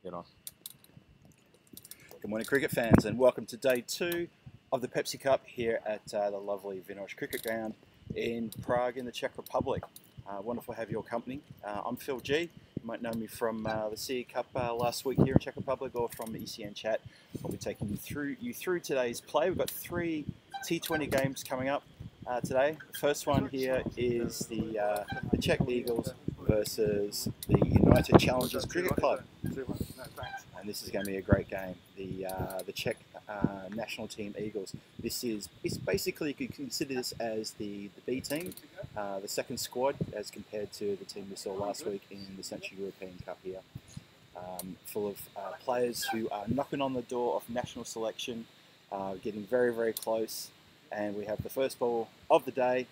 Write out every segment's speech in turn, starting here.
Get on. Good morning, cricket fans, and welcome to day 2 of the Pepsi Cup here at the lovely Vinor cricket ground in Prague in the Czech Republic. Wonderful to have your company. I'm Phil G. You might know me from the CE Cup last week here in Czech Republic, or from ECN Chat. I'll be taking you through today's play. We've got 3 T20 games coming up today. The first one here is the Czech Eagles versus the United Challengers Cricket Club. And this is going to be a great game. The Czech national team Eagles. It's basically, you could consider this as the B team, the second squad, as compared to the team we saw last week in the Central European Cup here. Full of players who are knocking on the door of national selection, getting very, very close. And we have the first ball of the day.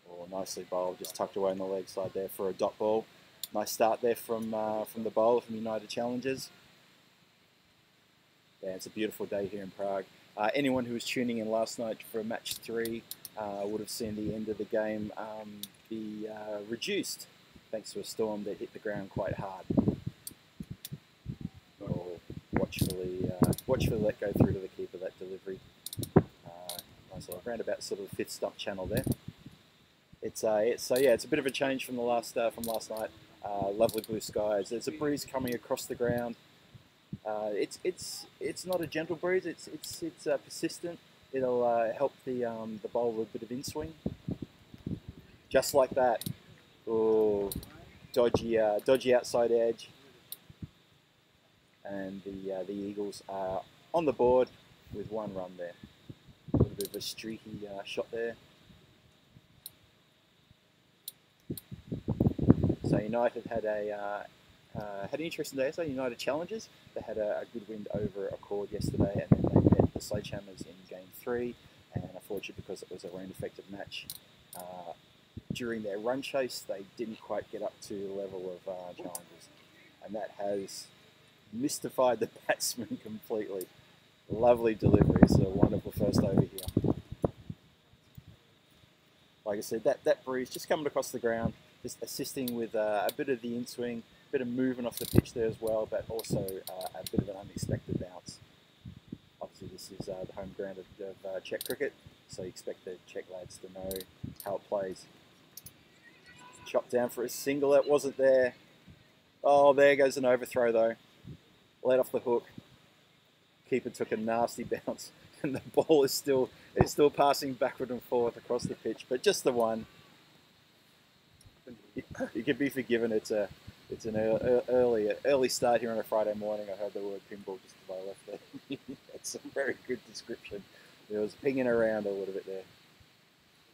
Oh, nicely bowled, just tucked away on the leg side there for a dot ball. Nice start there from the bowler from United Challengers. Yeah, it's a beautiful day here in Prague. Anyone who was tuning in last night for match 3 would have seen the end of the game be reduced thanks to a storm that hit the ground quite hard. Oh, watchfully let go through to the keeper, that delivery. Nice around about sort of 5th stump channel there. It's a bit of a change from last night. Lovely blue skies. There's a breeze coming across the ground. It's not a gentle breeze. It's persistent. It'll help the bowler with a bit of in-swing. Just like that. Oh, dodgy outside edge. And the Eagles are on the board with 1 run there. A little bit of a streaky shot there. So United had an interesting day. So United Challengers, they had a good wind over Accord yesterday, and then they met the Sledgehammers in game 3. And unfortunately, because it was a rain-affected match, during their run chase, they didn't quite get up to the level of Challengers, and that has mystified the batsmen completely. Lovely delivery. It's a wonderful first over here. Like I said, that breeze just coming across the ground, just assisting with a bit of the in-swing, a bit of movement off the pitch there as well, but also a bit of an unexpected bounce. Obviously, this is the home ground of Czech cricket, so you expect the Czech lads to know how it plays. Chopped down for a single, that wasn't there. Oh, there goes an overthrow though. Let off the hook. Keeper took a nasty bounce, and the ball is still passing backward and forth across the pitch, but just the one. You can be forgiven. It's an early start here on a Friday morning. I heard the word pinball just as I left there. That's a very good description. It was pinging around a little bit there,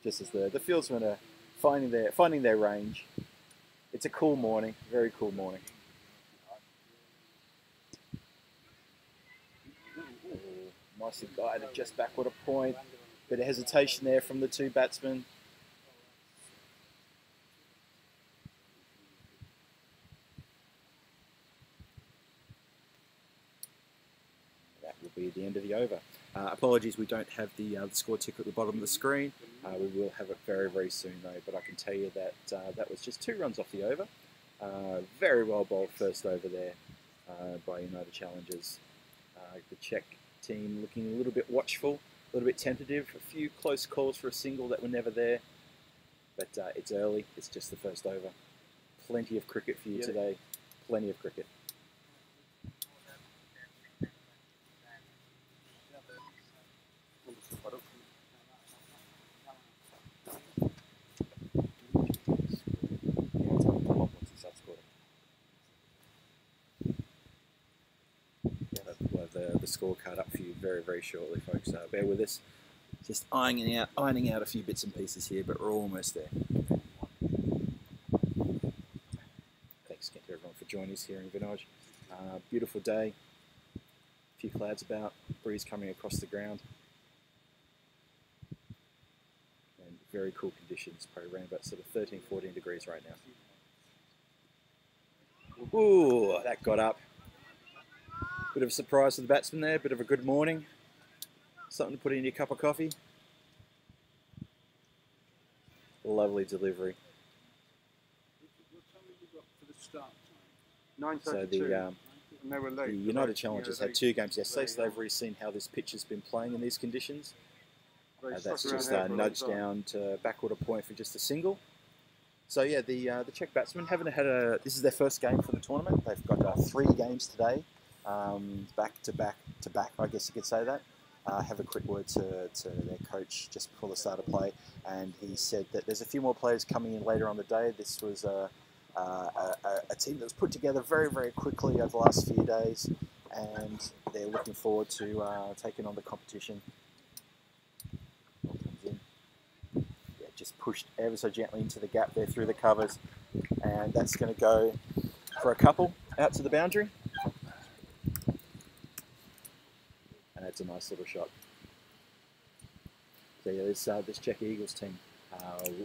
just as the fieldsmen are finding their range. It's a cool morning, very cool morning. Nicely guided just backward a point. Bit of hesitation there from the 2 batsmen. That will be the end of the over. Apologies, we don't have the score ticker at the bottom of the screen. We will have it very, very soon though, but I can tell you that that was just 2 runs off the over. Very well bowled first over there by United Challengers. The Czech team looking a little bit watchful, a little bit tentative. A few close calls for a single that were never there, but it's early. It's just the first over. Plenty of cricket for you today. Plenty of cricket. The scorecard up for you very, very shortly, folks. Bear with us. Just ironing out a few bits and pieces here, but we're almost there. Thanks again to everyone for joining us here in Vinor. Beautiful day. A few clouds about, breeze coming across the ground, and very cool conditions. Probably around about sort of 13, 14 degrees right now. Ooh, that got up. Bit of a surprise to the batsman there, bit of a good morning. Something to put in your cup of coffee. Lovely delivery. So the United Challengers had 2 games yesterday, so they've already seen how this pitch has been playing in these conditions. That's just nudged down to backwater point for just a single. So yeah, the Czech batsmen haven't had this is their first game for the tournament. They've got 3 games today, back to back, I guess you could say that. Have a quick word to their coach just before the start of play, and he said that there's a few more players coming in later on the day. This was a team that was put together very, very quickly over the last few days, and they're looking forward to taking on the competition. Yeah, just pushed ever so gently into the gap there through the covers, and that's going to go for a couple out to the boundary. And that's a nice little shot. So yeah, this Czech Eagles team,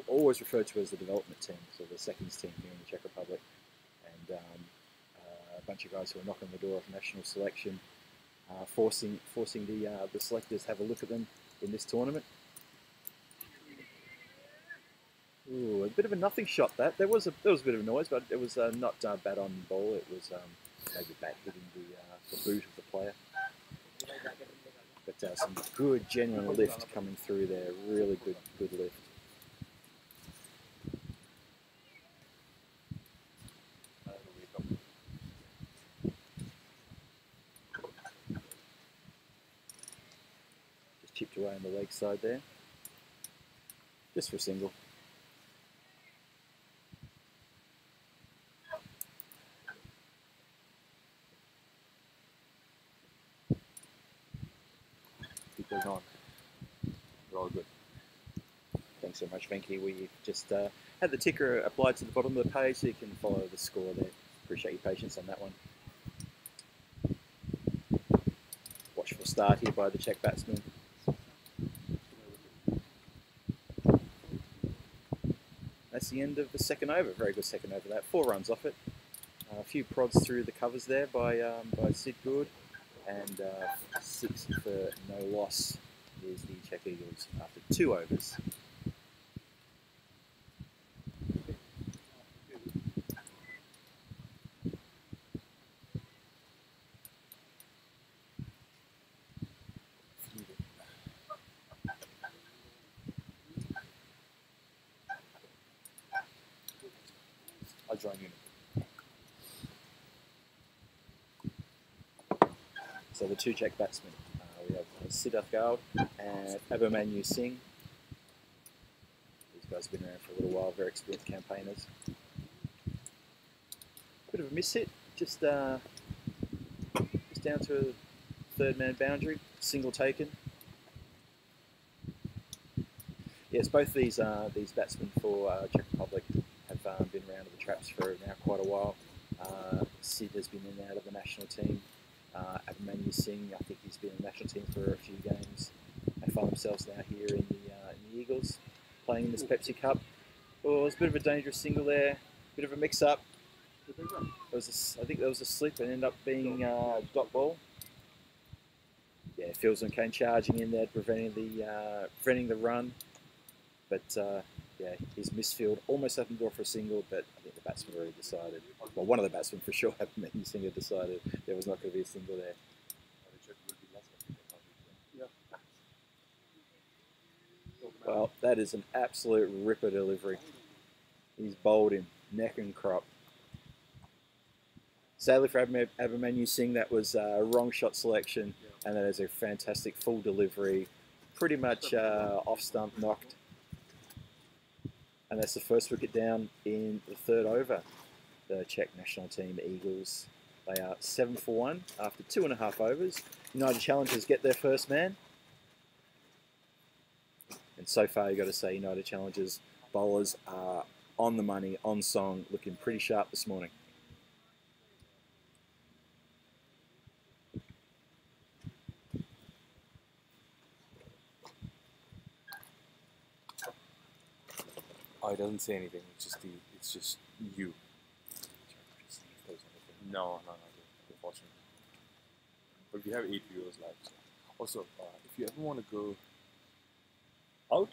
always referred to as the development team, so the seconds team here in the Czech Republic, and a bunch of guys who are knocking the door of national selection, forcing the selectors to have a look at them in this tournament. Ooh, a bit of a nothing shot that. There was a bit of a noise, but it was not bat on ball. It was maybe bat hitting the boot of the player. But some good, genuine lift coming through there. Really good lift. Just chipped away on the leg side there. Just for a single. Keep going on. We're all good. Thanks so much, Venky. We just had the ticker applied to the bottom of the page so you can follow the score there. Appreciate your patience on that one. Watchful start here by the Czech batsman. That's the end of the second over. Very good second over that. 4 runs off it. A few prods through the covers there by Sid Good. And 6 for no loss is the Czech Eagles after 2 overs. I'll join you. So the 2 Czech batsmen, we have Siddharth and Abhimanyu Singh. These guys have been around for a little while, very experienced campaigners. Bit of a miss hit, just down to a 3rd man boundary, single taken. Yes, both these batsmen for Czech Republic have been around the traps for now quite a while. Sid has been in and out of the national team. Abhimanyu Singh, I think he's been in the national team for a few games. They find themselves now here in the Eagles, playing in this Pepsi Cup. Oh, it was a bit of a dangerous single there, bit of a mix-up. I think there was a slip and ended up being a dot ball. Yeah, Fieldsman came charging in there, preventing the run. But yeah, his misfield almost opened the door for a single, but I think the batsman already decided. Well, one of the batsmen for sure, Abhimanyu Singh, had decided there was not going to be a single there. Well, that is an absolute ripper delivery. He's bowled him neck and crop. Sadly for Abhimanyu Singh, that was a wrong shot selection, and that is a fantastic full delivery, pretty much off stump knocked. And that's the first wicket down in the 3rd over. The Czech national team Eagles, they are 7 for 1 after 2.5 overs. United Challengers get their first man. And so far, you've got to say United Challengers bowlers are on the money, on song, looking pretty sharp this morning. Oh, it doesn't say anything. It's just you. No, unfortunately. But we have 8 viewers live. So. Also, if you ever want to go out,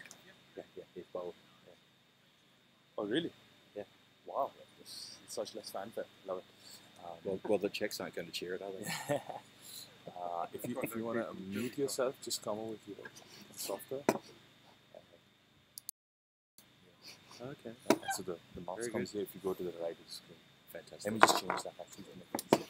Yeah, he's bowled. Yeah. Oh, really? Yeah. Wow, it's such less fanfare. Love it. Well, the Czechs aren't going to cheer it, are they? If you want to mute yourself, just come over here. Softer. Okay. So the mouse Very comes good. here. If you go to the right, it's good. Fantastic. Let me just change that actually to make it easier.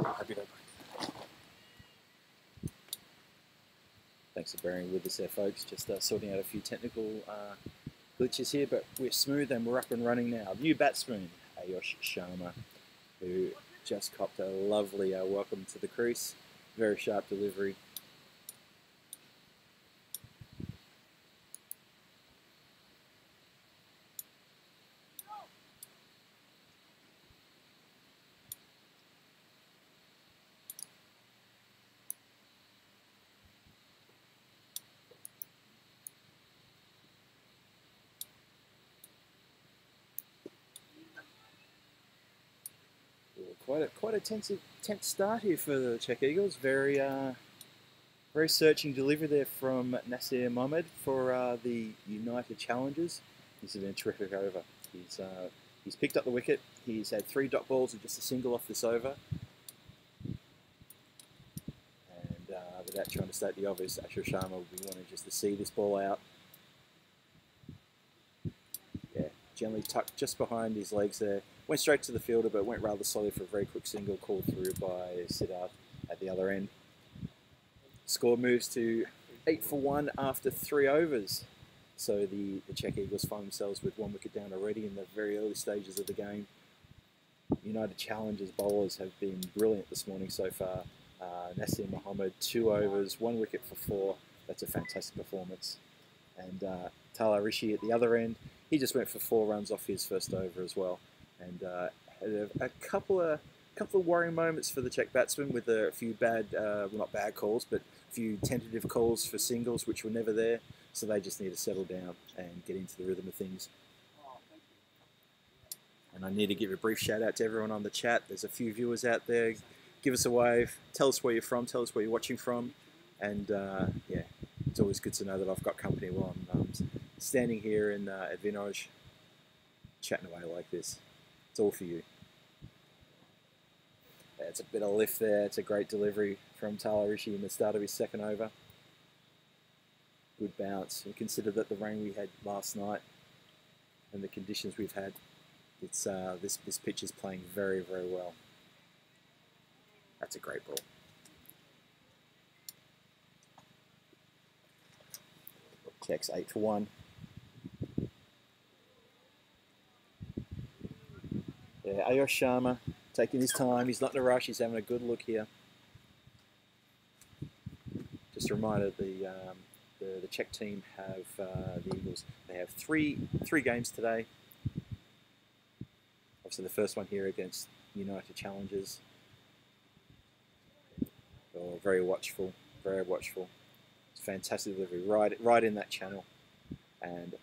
Happy that. Thanks for bearing with us there, folks. Just sorting out a few technical glitches here, but we're smooth and we're up and running now. New batsman, Ayush Sharma, who just copped a lovely welcome to the crease. Very sharp delivery. Quite a tense start here for the Czech Eagles. Very searching delivery there from Nasir Mohammed for the United Challengers. This has been a terrific over. He's picked up the wicket. He's had 3 dot balls and just a single off this over. And without trying to state the obvious, Ayush Sharma will be wanting just to see this ball out. Yeah, generally tucked just behind his legs there. Went straight to the fielder, but went rather slowly for a very quick single called through by Siddharth at the other end. Score moves to 8 for 1 after 3 overs. So the Czech Eagles find themselves with 1 wicket down already in the very early stages of the game. United Challengers bowlers have been brilliant this morning so far. Nasir Mohammed, 2 overs, 1 wicket for 4. That's a fantastic performance. And Tala Rishi at the other end, he just went for 4 runs off his first over as well. And had a couple of worrying moments for the Czech batsmen with a few bad, well, not bad calls, but a few tentative calls for singles which were never there. So they just need to settle down and get into the rhythm of things. And I need to give a brief shout out to everyone on the chat. There's a few viewers out there. Give us a wave. Tell us where you're from. Tell us where you're watching from. And yeah, it's always good to know that I've got company while I'm standing here in at Vinor, chatting away like this. It's all for you. Yeah, it's a bit of lift there. It's a great delivery from Tala Rishi in the start of his second over. Good bounce. And consider that the rain we had last night and the conditions we've had, it's this pitch is playing very, very well. That's a great ball. Czechs 8 for 1. Yeah, Ayush Sharma taking his time. He's not in a rush. He's having a good look here. Just a reminder, the Czech team have the Eagles. They have three games today. Obviously, the first one here against United Challengers. Oh, very watchful. Very watchful. It's a fantastic delivery, right in that channel, and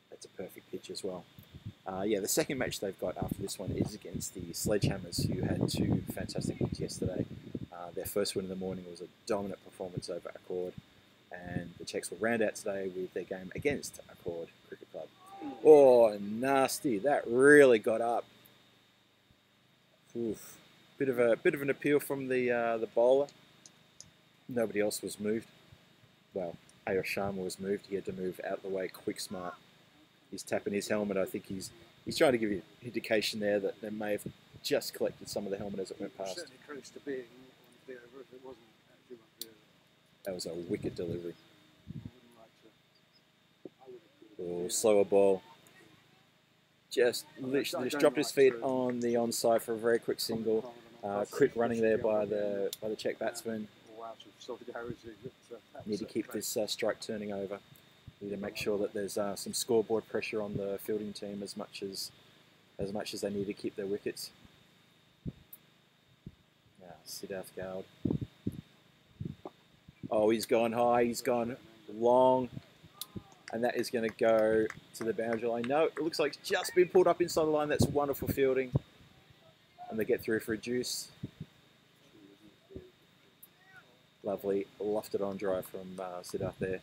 that's a perfect pitch as well. Yeah, the second match they've got after this one is against the Sledgehammers, who had 2 fantastic wins yesterday. Their first win in the morning was a dominant performance over Accord, and the Czechs will round out today with their game against Accord Cricket Club. Oh, nasty! That really got up. Oof. Bit of an appeal from the bowler. Nobody else was moved. Well, Ayush Sharma was moved. He had to move out of the way quick smart. He's tapping his helmet. I think he's trying to give you an indication there that they may have just collected some of the helmet as it went past. Certainly close to being on the over if it wasn't actually on the over. That was a wicked delivery. I wouldn't like to. Oh, slower ball. Just literally just dropped his feet on the onside for a very quick single. Quick running there by the Czech batsman. Need to keep this strike turning over. Need to make sure that there's some scoreboard pressure on the fielding team as much as they need to keep their wickets. Now, Siddharth Gaud. Oh, he's gone high, he's gone long, and that is going to go to the boundary line. No, it looks like it's just been pulled up inside the line. That's wonderful fielding. And they get through for a deuce. Lovely, lofted on drive from Siddharth there.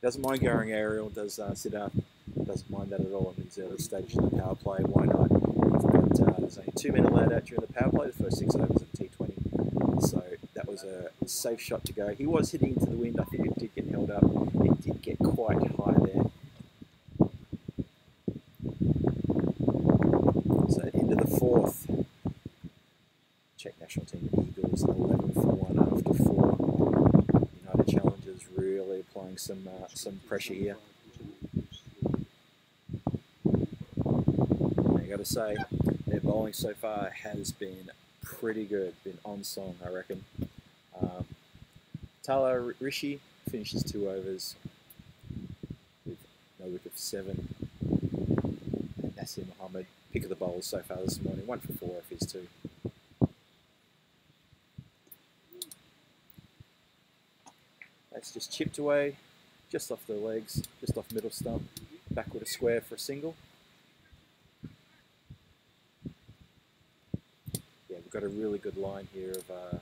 Doesn't mind going aerial, does Siddharth. Doesn't mind that at all in these early stages of the power play. Why not? There's only 2 men allowed out during the power play, the first 6 overs of T20. So that was a safe shot to go. He was hitting into the wind. I think it did get held up. It did get quite high there. So into the 4th. Czech national team Eagles 11 for 1 after 4. United Challengers really applying some pressure here. I got to say, their bowling so far has been pretty good. Been on song, I reckon. Tala Rishi finishes 2 overs with no wicket for 7. And Nasir Mohammed, pick of the bowls so far this morning, 1 for 4 off his 2. That's just chipped away, just off the legs, just off middle stump, backward a square for a single. Yeah, we've got a really good line here of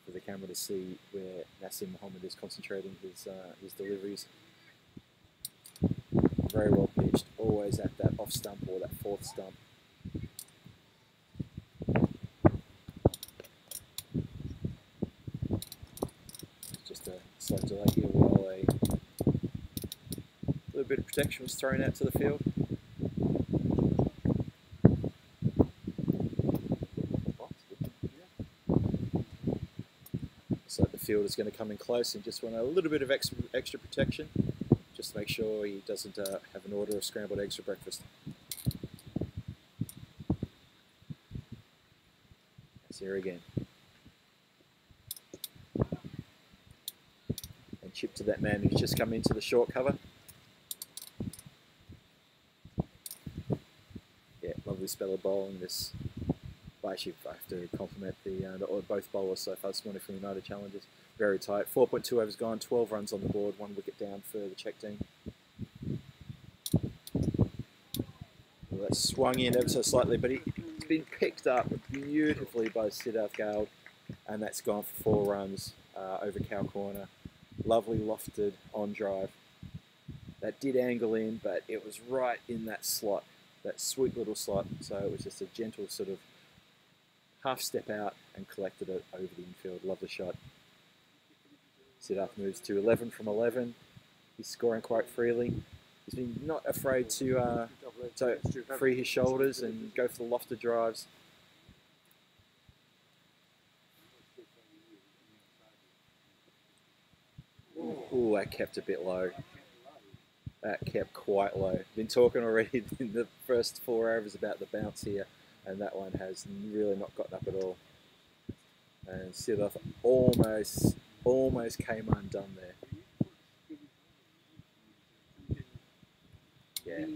for the camera to see where Nasir Mohammed is concentrating his deliveries. Very well pitched, always at that off stump or that 4th stump. Just a slight delay here while a little bit of protection was thrown out to the field. So the fielder's going to come in close and just want a little bit of extra protection, just to make sure he doesn't have an order of scrambled eggs for breakfast. That's here again. And chip to that man who's just come into the short cover. Yeah, lovely spell of bowling this. Well, actually, I have to compliment both bowlers so far this morning from United Challengers. Very tight. 4.2 overs gone, 12 runs on the board, 1 wicket down for the Czech team. Well, that swung in ever so slightly, but it's been picked up beautifully by Siddharth Gail, and that's gone for 4 runs over cow corner. Lovely lofted on drive. That did angle in, but it was right in that slot, that sweet little slot. So it was just a gentle sort of half step out and collected it over the infield. Lovely shot. Siddharth moves to 11 from 11. He's scoring quite freely. He's been not afraid to free his shoulders and go for the lofted drives. Ooh, that kept a bit low. That kept quite low. Been talking already in the first 4 overs about the bounce here, and that one has really not gotten up at all. And Siddharth almost came undone there. Yeah,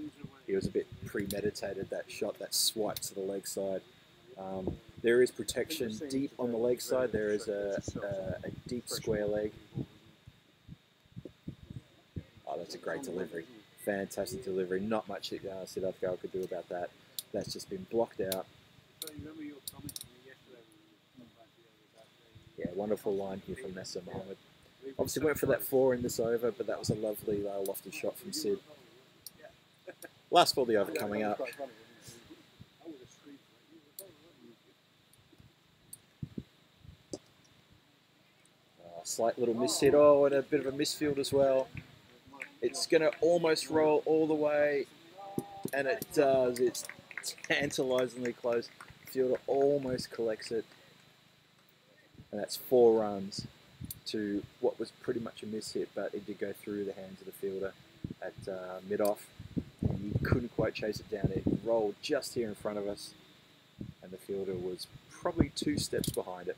he was a bit premeditated, that shot, that swipe to the leg side. There is protection deep on the leg side. There is a deep square leg. Oh, that's a great delivery. Fantastic delivery. Not much that Siddharth Gail could do about that. That's just been blocked out. Yeah, wonderful line here from Nasir Mohammed. Obviously went for that 4 in this over, but that was a lovely lofted shot from Sid. Last ball of the over coming up. Slight little miss hit. Oh, and a bit of a misfield as well. It's going to almost roll all the way, and it does. It's tantalisingly close. Fielder almost collects it, and that's 4 runs to what was pretty much a miss hit, but it did go through the hands of the fielder at mid-off, and he couldn't quite chase it down. It rolled just here in front of us, and the fielder was probably 2 steps behind it.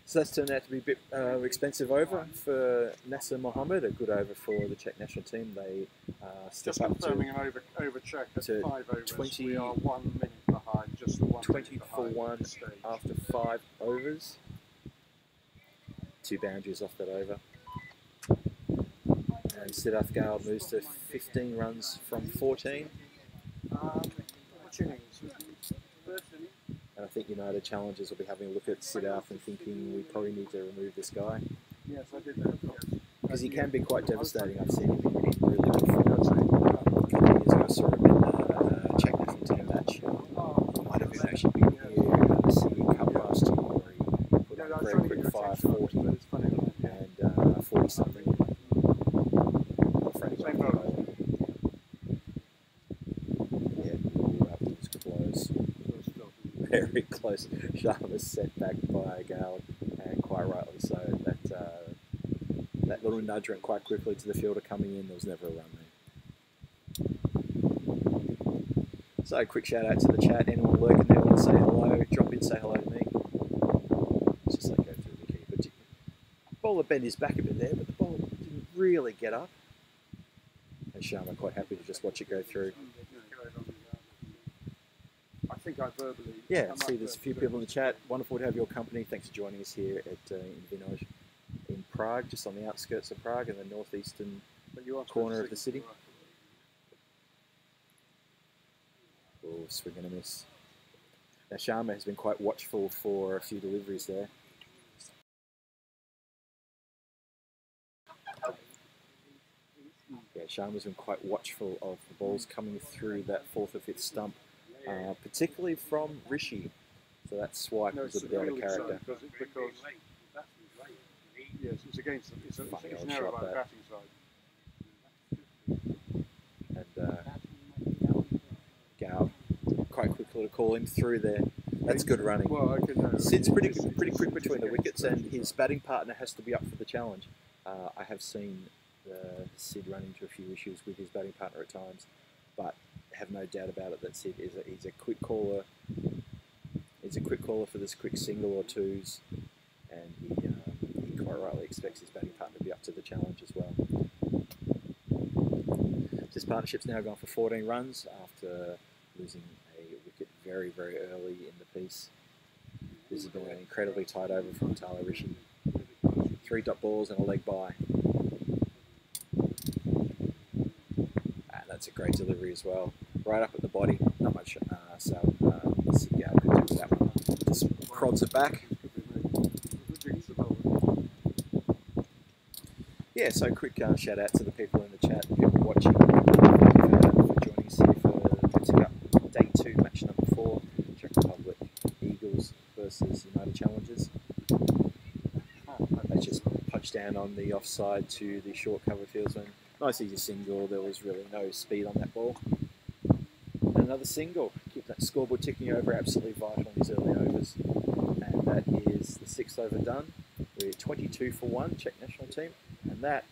So that's turned out to be a bit expensive over for Nasir Mohammed, a good over for the Czech national team. They step up to an over Czech at 5 overs. 20, we are 1 minute behind, just the 1 20 minute for behind 1 at this stage. after 5 overs. 2 boundaries off that over. And Siddharth Gail moves to 15 runs from 14. And I think United Challengers will be having a look at Siddharth and thinking we probably need to remove this guy. Yes, I did that. Because he can be quite devastating. I've seen him in really good form. A couple of years ago, I saw him in a Czech national team match. He might have even actually been here at the Pepsi Cup last year, where he put on a very quick 5:40 and 40 something. Yeah, was close. Very close. Sharma set back by Gale, and quite rightly so. That little nudge went quite quickly to the fielder coming in. There was never a run there. So, quick shout out to the chat. Anyone lurking there want to say hello? Drop in, say hello to me. It's just like go through the keeper. Bowler bent his back a bit there, but the ball didn't really get up. And Sharma quite happy to just watch it go through. I think I verbally. Yeah, see, there's a few people in the chat. Wonderful to have your company. Thanks for joining us here at in Vinor, in Prague, just on the outskirts of Prague, in the northeastern corner of the city. Oh, swing and a miss. Now, Sharma has been quite watchful for a few deliveries there. Yeah, Sharma's been quite watchful of the balls coming through that 4th or 5th stump, particularly from Rishi. So that swipe was a bit out of character. Yes, it's against them. It's Funny narrow old by the shot, batting side. And Gal quite quickly to call him through there. That's good running. Well, I could, Sid's pretty quick between the wickets, and his batting partner has to be up for the challenge. I have seen Sid run into a few issues with his batting partner at times, but have no doubt about it that Sid he's a quick caller. He's a quick caller for this quick single or twos, and he quite rightly expects his batting partner to be up to the challenge as well. This partnership's now gone for 14 runs after losing a wicket very, very early in the piece. This has been an incredibly tight over from Tyler Rishi. 3 dot balls and a leg by. And that's a great delivery as well. Right up at the body. Not much Sid Gale could do with that one. Just prods it back. Yeah, so quick shout out to the people in the chat, the people watching, for joining us here for the Pepsi Cup Day 2, match number 4, Czech Republic Eagles versus United Challengers. They just punched down on the offside to the short cover fieldsman. Nice easy single, there was really no speed on that ball. And another single, keep that scoreboard ticking over, absolutely vital in these early overs. And that is the 6th over done. We're 22 for 1, Czech national team. And that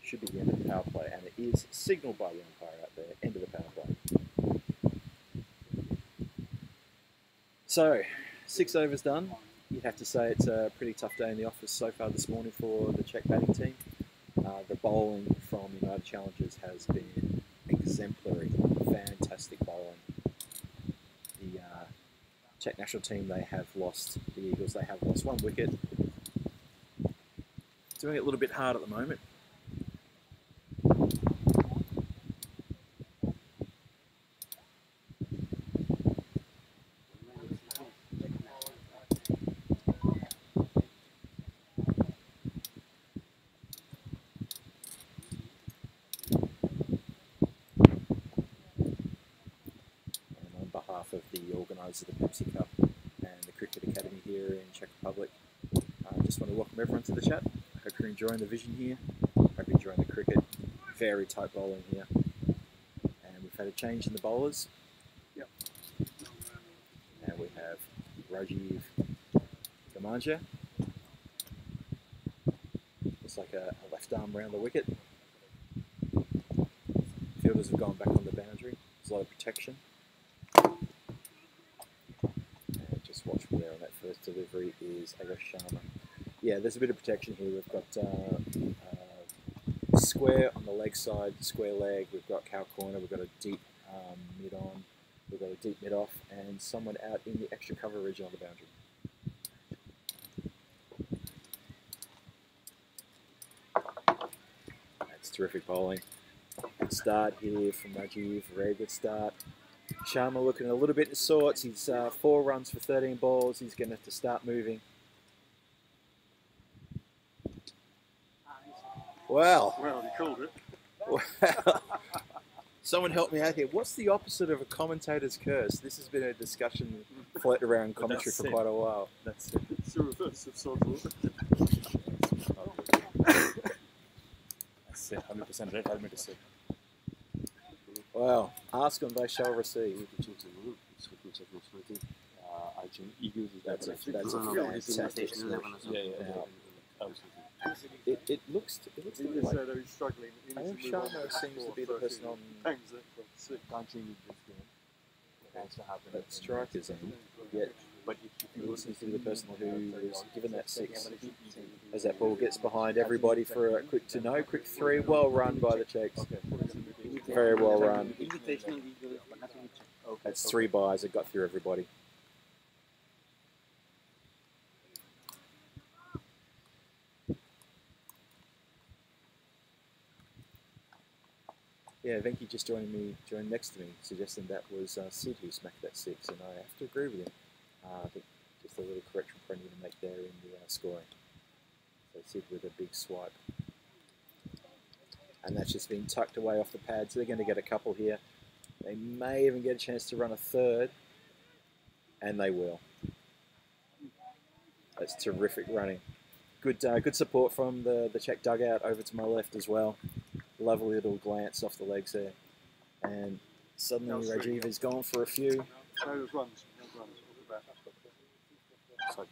should be the end of the power play, and it is signalled by the umpire out there, end of the power play. So, 6 overs done. You'd have to say it's a pretty tough day in the office so far this morning for the Czech batting team. The bowling from United Challengers has been exemplary, fantastic bowling. The Czech national team, they have lost, the Eagles, they have lost 1 wicket. Doing it a little bit hard at the moment. And on behalf of the organisers of the Pepsi Cup and the Cricket Academy here in Czech Republic, I just want to welcome everyone to the chat. Hope you're enjoying the vision here. Hope you're enjoying the cricket. Very tight bowling here. And we've had a change in the bowlers. Yep. Now we have Rajiv Gamanja. Looks like a left arm around the wicket. Fielders have gone back on the boundary. There's a lot of protection. And just watch from there on that first delivery is Agesh Sharma. Yeah, there's a bit of protection here. We've got square on the leg side, square leg. We've got cow corner. We've got a deep mid on. We've got a deep mid off, and someone out in the extra cover region on the boundary. That's terrific bowling. Good start here from Rajiv. Very good start. Sharma looking a little bit in sorts. He's 4 runs for 13 balls. He's going to have to start moving. Wow. Well, he called it. Wow. Someone help me out here. What's the opposite of a commentator's curse? This has been a discussion floating around commentary for quite a while. That's it. It's the reverse of sort of. That's it. 100% red helmet is it. Wow. Ask and they shall receive. Argent Eagles is That's a fantastic score. It looks He like just said he's struggling. He I needs think to move on Sharma to seems to be the 13. person on Thanks, that's six. can't change this game. Thanks to happen. that strikers end. Yet But if he you seems to be the person who was given that 6. As that ball gets behind everybody for a quick 3. Well run by the Czechs. Very well run. That's 3 buys that got through everybody. Yeah, Venki just joined next to me, suggesting that was Sid who smacked that 6, and I have to agree with him. I think just a little correction for need to make there in the scoring. So Sid with a big swipe. And that's just been tucked away off the pad, so they're going to get a couple here. They may even get a chance to run a 3rd, and they will. That's terrific running. Good support from the Czech dugout over to my left as well. Lovely little glance off the legs there. And suddenly Rajiv is gone for a few. No runs. No runs. Sorry.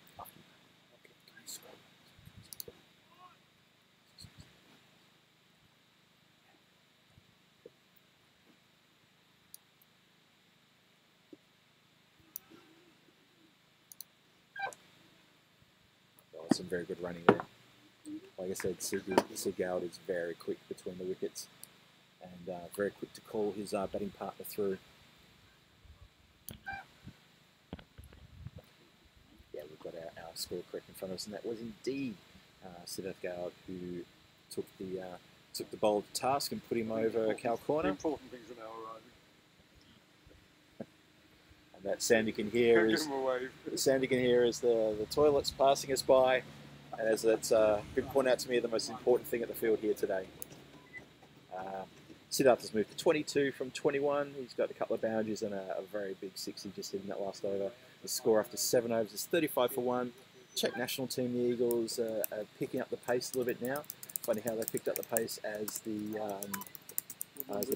Oh, some very good running there. Like I said, Sigurd is very quick between the wickets and very quick to call his batting partner through. Yeah, we've got our score correct in front of us, and that was indeed Sigurd who took the bowl to task and put him over Cal The corner. important things are now arriving. And that sound you can hear Give is him a wave. the sound you can hear is the toilets passing us by. And as that's been pointed out to me, the most important thing at the field here today. Siddharth has moved to 22 from 21. He's got a couple of boundaries and a very big 60 just hitting that last over. The score after 7 overs is 35 for 1. Czech national team, the Eagles, are picking up the pace a little bit now. Funny how they picked up the pace as the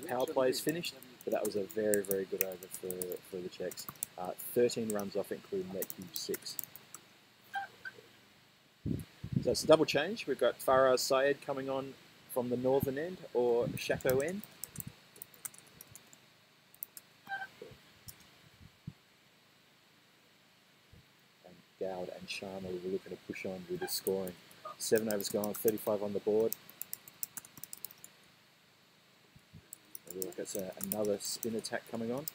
power play is finished. But that was a very, very good over for the Czechs. 13 runs off, including that huge 6. So it's a double change. We've got Faraz Syed coming on from the northern end, or Shako end. And Gowd and Sharma were looking to push on with the scoring. 7 overs gone, 35 on the board. Look, that's another spin attack coming on.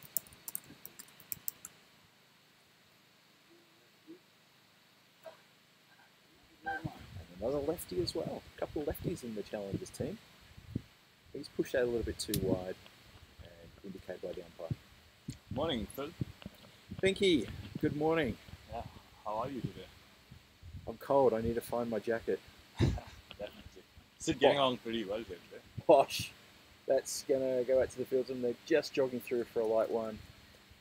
Another lefty as well. A couple of lefties in the Challengers team. He's pushed out a little bit too wide and indicated by the umpire. Morning, Phil. Pinky, good morning. Yeah. How are you today? I'm cold. I need to find my jacket. Definitely. Sid getting along pretty well here today. Posh. That's going to go out to the fields, and they're just jogging through for a light one.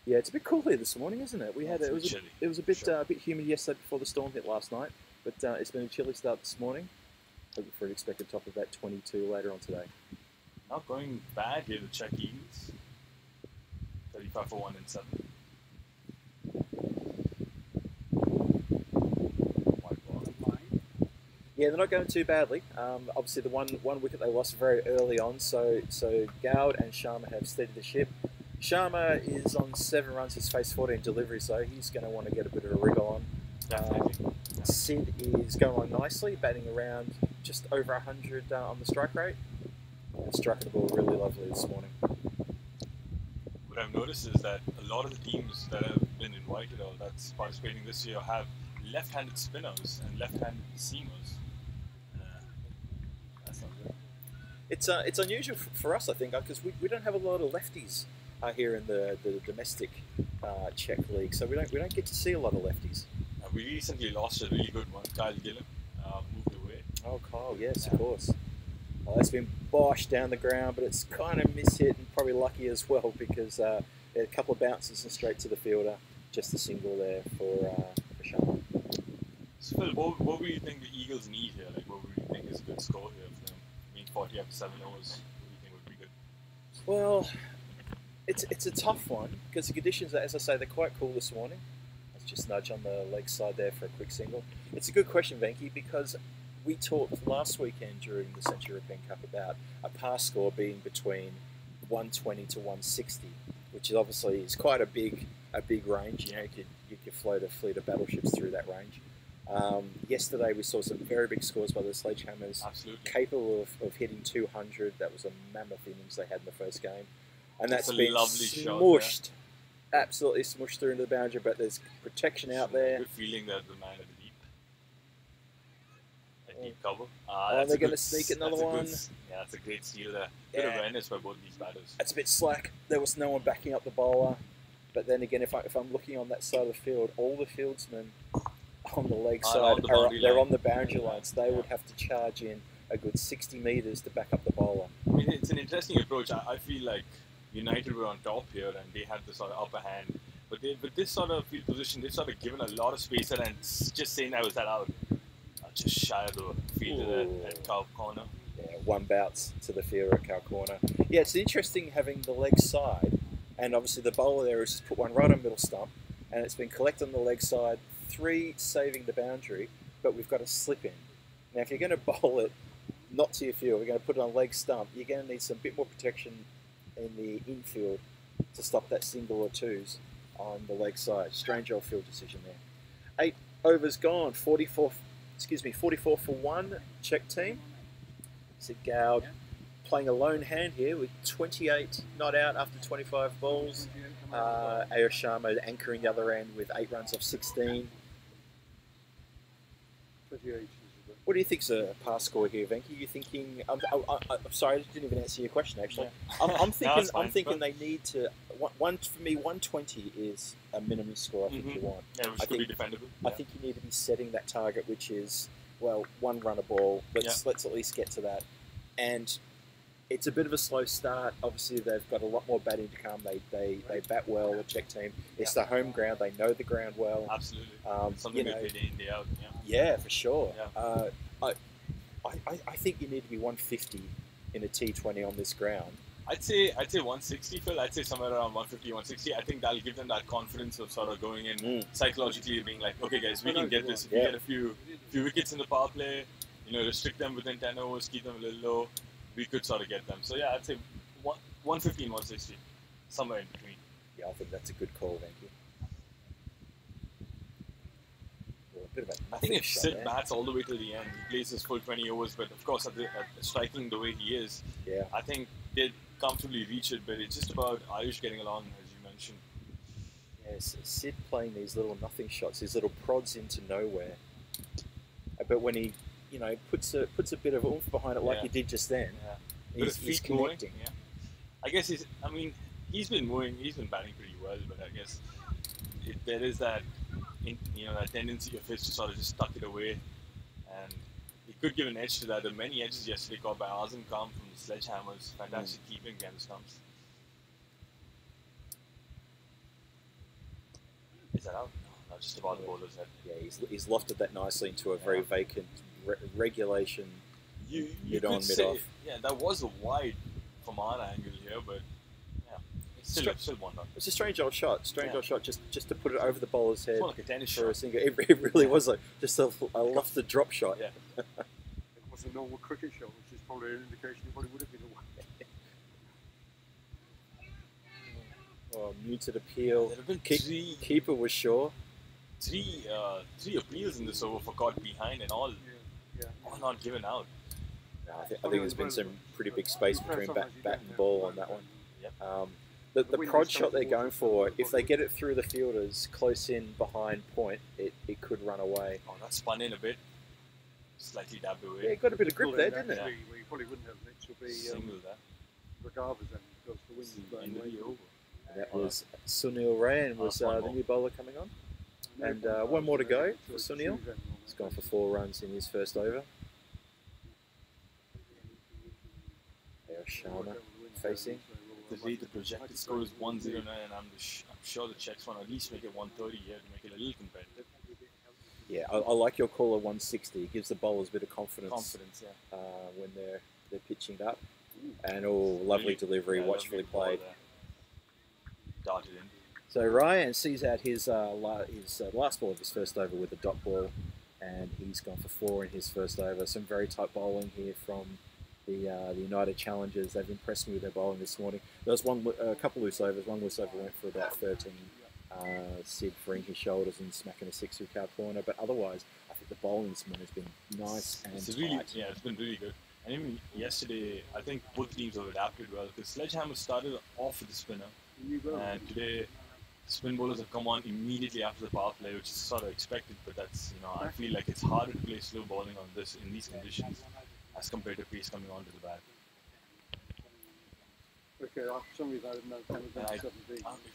Yeah, it's a bit cool here this morning, isn't it? It was a bit humid yesterday before the storm hit last night, but it's been a chilly start this morning. Looking for an expected top of about 22 later on today. Not going bad here, the Czech Eagles. 35 for 1 and 7. Yeah, they're not going too badly. Obviously, the one wicket they lost very early on, so Gowd and Sharma have steadied the ship. Sharma is on 7 runs. He's faced 14 deliveries, so he's going to want to get a bit of a wriggle on. Sid is going on nicely, batting around just over 100 on the strike rate. And striking the ball really lovely this morning. What I've noticed is that a lot of the teams that have been invited or that's participating this year have left-handed spinners and left-handed seamers. That's not good. It's unusual for us, I think, because we don't have a lot of lefties here in the domestic Czech league, so we don't get to see a lot of lefties. We recently lost a really good one. Kyle Gillen moved away. Oh, Kyle, yes, of course. Well, that's been boshed down the ground, but it's kind of mishit and probably lucky as well because a couple of bounces and straight to the fielder, just a single there for Sharma. So Phil, what do you think the Eagles need here? Like, what do you think is a good score here for them? I mean, 40 after 7 overs. What do you think would be good? Well, it's a tough one because the conditions, as I say, they're quite cool this morning. Let's just nudge on the leg side there for a quick single. It's a good question, Venki, because we talked last weekend during the Central European Cup about a pass score being between 120 to 160, which is obviously is quite a big range. You know, you could float a fleet of battleships through that range. Yesterday we saw some very big scores by the Sledgehammers, Absolutely. capable of hitting 200. That was a mammoth innings they had in the first game, and That's that's a been lovely shot smushed, absolutely smushed through into the boundary. But there's protection out there. Good feeling that the man at the deep cover. Oh, they're going to sneak another one. Yeah, that's a great steal there. Good awareness by both these batters. It's a bit slack. There was no one backing up the bowler. But then again, if I'm looking on that side of the field, all the fieldsmen on the leg side they're on the boundary lines. They would have to charge in a good 60 metres to back up the bowler. I mean, it's an interesting approach. I feel like United were on top here and they had the sort of upper hand. But with this sort of field position, they've sort of given a lot of space there, and just saying that was that out. Just shy of the fielder at Cow Corner. Yeah, one bounce to the fielder at Cow Corner. Yeah, it's interesting having the leg side, and obviously the bowler there has just put one right on middle stump, and it's been collected on the leg side, 3 saving the boundary, but we've got a slip in. Now, if you're going to bowl it not to your field, we're going to put it on leg stump, you're going to need some bit more protection in the infield to stop that single or twos on the leg side. Strange old field decision there. 8 overs gone, 44 for 1, Czech team. Sid Goud playing a lone hand here with 28 not out after 25 balls. Ayo Sharma anchoring the other end with 8 runs off 16. 28. What do you think's a pass score here, Venki? Are you thinking? I'm sorry, I didn't even answer your question. Actually, I'm thinking they need to. For me, 120 is a minimum score. I think you want. Yeah, which could be defendable. I think you need to be setting that target, which is 1 run a ball. Let's at least get to that. And it's a bit of a slow start. Obviously, they've got a lot more batting to come. They bat well. The Czech team. It's their home ground. They know the ground well. Absolutely. Something they play day in, day out. Yeah, for sure. Yeah. I think you need to be 150 in a T20 on this ground. I'd say 160, Phil. I'd say somewhere around 150, 160. I think that'll give them that confidence of sort of going in psychologically, being like, okay, guys, we can get this. If we get a few wickets in the power play, restrict them within 10 overs, keep them a little low, we could sort of get them. So yeah, I'd say 150 and 160, somewhere in between. Yeah, I think that's a good call, thank you. I think if Sid bats all the way till the end, he plays his full 20 overs, but of course, at striking the way he is, I think they'd comfortably reach it, but it's just about Ayush getting along, as you mentioned. Yes, Sid playing these little nothing shots, these little prods into nowhere. But when he, puts a bit of oomph behind it like he did just then, he's connecting. Yeah. I guess he's been batting pretty well, but I guess there is that that tendency of his to sort of just tuck it away, and he could give an edge to that. There were many edges yesterday caught by Azam Khan from the Sledgehammers. Fantastic keeping against stumps. Is that out? No, just about the bowler's head. Yeah, he's lofted that nicely into a very vacant regulation. You mid on, could mid say, off. Yeah, that was a wide from our angle here, but still one run. It's a strange old shot. Just to put it over the bowler's head. It's more like a tennis for shot. A single. It really was just a lofted drop shot. Yeah. It was a normal cricket shot, which is probably an indication it probably would have been a one. Muted appeal. There have been keeper was sure. Three appeals in this over for caught behind and all not given out. No, I think there's been some pretty big space between bat and ball on that one. Yep. The prod shot they're going for, if they get it through the fielders close in behind point, it could run away. Oh, that spun in a bit. slightly dabbed away. Yeah, he got a bit of grip there, didn't it? Where you probably wouldn't have, it should be Single there. regardless then, because the wind is blowing away. That was Sunil Rayan was the new bowler coming on. And one more to go for Sunil. He's gone for 4 runs in his first over. There's Sharma facing. The rate the projected score is 109, and I'm sure the Czechs want to at least make it 130 here to make it a little competitive. Yeah, I like your call of 160. It gives the bowlers a bit of confidence. Yeah. When they're pitching it up. And lovely delivery, watchfully played. Darted in. So Ryan sees out his last ball of his first over with a dot ball, and he's gone for 4 in his first over. Some very tight bowling here from the United Challengers. They've impressed me with their bowling this morning. There was a couple loose overs. One loose over went for about 13. Sid freeing his shoulders and smacking a 6 through cow corner. But otherwise, I think the bowling this morning has been nice and tight. Yeah, it's been really good. And even yesterday, I think both teams have adapted well, because Sledgehammer started off with the spinner, and today spin bowlers have come on immediately after the power play, which is sort of expected. But that's, I feel like it's harder to play slow bowling on in these conditions as compared to pace coming onto the bat. Okay, for some reason I didn't know.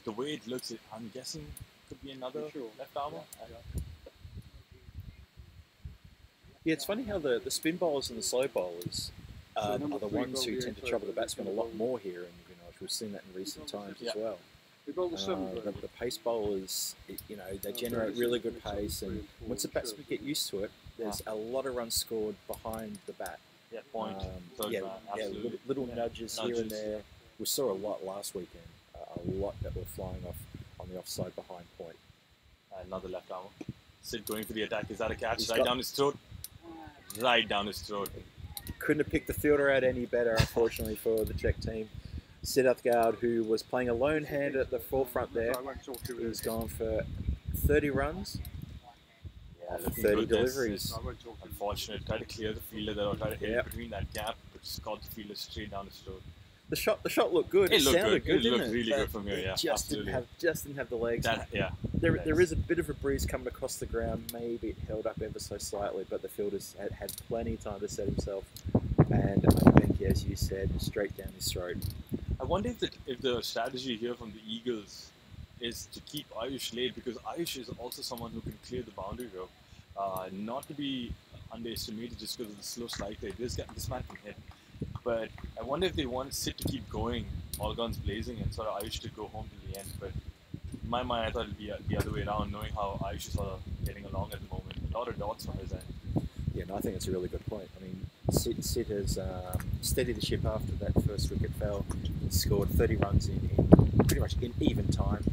The way it looks, I'm guessing it could be another left armour. Yeah, it's funny how the spin bowlers and the slow bowlers are the ones who tend to trouble the batsmen a lot more here in Vinor. We've seen that in recent times as well. The pace bowlers, they generate really good pace, and once the batsmen get used to it, there's a lot of runs scored behind the bat. Yeah, point. Little nudges here and there. We saw a lot last weekend, a lot that were flying off on the offside behind point. Another left armour. Sid going for the attack. Is that a catch? Right down his throat. Right down his throat. Couldn't have picked the fielder out any better, unfortunately, for the Czech team. Sid Uthgard, who was playing a lone hand at the forefront there, has gone for 30 runs. Yeah, 30 deliveries. Unfortunate. Tried to clear the fielder there, or try to hit it between that gap, but just caught the fielder straight down his throat. The shot looked good. It sounded good, didn't it? It looked really good from here, yeah. Just didn't have the legs. There is a bit of a breeze coming across the ground. Maybe it held up ever so slightly, but the fielder's had plenty of time to set himself. And I think, as you said, straight down his throat. I wonder if the strategy here from the Eagles is to keep Ayush late, because Ayush is also someone who can clear the boundary here. Not to be underestimated just because of the slow slide rate. This man can hit. But I wonder if they want Sid to keep going, all guns blazing, and sort of Ayush to go home to the end. But in my mind, I thought it would be the other way around, knowing how Ayush is sort of getting along at the moment. A lot of dots on his end. Yeah, no, I think it's a really good point. I mean, Sid has steadied the ship after that first wicket fell. He scored 30 runs in pretty much in even time.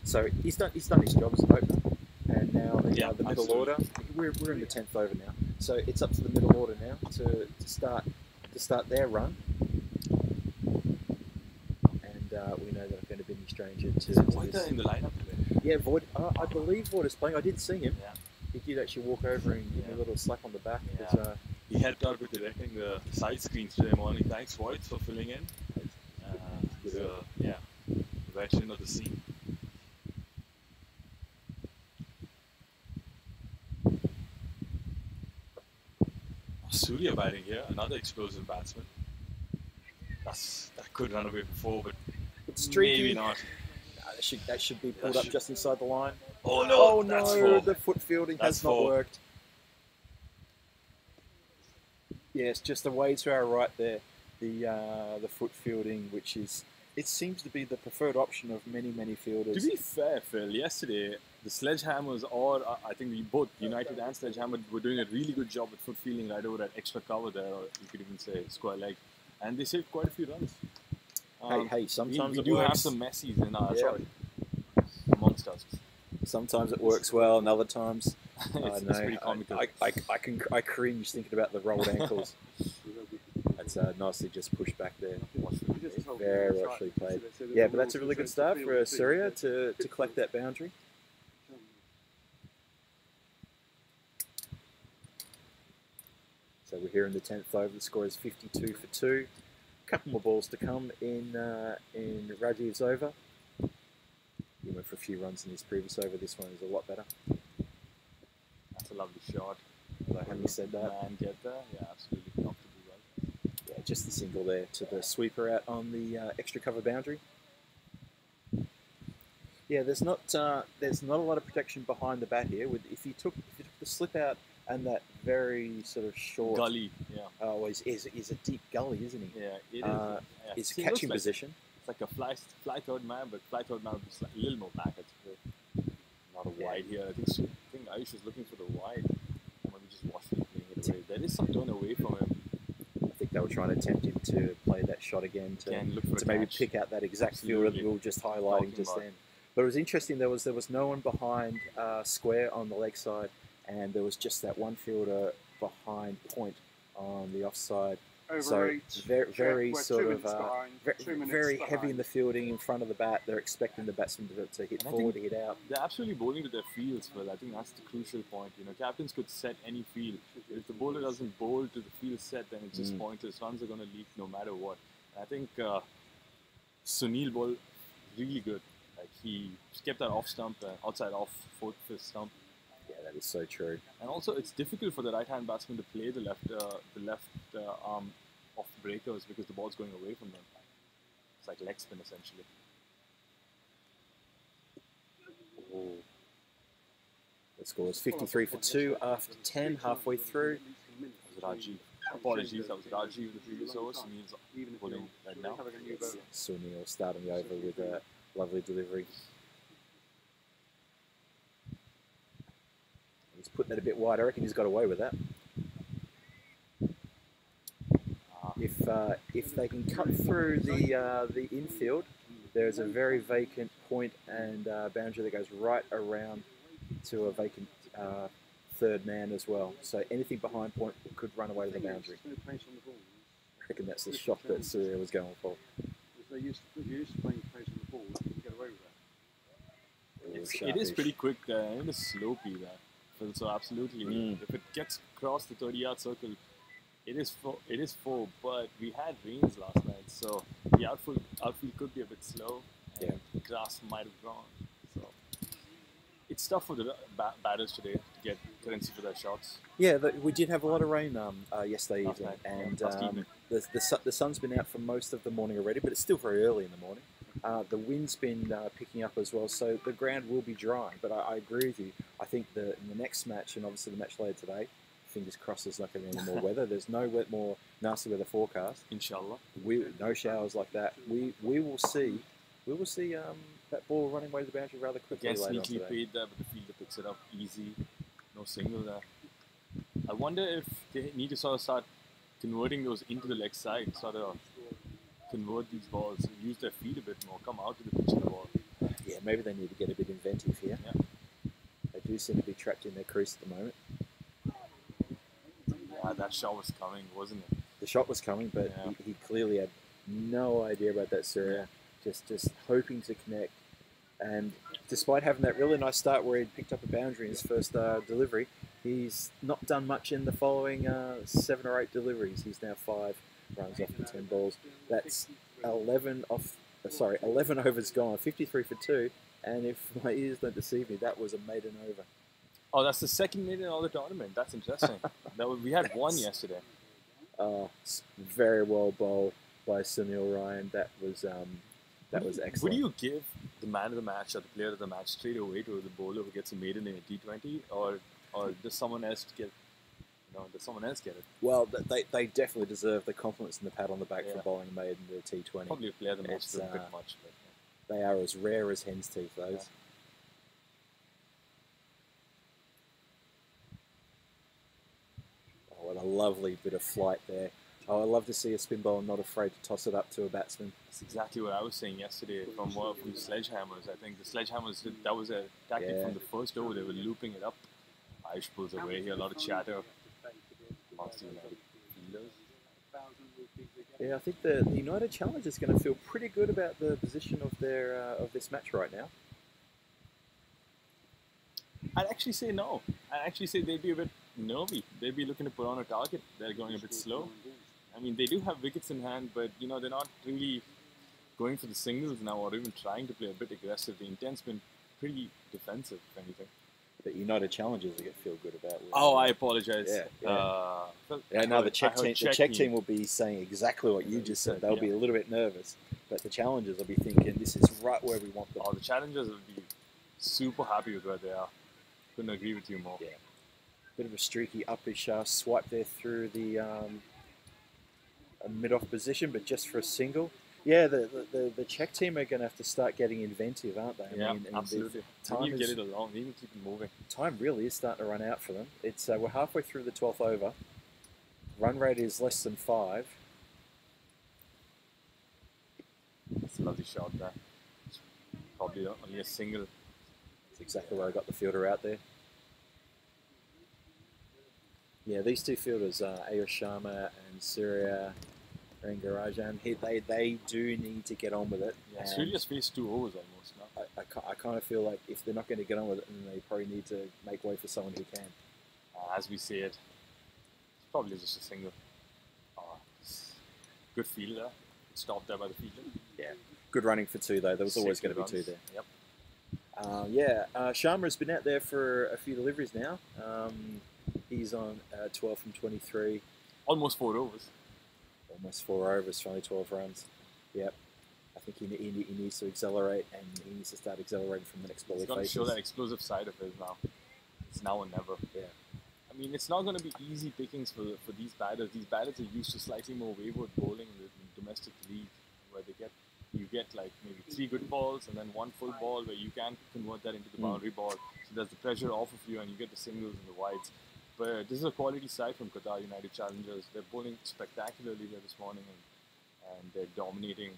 So he's done his job as an opener. And now the middle order. We're in the 10th over now. So it's up to the middle order now to start their run, and we know that I'm going to be any stranger to Voida in the lineup today. Yeah, Void. I believe Void is playing. I did see him. Yeah. He did actually walk over and give me a little slap on the back. Yeah. He helped out with directing the side screens today morning. Thanks, Void, for filling in. Veteran of the scene. Surya batting here, another explosive batsman. That could run away before, but maybe not. No, that should be pulled up just inside the line. Oh no! Oh no! The foot fielding has not worked. Yes, just away to our right there. The foot fielding, which it seems to be the preferred option of many fielders. To be fair, Phil, yesterday the Sledgehammers, or I think both United and Sledgehammer, were doing a really good job with foot fielding right over that extra cover there, or you could even say square leg, and they saved quite a few runs. Hey, sometimes we it do works. have some Messis in our amongst us. Sometimes it works well, and other times it's pretty comical. I cringe thinking about the rolled ankles. That's nicely just pushed back there. Very actually played. Yeah, but that's a really good start for Surya to collect that boundary. So we're here in the 10th over. The score is 52 for 2. A couple more balls to come in Rajiv's over. He went for a few runs in his previous over. This one is a lot better. That's a lovely shot. Having said that, and get there. Yeah, absolutely comfortably well. yeah, just the single there to the sweeper out on the extra cover boundary. Yeah, there's not a lot of protection behind the bat here. If you took the slip out and that very sort of short Gully, yeah. Oh, he's a deep gully, isn't he? Yeah, it is. Yeah. It's See, catching like, position. It's like a fly third man, but fly third man would be a little more back. It's not a wide here. I think Ayush is looking for the wide. Maybe just watch him playing it away. There is some turn away from him. I think they were trying to tempt him to play that shot again to maybe pick out that exact fielder that we were just highlighting just then. But it was interesting. There was no one behind square on the leg side, and there was just that one fielder behind point on the offside. So very sort of very heavy in the fielding in front of the bat. They're expecting the batsman to hit forward, to hit out. They're absolutely bowling to their fields, Phil. I think that's the crucial point. You know, captains could set any field. If the bowler doesn't bowl to the field set, then it's just pointless. Runs are going to leak no matter what. And I think Sunil bowled really good. Like he kept that off stump, outside off fourth, fifth stump. Yeah, that is so true. And also, it's difficult for the right-hand batsman to play the left arm off the breakers because the ball's going away from them. It's like leg spin essentially. Oh. The score is 53 for 2 after 10, halfway through. That was Rajiv. Apologies, that was Rajiv in the previous over. Sunil's bowling right now. Sunil starting the over with a lovely delivery. He's putting that a bit wide. I reckon he's got away with that. If they can cut through the infield, there's a very vacant point and boundary that goes right around to a vacant third man as well. So anything behind point could run away to the boundary. I reckon that's the shot that Surya was going for. They used to playing pace on the ball, you can get away with that. It is pretty quick there, and it is slopey there. So absolutely, if it gets across the 30-yard circle, it is four. But we had rains last night, so the outfield could be a bit slow, and the grass might have grown. So it's tough for the batters today to get currency for their shots. Yeah, we did have a lot of rain yesterday evening, and the sun's been out for most of the morning already, but it's still very early in the morning. The wind's been picking up as well, so the ground will be dry. But I agree with you. I think in the next match, and obviously the match later today, fingers crossed there's not going to be any more weather. There's no more nasty weather forecast. Inshallah. No showers like that. We will see. We will see that ball running away to the boundary rather quickly later on today. Paid there, but the fielder picks it up easy. No single there. I wonder if they need to sort of start converting those into the leg side, sort of convert these balls, use their feet a bit more, come out to the pitch of the ball. Yeah, maybe they need to get a bit inventive here. Yeah. They do seem to be trapped in their crease at the moment. Yeah, that shot was coming, wasn't it? The shot was coming, but he clearly had no idea about that, Surya. Just hoping to connect. And despite having that really nice start where he'd picked up a boundary in his first delivery, he's not done much in the following 7 or 8 deliveries. He's now 5 runs off the 10 balls. That's 11 overs gone, 53 for 2. And if my ears don't deceive me, that was a maiden over. Oh, that's the second maiden of the tournament. That's interesting. We had one yesterday. Very well bowled by Sunil Ryan. That was excellent. Would you give the man of the match or the player of the match straight away to the bowler who gets a maiden in a T20, or does someone else get? Does someone else get it? Well, they definitely deserve the compliments and the pat on the back for bowling a maiden in the T20. Probably a player of the match is a bit much, but they are as rare as hen's teeth. Those. Yeah. Oh, what a lovely bit of flight there. Oh, I love to see a spin bowler not afraid to toss it up to a batsman. That's exactly what I was saying yesterday from Sledgehammers. I think the Sledgehammers, that was a tactic from the first over. They were looping it up. Ayush pulls away here, a lot of chatter. Yeah, I think the United Challenge is going to feel pretty good about the position of their of this match right now. I'd actually say no. I'd actually say they'd be a bit nervy. They'd be looking to put on a target. They're going a bit slow. I mean, they do have wickets in hand, but they're not really going for the singles now, or even trying to play a bit aggressive. The intent's been pretty defensive, if anything. But United Challengers will feel good about. Oh, I apologize. Yeah. No, the Czech team will be saying exactly what you just said. They'll be a little bit nervous, but the Challengers will be thinking this is right where we want them. Oh, the Challengers will be super happy with where they are. Couldn't agree with you more. Yeah. Bit of a streaky uppish swipe there through the mid-off position, but just for a single. Yeah, the Czech team are going to have to start getting inventive, aren't they? I mean, absolutely. Time you get it along, you need to keep it moving. Time really is starting to run out for them. It's we're halfway through the 12th over. Run rate is less than 5. It's a lovely shot there. It's probably only a single. That's exactly where I got the fielder out there. Yeah, these two fielders, Ayush Sharma and Surya Rangarajan, they do need to get on with it. Yeah, Surya's faced 2 overs almost now. I kind of feel like if they're not going to get on with it, then they probably need to make way for someone who can. As we say it, it's probably just a single. Good fielder. Stopped there by the fielder. Yeah, good running for 2 though. There was always going to be 2 there. Yep. Sharma's been out there for a few deliveries now. He's on 12 from 23. Almost 4 overs. Almost 4 overs for only 12 runs. Yep. I think he needs to accelerate, and he needs to start accelerating from the next ball he faces. He's got to show that explosive side of his now. It's now or never. Yeah. I mean, it's not going to be easy pickings for these batters. These batters are used to slightly more wayward bowling in the domestic league, where you get like maybe 3 good balls and then 1 full ball where you can convert that into the boundary ball. So there's the pressure off of you, and you get the singles and the wides. But this is a quality side from Qatar United Challengers. They're bowling spectacularly here this morning, and they're dominating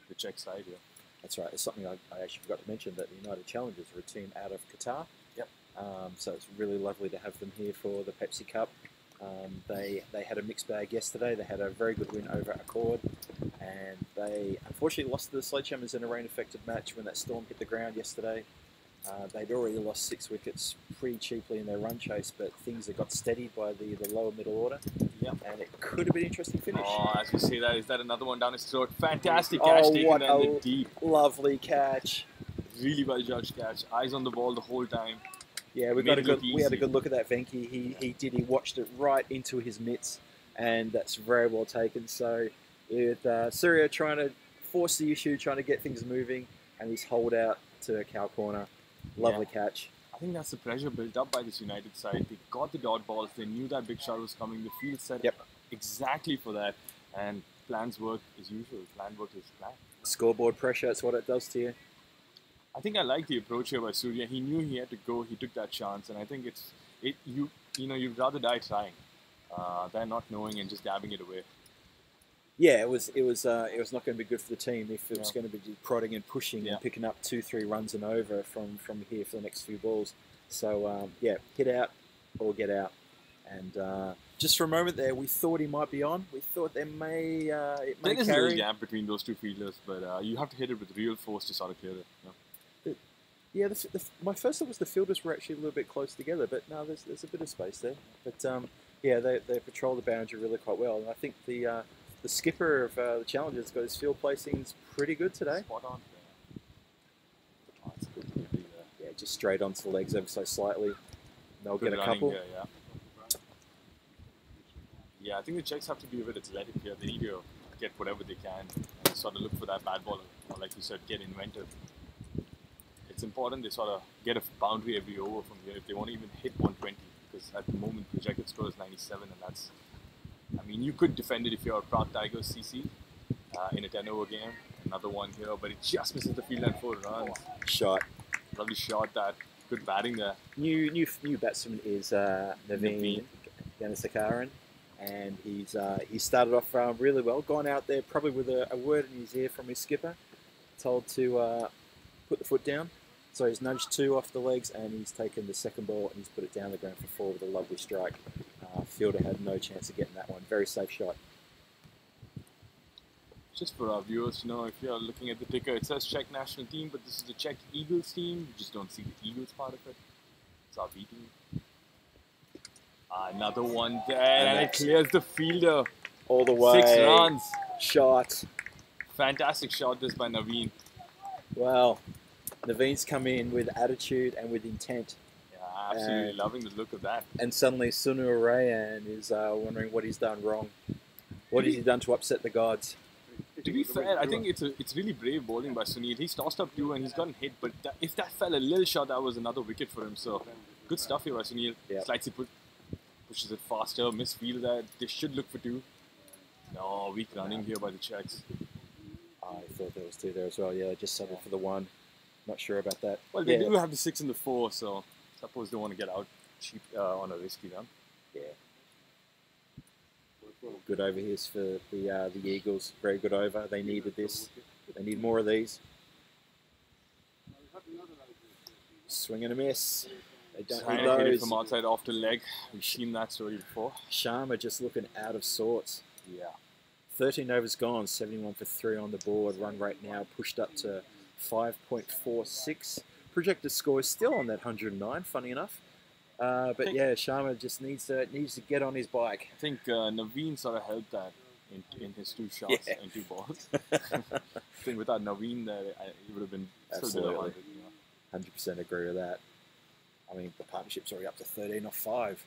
the Czech side here. That's right. It's something I actually forgot to mention, that the United Challengers are a team out of Qatar. Yep. So it's really lovely to have them here for the Pepsi Cup. They had a mixed bag yesterday. They had a very good win over Accord, and they unfortunately lost to the Sledgehammers in a rain-affected match when that storm hit the ground yesterday. They'd already lost 6 wickets pretty cheaply in their run chase, but things that got steadied by the lower middle order. Yep. And it could have been an interesting finish. Oh, as we say that, is that another one down his throat? Fantastic catch taken down the deep. Lovely catch. Really well judged catch. Eyes on the ball the whole time. Yeah, we had a good look at that, Venki. He watched it right into his mitts, and that's very well taken. So with Surya trying to force the issue, trying to get things moving, and he's holed out to a cow corner. Lovely catch. I think that's the pressure built up by this United side. They got the dot balls. They knew that big shot was coming. The field set exactly for that, and plans work as usual. Plan work is plan. Scoreboard pressure, that's what it does to you. I think I like the approach here by Surya. He knew he had to go. He took that chance, and I think you'd rather die trying than not knowing and just dabbing it away. Yeah, it was not going to be good for the team if it was going to be prodding and pushing and picking up 2-3 runs and over from here for the next few balls. So hit out or get out. And just for a moment there, we thought he might be on. We thought there may it may There is carry. a little gap between those 2 fielders, but you have to hit it with real force to sort of clear it. Yeah, my first thought was the fielders were actually a little bit close together, but no, there's a bit of space there. But they patrol the boundary really quite well, and I think the skipper of the Challengers got his field placings pretty good today. Spot on. Oh, it's good to be there. Yeah, just straight onto the legs ever so slightly. They'll Good get a running couple. here, yeah, I think the Czechs have to be a bit athletic here. They need to get whatever they can and sort of look for that bad ball, or like you said, get inventive. It's important they sort of get a boundary every over from here if they want to even hit 120, because at the moment projected score is 97, and that's, I mean, you could defend it if you're a Prague Tigers CC in a 10-over game. Another one here, but it just misses the field and 4 runs. Shot. Lovely shot, that. Good batting there. New batsman is Naveen Ganasakaran, and he started off really well. Gone out there probably with a word in his ear from his skipper, told to put the foot down. So he's nudged 2 off the legs, and he's taken the second ball and he's put it down the ground for 4 with a lovely strike. Fielder had no chance of getting that one. Very safe shot. Just for our viewers to know, if you're looking at the ticker, it says Czech national team, but this is the Czech Eagles team. You just don't see the Eagles part of it. It's our B team. Another one there, and it clears the fielder. All the way. 6 runs. Shot. Fantastic shot this by Naveen. Wow. Naveen's come in with attitude and with intent. Yeah, absolutely loving the look of that. And suddenly Sunu Rayan is wondering what he's done wrong. What has he done to upset the gods? To be fair, I think it's really brave bowling by Sunil. He's tossed up 2 and he's gotten hit, but if that fell a little short, that was another wicket for him. So good stuff here by Sunil. Yep. Slightly pushes it faster, misfield that. They should look for 2. No, weak running here by the Czechs. I thought there was 2 there as well. Yeah, just settled for the 1. Not sure about that. Well, they do have the 6 and the 4, so suppose they want to get out cheap on a risky run. Yeah. Good over here for the Eagles. Very good over. They needed this. They need more of these. Swing and a miss. They don't need Hit it those. from outside off the leg. We've seen that story before. Sharma just looking out of sorts. Yeah. 13 overs gone, 71 for 3 on the board. Run rate now pushed up to 5.46. Projected score is still on that 109, funny enough. But yeah, Sharma just needs to get on his bike. I think Naveen sort of helped that in his 2 shots and 2 balls. I think without Naveen there, he would have been still below 100. You know? 100% agree with that. I mean, the partnership's already up to 13 off 5.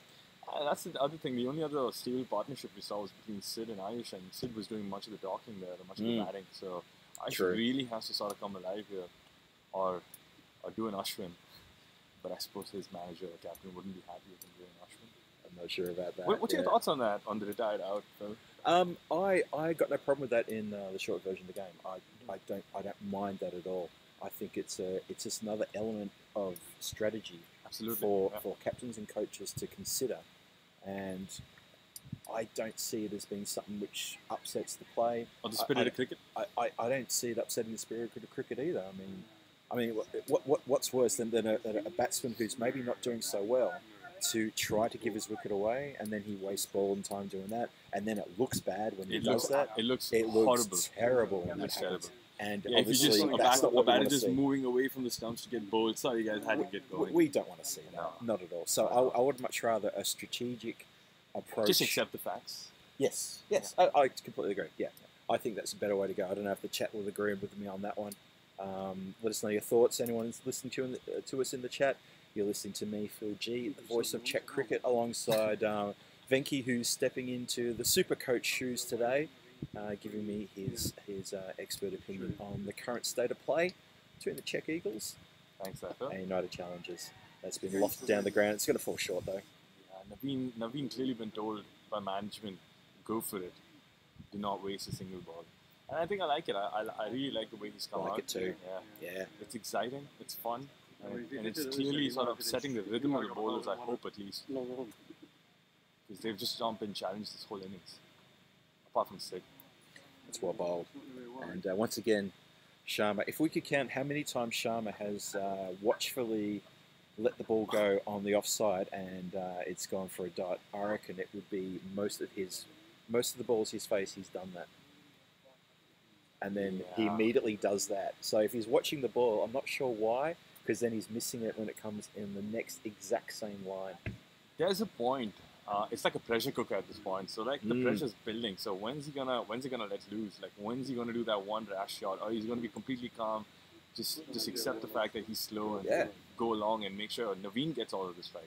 That's the other thing. The only other stable partnership we saw was between Sid and Ayush, and Sid was doing much of the talking there, much of the batting. So Ayush really has to sort of come alive here, or do an Ashwin. But I suppose his manager or captain wouldn't be happy with him doing Ashwin. I'm not sure about that. What's your thoughts on that, on the retired out, Phil? I got no problem with that in the short version of the game. I don't mind that at all. I think it's just another element of strategy for captains and coaches to consider, and I don't see it as being something which upsets the play or the spirit of cricket. I don't see it upsetting the spirit of cricket either. I mean, what's worse than a batsman who's maybe not doing so well to try to give his wicket away, and then he wastes ball and time doing that, and then it looks bad when he does that. It looks horrible. Terrible when that happens. And obviously, if you just that's not what we want to just see. moving away from the stumps to get bowled, sorry guys, had to get going. We don't want to see that, not at all. So I would much rather a strategic approach. Just accept the facts. Yes. I completely agree. Yeah, I think that's a better way to go. I don't know if the chat will agree with me on that one. Let us know your thoughts. Anyone who's listening to us in the chat, you're listening to me, Phil G, the voice of Czech cricket, alongside Venki, who's stepping into the super coach shoes today, giving me his expert opinion on the current state of play between the Czech Eagles and United Challengers. That's been lofted down the ground. It's going to fall short though. Yeah, Naveen clearly been told by management, go for it. Do not waste a single ball. And I think I like it. I really like the way he's come out. I like it too. Yeah. It's exciting. It's fun. And it's clearly sort of setting the rhythm of the bowlers, I hope at least. Because they've just not been challenged this whole innings. Apart from Sid. It's well bowled. And once again, Sharma, if we could count how many times Sharma has watchfully let the ball go on the offside and it's gone for a dot, I reckon it would be most of the balls he's faced, he's done that. And then he immediately does that. So if he's watching the ball, I'm not sure why, because then he's missing it when it comes in the next exact same line. There's a point. It's like a pressure cooker at this point. So like the pressure's building. So when's he gonna let loose? Like when's he gonna do that one rash shot? Or he's gonna be completely calm, just accept the fact that he's slow and go along and make sure Naveen gets all of this right.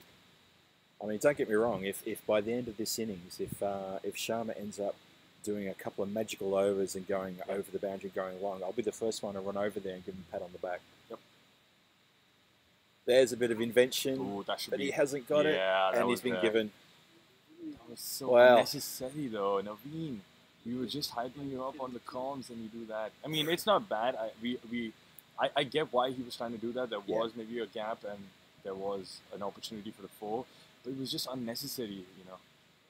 I mean, don't get me wrong. If by the end of this innings, if Sharma ends up doing a couple of magical overs and going over the boundary, going long, I'll be the first one to run over there and give him a pat on the back. Yep. There's a bit of invention, but he hasn't got it, and he's been given. That was so unnecessary, though, Naveen. We were just hyping you up on the comms, and you do that. I mean, it's not bad. I get why he was trying to do that. There was maybe a gap, and there was an opportunity for the 4, but it was just unnecessary. You know,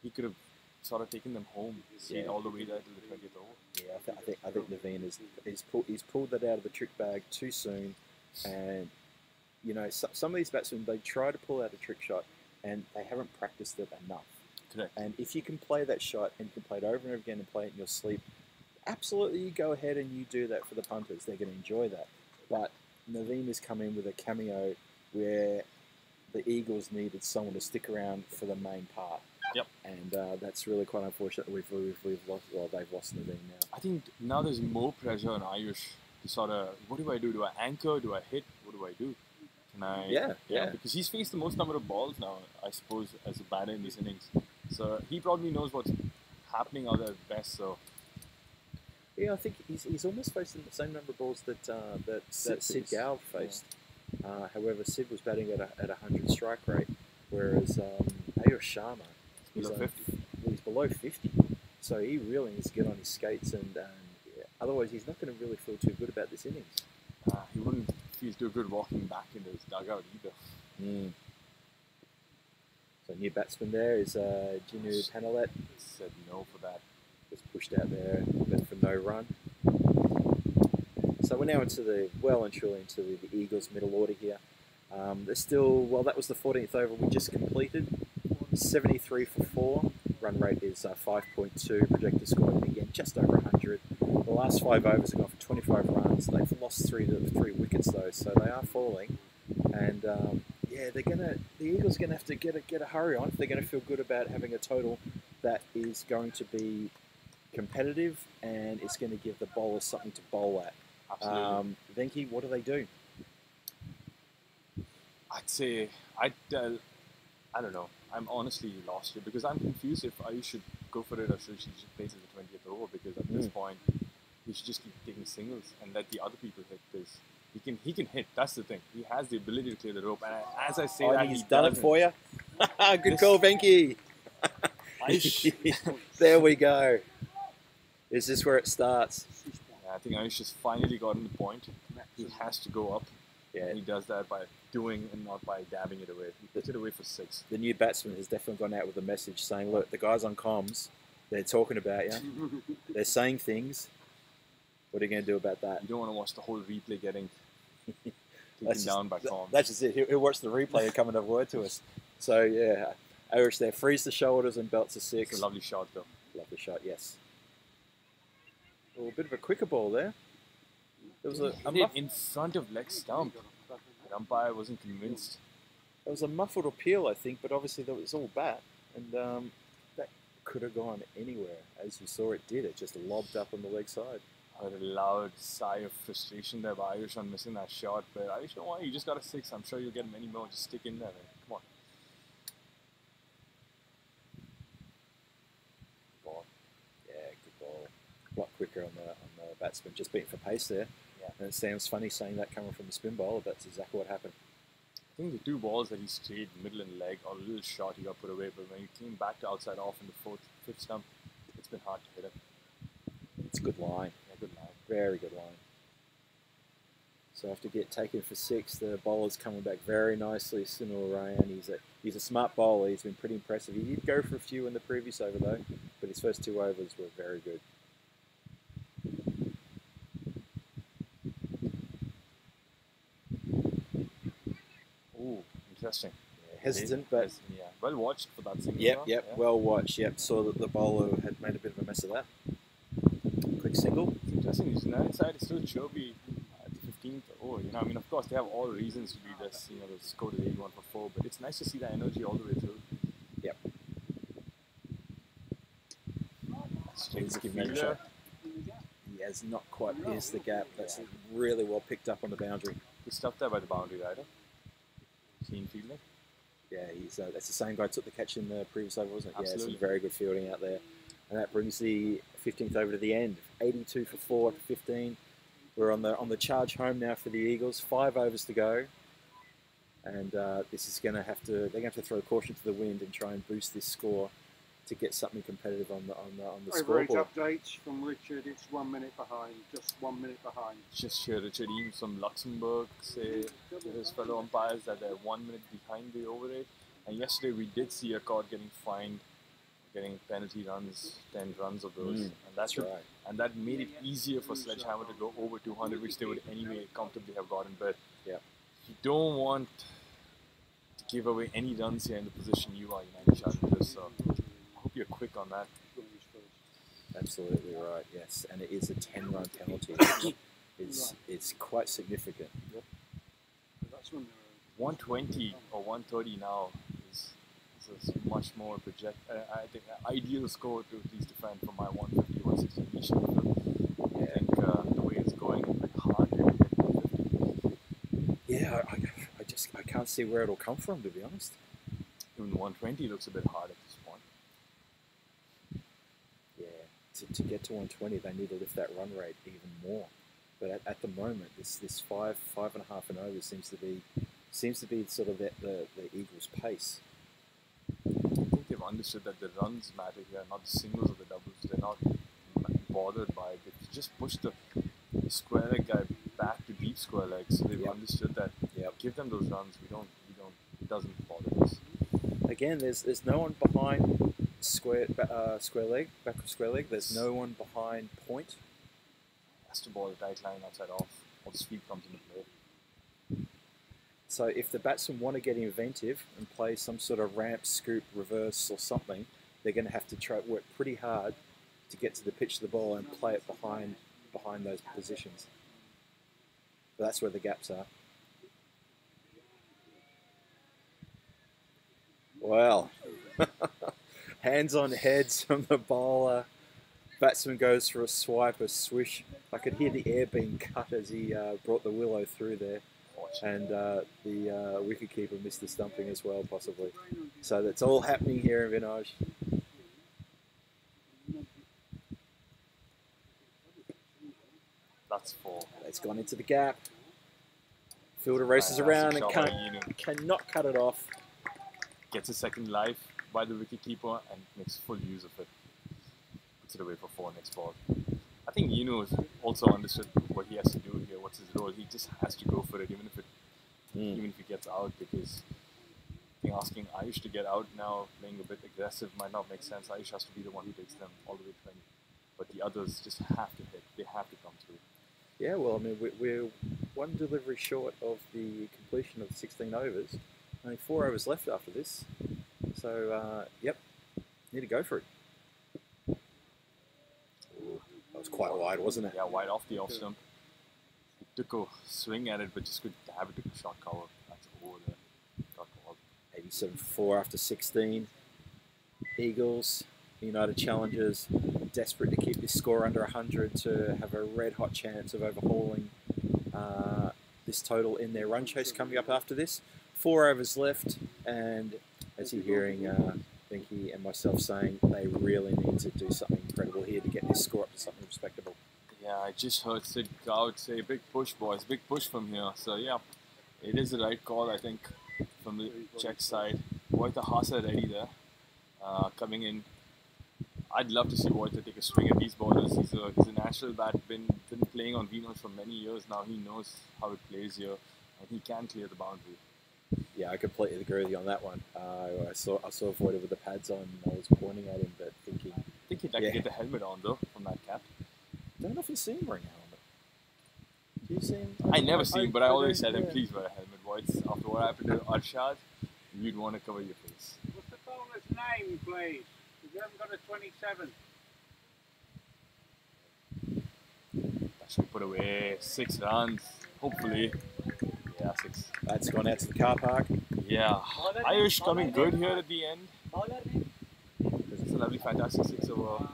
he could have sort of taken them home, all the way there to the 20th over. Yeah, I think Naveen he's pulled that out of the trick bag too soon, and you know some of these batsmen, they try to pull out a trick shot and they haven't practiced it enough. Correct. And if you can play that shot and you can play it over and over again and play it in your sleep, absolutely you go ahead and you do that for the punters. They're going to enjoy that. But Naveen has come in with a cameo where the Eagles needed someone to stick around for the main part. Yep. And that's really quite unfortunate. We've lost. Well, they've lost Naveen now. I think now there's more pressure on Ayush to sort of, what do I do? Do I anchor? Do I hit? What do I do? Yeah. Because he's faced the most number of balls now, I suppose, as a batter in these innings. So he probably knows what's happening out there best. So Yeah, I think he's almost facing the same number of balls that Sid Gow faced. However, Sid was batting at a 100 strike rate, whereas Ayush Sharma below 50. He's below 50. So he really needs to get on his skates, and otherwise he's not going to really feel too good about this innings. He wouldn't feel too good walking back into his dugout either. So new batsman there is Ginu Panelet. Said no for that. Was pushed out there, but for no run. So we're now well and truly into the Eagles' middle order here. They're still, well, that was the 14th over we just completed. 73 for 4. Run rate is 5.2. Projected score again just over 100. The last 5 overs have gone for 25 runs. They've lost three wickets though, so they are falling. And the Eagles are gonna have to get a hurry on if they're gonna feel good about having a total that is going to be competitive and it's going to give the bowlers something to bowl at. Absolutely. Venki, what do they do? I'd say I don't know. I'm honestly lost here because I'm confused if I should go for it or should she just place at the 20th over, because at this point he should just keep taking singles and let the other people hit, because he can hit. That's the thing. He has the ability to clear the rope, and as I say that, he's done it for you. Good call, Venki. There we go. Is this where it starts? Yeah, I think Ayush has finally gotten the point. He has to go up. Yeah. And he does that by doing and not by dabbing it away. He puts it away for 6. The new batsman has definitely gone out with a message saying, look, the guys on comms, they're talking about you. They're saying things. What are you going to do about that? You don't want to watch the whole replay getting taken down by comms. That's just it. He'll watch the replay and come and have a word to us. So, yeah, Irish there frees the shoulders and belts a 6. It's a lovely shot, though. Lovely shot, yes. Oh, a bit of a quicker ball there. There was in front of leg stump. The umpire wasn't convinced. There was a muffled appeal, I think, but obviously that was all bat, and that could have gone anywhere. As you saw, it did. It just lobbed up on the leg side. I heard a loud sigh of frustration there by Ayush on missing that shot, but Ayush, don't worry, you just got a 6. I'm sure you'll get many more. Just stick in there, man. Come on. Ball. Yeah, good ball. A lot quicker on the batsman, just beating for pace there. Yeah. And it sounds funny saying that coming from the spin bowler. That's exactly what happened. I think the 2 balls that he strayed, middle and leg, or a little shot he got put away, but when he came back to outside off in the 4th, 5th stump, it's been hard to hit him. It's a good line. Yeah, good line. Very good line. So after get taken for 6, the bowler's coming back very nicely. Sunil Rayan, he's a smart bowler. He's been pretty impressive. He did go for a few in the previous over though, but his first 2 overs were very good. Ooh, interesting. Yeah, hesitant, but yeah, well watched for that single. Yep, Yeah. well watched. Yep, saw that the bowler had made a bit of a mess of that. Quick single. It's interesting. His 9 side is still chirpy at the 15th. Oh, I mean, of course, they have all reasons to be this. The score to 81 for 4, but it's nice to see that energy all the way through. Yep. He's giving that a shot. He has not quite pierced the gap. That's really well picked up on the boundary. He's stuck there by the boundary rider. Keen fielding. Yeah, that's the same guy who took the catch in the previous over, wasn't it? Absolutely. Yeah, some very good fielding out there. And that brings the 15th over to the end. 82 for 4 to 15. We're on the charge home now for the Eagles. 5 overs to go. And this is they're going to have to throw caution to the wind and try and boost this score to get something competitive on the Average scoreboard. updates from Richard, it's 1 minute behind, just 1 minute behind. Just here, Richard Eames from Luxembourg say to his fellow umpires that they're 1 minute behind the over rate. And yesterday we did see a card getting fined, getting penalty runs, 10 runs of those. And That's right. And that made it easier for Sledgehammer to go over 200, which they would anyway comfortably have gotten. But you don't want to give away any runs here in the position you are, United Challengers. So I hope you're quick on that. Absolutely right, yes. And it is a 10-run penalty, which is quite significant. Yep. 120 or 130 now is a much more I think ideal score to at least defend from my 150, 160 niche. I think the way it's going, it's like hard to hit 150. Yeah, I can't see where it'll come from, to be honest. Even 120 looks a bit hard at this point. Yeah, to get to 120, they need to lift that run rate even more. But at the moment, this 5.5 and over seems to be sort of the Eagles' pace. I think they've understood that the runs matter here, not the singles or the doubles. They're not bothered by it. They just push the square leg guy back to deep square leg, so they've understood that. Give them those runs. We don't. It doesn't bother us. Again, there's no one behind square leg, back of square leg. There's no one behind point. Has to ball the tight line outside off, or the sweep comes into play. So if the batsmen want to get inventive and play some sort of ramp, scoop, reverse or something, they're going to have to try work pretty hard to get to the pitch of the ball and play it behind those positions. But that's where the gaps are. Well, hands on heads from the bowler. Batsman goes for a swipe, a swish. I could hear the air being cut as he brought the willow through there. And the wicketkeeper missed the stumping as well, possibly. So that's all happening here in Vinor. That's 4. It's gone into the gap. Fielder races around and cannot cut it off. Gets a second life by the wicketkeeper and makes full use of it. Puts it away for 4 next ball. I think Yinu has also understood what he has to do here. What's his role? He just has to go for it, even if he gets out. Because I think asking Ayush to get out now, playing a bit aggressive, might not make sense. Ayush has to be the one who takes them all the way 20. But the others just have to hit. They have to come through. Yeah, well, I mean, we're one delivery short of the completion of 16 overs. Only 4 overs left after this. So, yep, need to go for it. That was quite wide, wasn't it? Yeah, wide off the off stump. He took a swing at it, but just couldn't have it. Took a shot cover. That's over there. Got called. 87-4 after 16. Eagles, United Challengers, desperate to keep this score under 100 to have a red-hot chance of overhauling this total in their run chase coming up after this. 4 overs left, and as you're hearing Binky and myself saying, they really need to do something incredible here to get this score up to something respectable. Yeah, I just heard Sid Gout say, big push, boys, big push from here. So, yeah, it is the right call, I think, from the Czech side. Voita Hasa ready there, coming in. I'd love to see Voita take a swing at these bowlers. He's a natural bat, been playing on Vinor for many years now. He knows how it plays here, and he can clear the boundary. Yeah, I completely agree with you on that one. I saw Voita with the pads on, and I was pointing at him, but thinking... I think he'd like to get the helmet on, though, from that cap. Don't often see him wearing a helmet. Do you see him? I never see him, but I always said him, please wear a helmet, boys. After what happened to Arshad, you'd want to cover your face. What's the bowler's name, please? Because we haven't got a 27. That should put away 6 runs, hopefully. Yeah, 6. That's gone out to the car park. Yeah, Ayush coming good here at the end. It's a lovely, fantastic 6 over.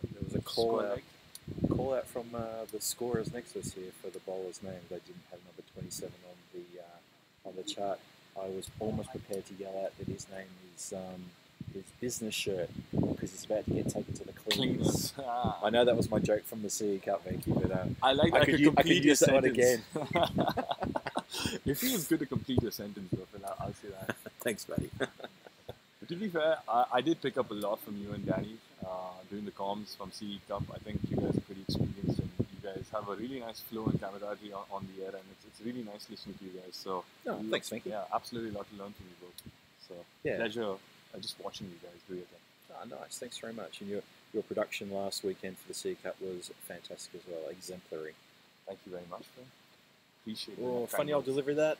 There was a call out from the scorers next to us here for the bowler's name. They didn't have number 27 on the chart. I was almost prepared to yell out that his name is his business shirt because he's about to get taken to the cleaners. I know that was my joke from the CE Cup, Venky, but I like that I could use that one again. It feels good to complete your sentence, though, Phil. I'll say that. Thanks, buddy. But to be fair, I did pick up a lot from you and Danny doing the comms from CE Cup. I think you guys are pretty experienced, and you guys have a really nice flow and camaraderie on the air, and it's really nice listening to you guys. So, thanks, Venky. Yeah, absolutely a lot to learn from you both. So, pleasure just watching you guys do your thing. Oh, nice. Thanks very much. And your production last weekend for the CE Cup was fantastic as well. Exemplary. Thank you very much, Phil. Appreciate it. Oh, funny old delivery that.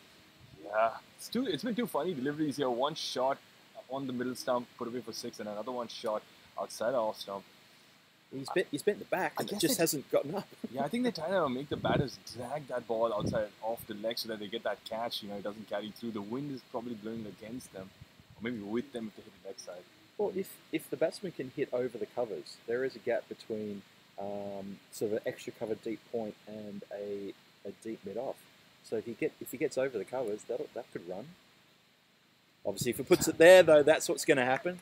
Yeah, it's been 2 funny deliveries here. One shot on the middle stump, put away for 6, and another one shot outside our off stump. He's bent the back, and it just hasn't gotten up. Yeah, I think they're trying to make the batters drag that ball outside off the leg so that they get that catch. It doesn't carry through. The wind is probably blowing against them, or maybe with them if they hit the leg side. Well, if the batsman can hit over the covers, there is a gap between sort of an extra cover deep point and a deep mid off. So if he gets over the covers, that could run. Obviously, if he puts it there, though, that's what's going to happen.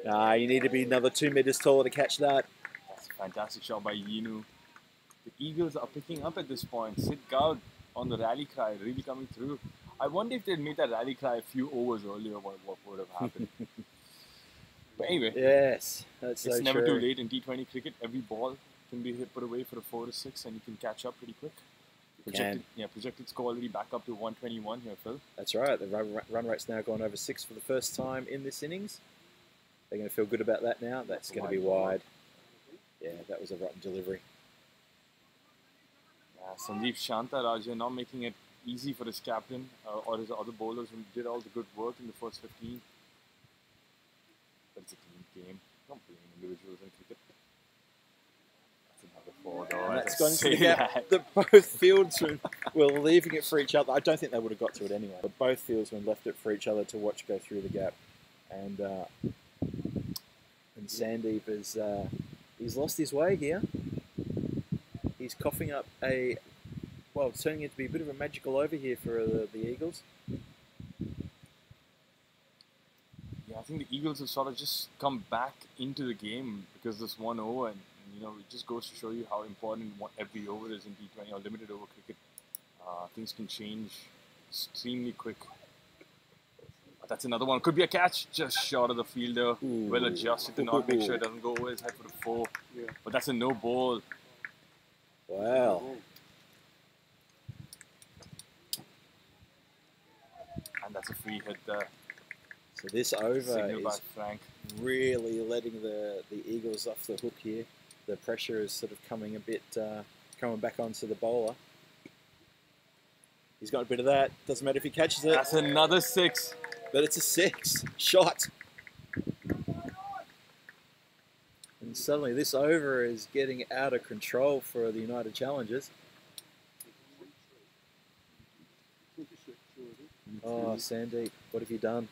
You need to be another 2 meters taller to catch that. That's a fantastic shot by Yinu. The Eagles are picking up at this point. Sid Goud on the rally cry, really coming through. I wonder if they'd made that rally cry a few overs earlier, what would have happened. But anyway, yes, that's it's so never true. too late in T20 cricket. Every ball can be put away for a 4 to 6, and you can catch up pretty quick. Projected score already back up to 121 here, Phil. That's right. The run rate's now gone over 6 for the first time in this innings. They're going to feel good about that now. That's going to be wide. Yeah, that was a rotten delivery. Sandeep Shantaraja not making it easy for his captain or his other bowlers who did all the good work in the first 15. But it's a team game. Don't blame individuals in cricket. That's another 4 though. That's gone to the gap that both fieldsmen were leaving it for each other. I don't think they would have got to it anyway. But both fieldsmen left it for each other to watch go through the gap. And Sandeep has he's lost his way here. He's coughing up it's turning it to be a bit of a magical over here for the Eagles. Yeah, I think the Eagles have sort of just come back into the game because this 1 over, and it just goes to show you how important every over is in T20 or limited over cricket. Things can change extremely quick. But that's another one. Could be a catch, just short of the fielder. Ooh. Well adjusted to not make sure it doesn't go over his head for the 4. Yeah. But that's a no ball. Wow. And that's a free hit there. So this over Signal by is Frank. really letting the Eagles off the hook here. The pressure is sort of coming a bit, coming back onto the bowler. He's got a bit of that. Doesn't matter if he catches it. That's another 6. But it's a 6 shot. And suddenly this over is getting out of control for the United Challengers. Oh, Sandeep, what have you done?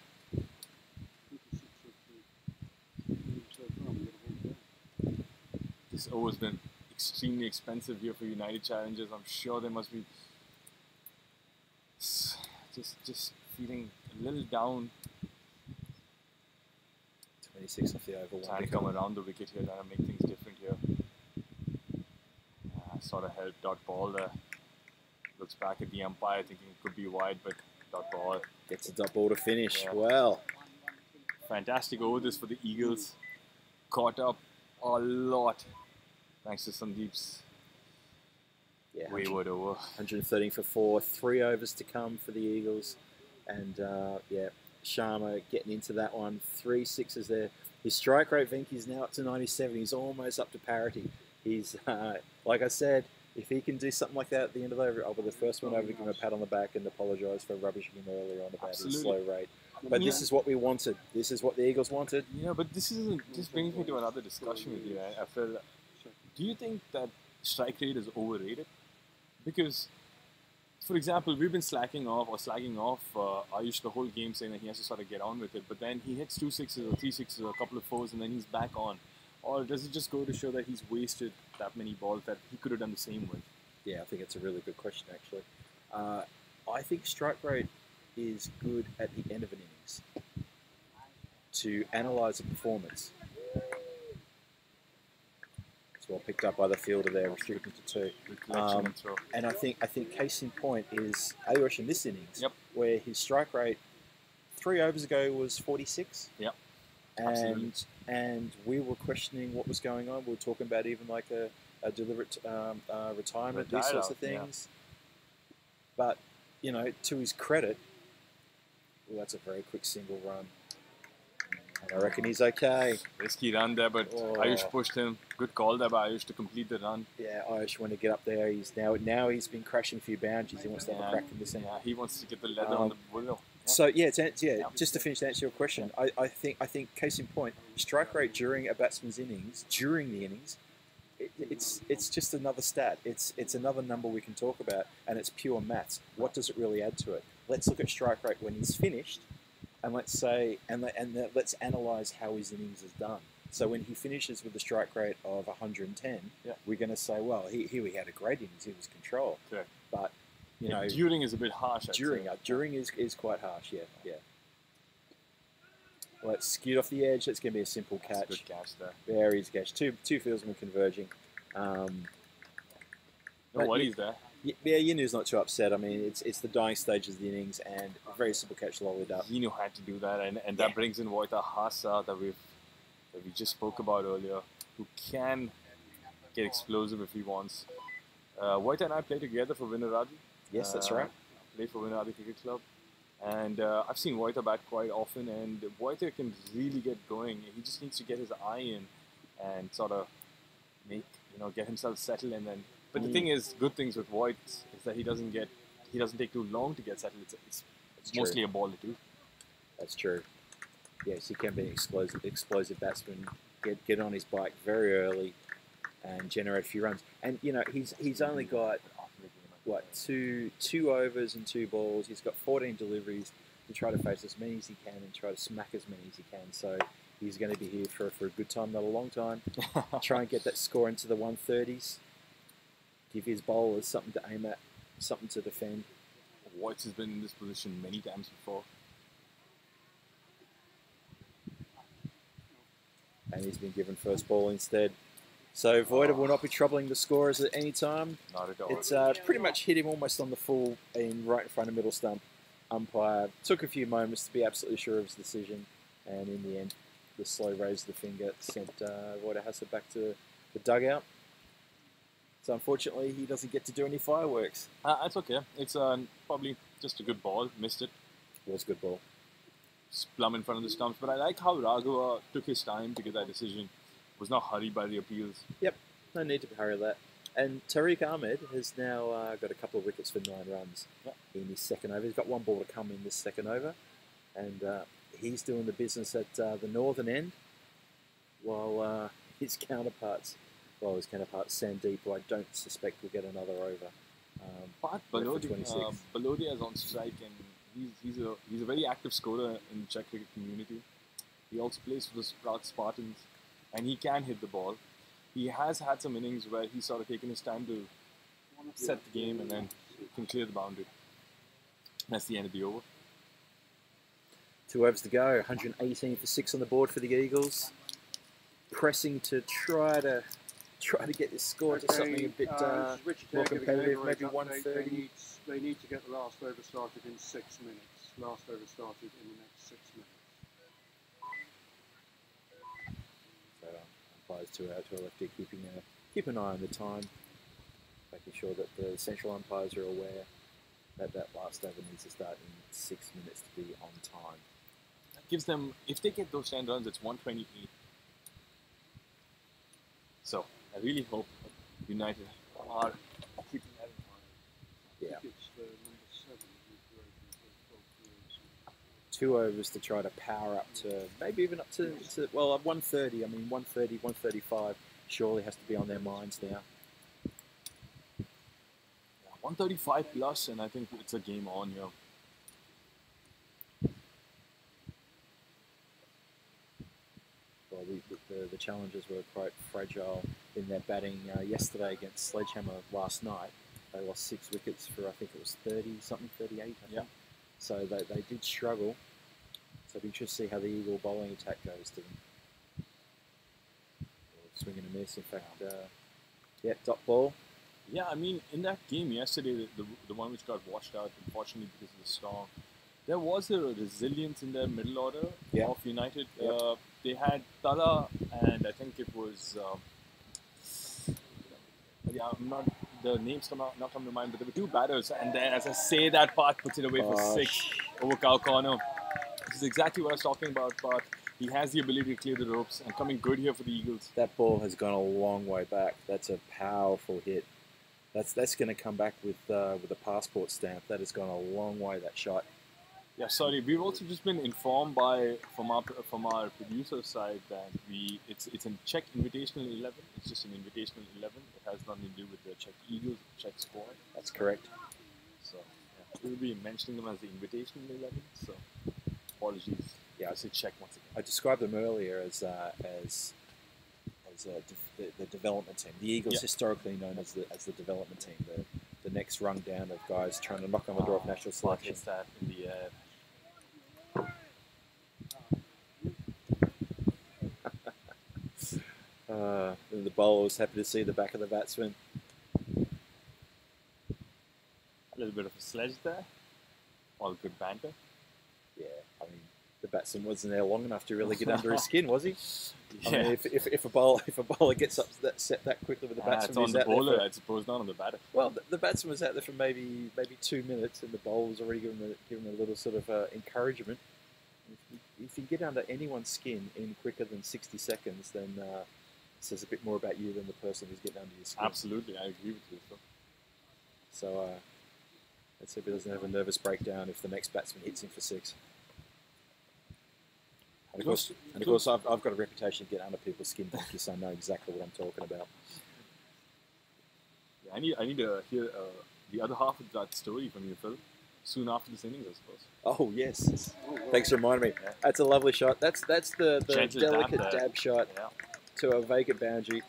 This over's been extremely expensive here for United Challengers. I'm sure they must be just feeling a little down. 26 off the over. Trying to come around the wicket here, trying to make things different here. Sort of helped dot ball there. Looks back at the umpire thinking it could be wide, but dot ball. Gets a dot ball to finish. Yeah. Well. Fantastic over this for the Eagles. Caught up a lot thanks to Sandeep's wayward over. 113 for 4. 3 overs to come for the Eagles. And Sharma getting into that one. 3 6s there. His strike rate, Venky's now up to 97. He's almost up to parity. He's, like I said, if he can do something like that at the end of the over, I'll be the first one over to give him a pat on the back and apologise for rubbishing him earlier on about his slow rate. But this is what we wanted. This is what the Eagles wanted. Yeah, but this brings me to another discussion with you. I feel, do you think that strike rate is overrated? Because, for example, we've been slagging off Ayush the whole game, saying that he has to sort of get on with it. But then he hits 2 6s or 3 6s or a couple of 4s, and then he's back on. Or does it just go to show that he's wasted that many balls that he could have done the same with? Yeah, I think it's a really good question, actually. I think strike rate is good at the end of an innings to analyse a performance. It's well picked up by the fielder there, restricted to 2. And I think case in point is Ayush in this innings, where his strike rate 3 overs ago was 46. Yep. And we were questioning what was going on. We were talking about even like a deliberate retirement, these sorts of things. Yeah. But, to his credit, that's a very quick single run. And I reckon he's okay. Risky run there, but Ayush pushed him. Good call there by Ayush to complete the run. Yeah, Ayush wanted to get up there. He's now he's been crashing a few boundaries. He wants to have a crack in this end. Yeah, he wants to get the leather on the willow. So just to finish to answer your question, I think case in point, strike rate during a batsman's innings, during the innings, it's just another stat. It's another number we can talk about, and it's pure maths. What does it really add to it? Let's look at strike rate when he's finished, and let's analyse how his innings is done. So when he finishes with a strike rate of 110, we're going to say, well, he had a great innings. He was control. Correct. But you know, during is a bit harsh. during is quite harsh. Yeah. Well, it's skewed off the edge. That's going to be a simple catch. That's a good catch there. Very easy catch. Two fieldsmen converging. No worries there. Yeah, Yinu's not too upset. I mean, it's the dying stages of the innings and a very simple catch lollied up. Yinu had to do that, and that brings in Wojta Hasa that we just spoke about earlier, who can get explosive if he wants. Wojta and I play together for Vinor. Yes, that's right. Play for Vinor Cricket Club. And I've seen Wojta bat quite often, and Wojta can really get going. He just needs to get his eye in and sort of get himself settled, and then. But the thing is, good things with Wojta is that he doesn't take too long to get settled. It's mostly a ball or two. That's true. Yes, he can be an explosive batsman. Get on his bike very early and generate a few runs. And he's only got two overs and 2 balls. He's got 14 deliveries to try to face as many as he can and try to smack as many as he can. So he's going to be here for a good time, not a long time. Try and get that score into the 130s. Give his bowlers something to aim at, something to defend. Wojta has been in this position many times before. And he's been given first ball instead. So Wojta will not be troubling the scorers at any time. Not at all. It's pretty much hit him almost on the full right in front of middle stump. Umpire took a few moments to be absolutely sure of his decision, and in the end, the slow raise of the finger sent Wojta Hasa back to the dugout. So unfortunately, he doesn't get to do any fireworks. That's okay. It's probably just a good ball. Missed it. It was a good ball. Plumb in front of the stumps. But I like how Raghava took his time to get that decision. Was not hurried by the appeals. Yep, no need to hurry that. And Tariq Ahmed has now got a couple of wickets for 9 runs in his second over. He's got 1 ball to come in this second over. And he's doing the business at the northern end, while his counterpart Sandeep, who I don't suspect will get another over. But Balodia is on strike, and he's a very active scorer in the Czech cricket community. He also plays for the Prague Spartans, and he can hit the ball. He has had some innings where he's sort of taken his time to set the game and then can clear the boundary. That's the end of the over. 2 overs to go, 118 for 6 on the board for the Eagles. Pressing to try to get this score to something a bit more competitive, maybe 130. They need to get the last over started in 6 minutes. Last over started in the next 6 minutes. So umpires 2 out, 2 left, keep an eye on the time, making sure that the central umpires are aware that last over needs to start in 6 minutes to be on time. That gives them, if they get those 10 runs, it's 128. So I really hope United are keeping that in mind. Yeah. It's number 7. 2 overs to try to power up to maybe even up to 130. I mean 130, 135 surely has to be on their minds now. 135 plus, and I think it's a game on here. Well, the Challengers were quite fragile in their batting yesterday against Sledgehammer last night. They lost 6 wickets for, I think it was 30-something, 38, I think. Yeah. So they did struggle. So we should see how the Eagle bowling attack goes to them. Swing and a miss, in fact. Dot ball. Yeah, I mean, in that game yesterday, the one which got washed out, unfortunately, because of the storm, there was a resilience in their middle order of United. Yep. They had Tala, and I think it was, the names not come to mind, but there were 2 batters, and then as I say that, Park puts it away for 6 over Cow Corner. This is exactly what I was talking about, Park. He has the ability to clear the ropes, and coming good here for the Eagles. That ball has gone a long way back. That's a powerful hit. That's going to come back with a passport stamp. That has gone a long way, that shot. Yeah, sorry. We've also just been informed from our producer side that it's a Czech Invitational 11. It's just an Invitational 11. It has nothing to do with the Czech Eagles, Czech squad. That's correct. So we'll be mentioning them as the Invitational 11. So apologies. Yeah, I said Czech once again. I described them earlier as the development team. The Eagles historically known as the development team. The the next rung down of guys trying to knock on the door of national selection. That in the air. And the bowler was happy to see the back of the batsman. A little bit of a sledge there. All good banter. Yeah, I mean, the batsman wasn't there long enough to really get under his skin, was he? Yeah. I mean, if a bowler gets up that quickly with the batsman, it's on the bowler, I suppose, not on the batter. Well, the batsman was out there for maybe 2 minutes, and the bowler was already giving him a little sort of encouragement. If you get under anyone's skin in quicker than 60 seconds, then it says a bit more about you than the person who's getting under your skin. Absolutely, I agree with you. So let's hope he doesn't have a nervous breakdown if the next batsman hits him for 6. And of course, I've got a reputation of getting under people's skin, so I know exactly what I'm talking about. Yeah, I need to hear the other half of that story from you, Phil. Soon after this innings, I suppose. Oh yes, thanks for reminding me. Yeah. That's a lovely shot. That's the delicate dab shot to a vacant boundary.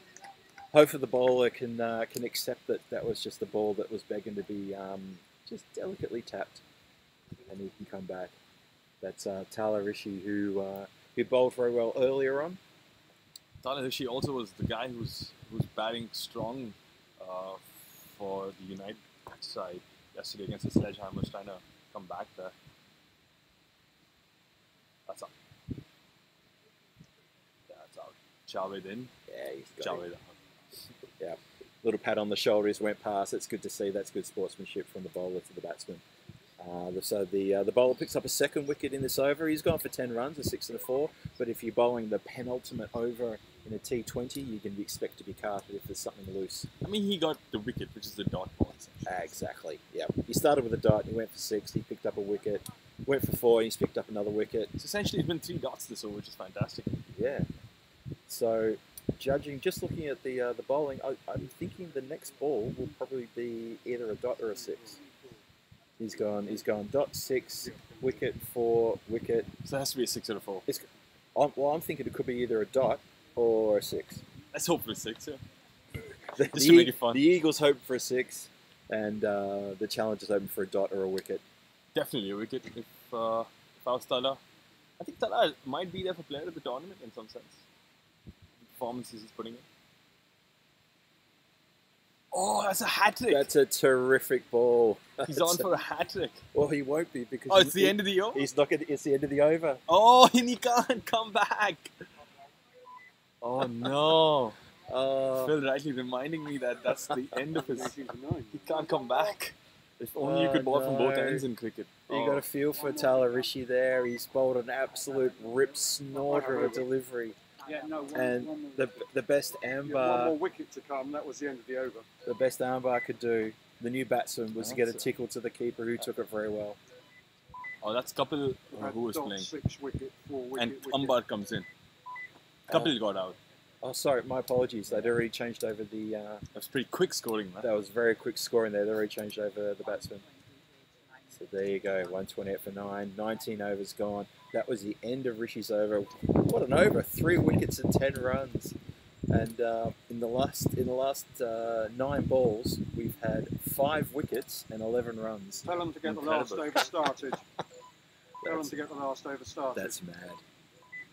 Hopefully the bowler can accept that was just the ball that was begging to be just delicately tapped, and he can come back. That's Tala Rishi, who bowled very well earlier on. Tala Rishi also was the guy who's batting strong for the United side yesterday against the Sledgehammers, trying to come back there. That's up. That's out. Javed in. Yeah, he's got Javed out. Yeah, little pat on the shoulder as went past. It's good to see. That's good sportsmanship from the bowler to the batsman. So the bowler picks up a second wicket in this over. He's gone for 10 runs, a 6 and a 4. But if you're bowling the penultimate over in a T20, you can expect to be carted if there's something loose. I mean, he got the wicket, which is the dot ball, essentially. Exactly. Yeah. He started with a dot. He went for 6. He picked up a wicket. Went for 4. He's picked up another wicket. So essentially, it's been 3 dots this over, which is fantastic. Yeah. So, just looking at the bowling, I'm thinking the next ball will probably be either a dot or a 6. He's gone dot 6, wicket 4, wicket. So it has to be a 6 or a 4. I'm thinking it could be either a dot or a 6. Let's hope for a 6, yeah. Just to make it fun. The Eagles hope for a 6, and the Challengers hoping for a dot or a wicket. Definitely a wicket if I was Tala. I think Tala might be there for player of the tournament in some sense. The performances he's putting in. Oh, that's a hat-trick. That's a terrific ball. He's on for a hat-trick. Well, he won't be because... Oh, it's the end of the over? It's the end of the over. Oh, and he can't come back. Oh, no. Phil rightly reminding me that that's the end of his... He can't come back. If only you could bowl from both ends in cricket. You got a feel for Tala Rishi there. He's bowled an absolute rip snorter of a delivery. Yeah, no, the best armbar... one more wicket to come, that was the end of the over. The best armbar could do, the new batsman, was to get a tickle to the keeper who took it very well. Oh, that's Kapil who was playing. 6 wicket, 4 wicket, and Ambar comes in. Kapil got out. Oh, sorry, my apologies. They'd already changed over the... That was pretty quick scoring, man. That was very quick scoring there. They'd already changed over the batsman. So there you go, 128 for 9, 19 overs gone. That was the end of Rishi's over. What an over! 3 wickets and 10 runs. And in the last 9 balls, we've had 5 wickets and 11 runs. Tell them to get the last over started. Tell them to get the last over started. That's mad.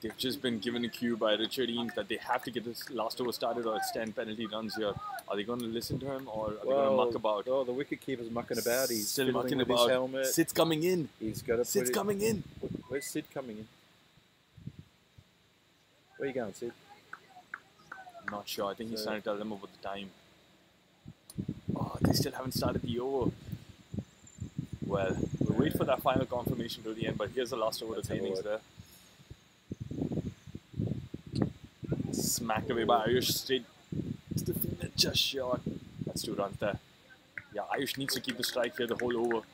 They've just been given a cue by Richard Eames that they have to get this last over started or it's 10 penalty runs here. Are they going to listen to him or are they going to muck about? Oh, the wicketkeeper's mucking about. He's still mucking with about. His helmet. Sid's coming in. He's got to Sid's coming in. Where's Sid coming in? Where are you going, Sid? I'm not sure. I think he's trying to tell them about the time. Oh, they still haven't started the over. Well, we'll wait for that final confirmation to the end, but here's the last over of the innings there. Smacked away by Ayush straight. It's the fielder just short. That's 2 runs there. Yeah, Ayush needs to keep the strike here the whole over.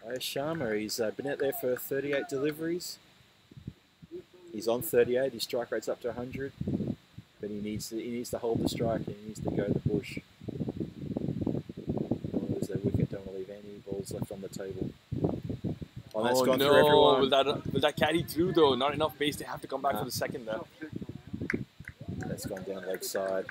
Ayush Sharma, he's been out there for 38 deliveries. He's on 38. His strike rate's up to 100, but he needs to hold the strike and he needs to go to the bush. Oh, there's that wicket. Don't want to leave any balls left on the table. Oh, that's gone through everyone. Will that carry through though? Not enough base. They have to come back for the second there. That's gone down leg side.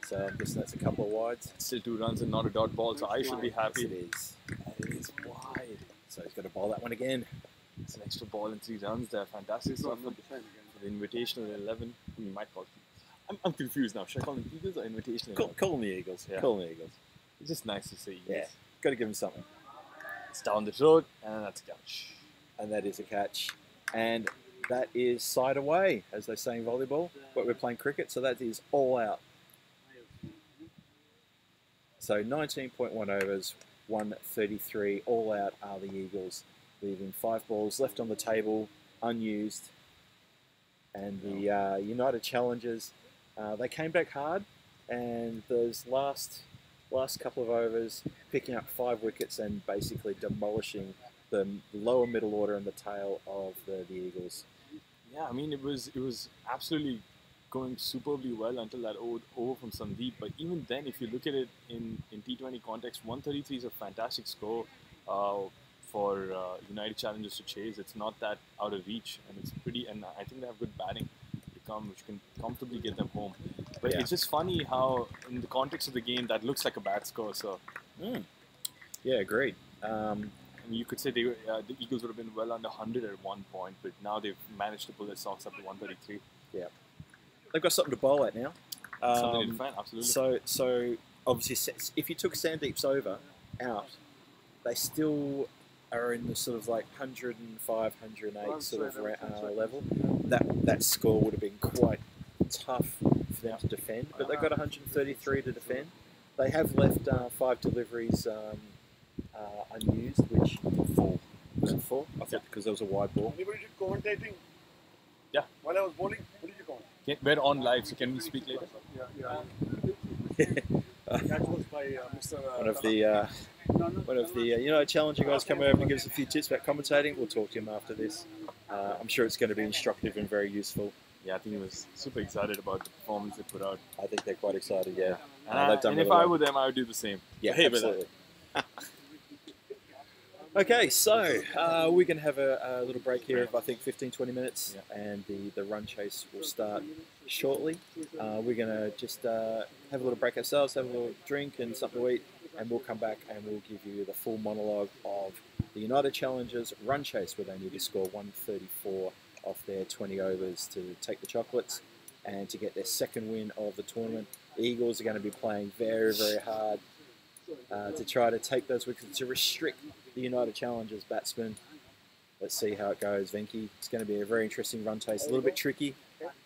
So I'm guessing that's a couple of wides. Still 2 runs and not a dot ball, so I should be Yes, happy. it is. It is wide. So he's got to bowl that one again. It's an extra ball and 3 runs there. Fantastic stuff for the Invitational 11. We might call it. I'm confused now. Should I call them Eagles or Invitational? Call them the Eagles. Yeah. Call them the Eagles. It's just nice to see Eagles. Yeah, got to give them something. It's down the road, and that's a catch. And that is a catch. And that is side away, as they say in volleyball, but we're playing cricket, so that is all out. So 19.1 overs, 133, all out are the Eagles, leaving 5 balls left on the table, unused. And the United Challengers, they came back hard, and those last couple of overs, picking up 5 wickets and basically demolishing the lower middle order and the tail of the Eagles. Yeah, I mean, it was absolutely going superbly well until that over from Sandeep. But even then, if you look at it in T20 context, 133 is a fantastic score for United Challengers to chase. It's not that out of reach, and it's pretty. And I think they have good batting to come, which can comfortably get them home. But Yeah. it's just funny how, in the context of the game, that looks like a bad score. So, Yeah, agreed. and you could say the Eagles would have been well under 100 at one point, but now they've managed to pull their socks up to 133. Yeah, they've got something to bowl at now. Something to defend, absolutely. So obviously, if you took Sandeep's over out, they still are in the sort of like 105, 108 sort of level. That score would have been quite tough for them to defend, but they've got 133 to defend. They have left 5 deliveries unused, which 4. Was it 4? I thought because there was a wide ball. Anybody did commentating? Yeah. While I was bowling, what did you comment? We're on live, so can we speak later? That was by Mr. One of the Challenger guys come over and give us a few tips about commentating. We'll talk to him after this. I'm sure it's going to be instructive and very useful. Yeah, I think he was super excited about the performance they put out. I think they're quite excited, yeah. And, they've done if really I well. were them, I would do the same. Yeah, Hey, absolutely. Okay, so we're going to have a little break here of, I think, 15-20 minutes, and the run chase will start shortly. We're going to just have a little break ourselves, have a little drink and something to eat, and we'll come back and we'll give you the full monologue of the United Challengers run chase, where they need to score 134 off their 20 overs to take the chocolates and to get their second win of the tournament. The Eagles are going to be playing very, very hard to try to take those wickets, to restrict the United Challengers batsmen. Let's see how it goes, Venki. It's going to be a very interesting run chase. A little bit tricky,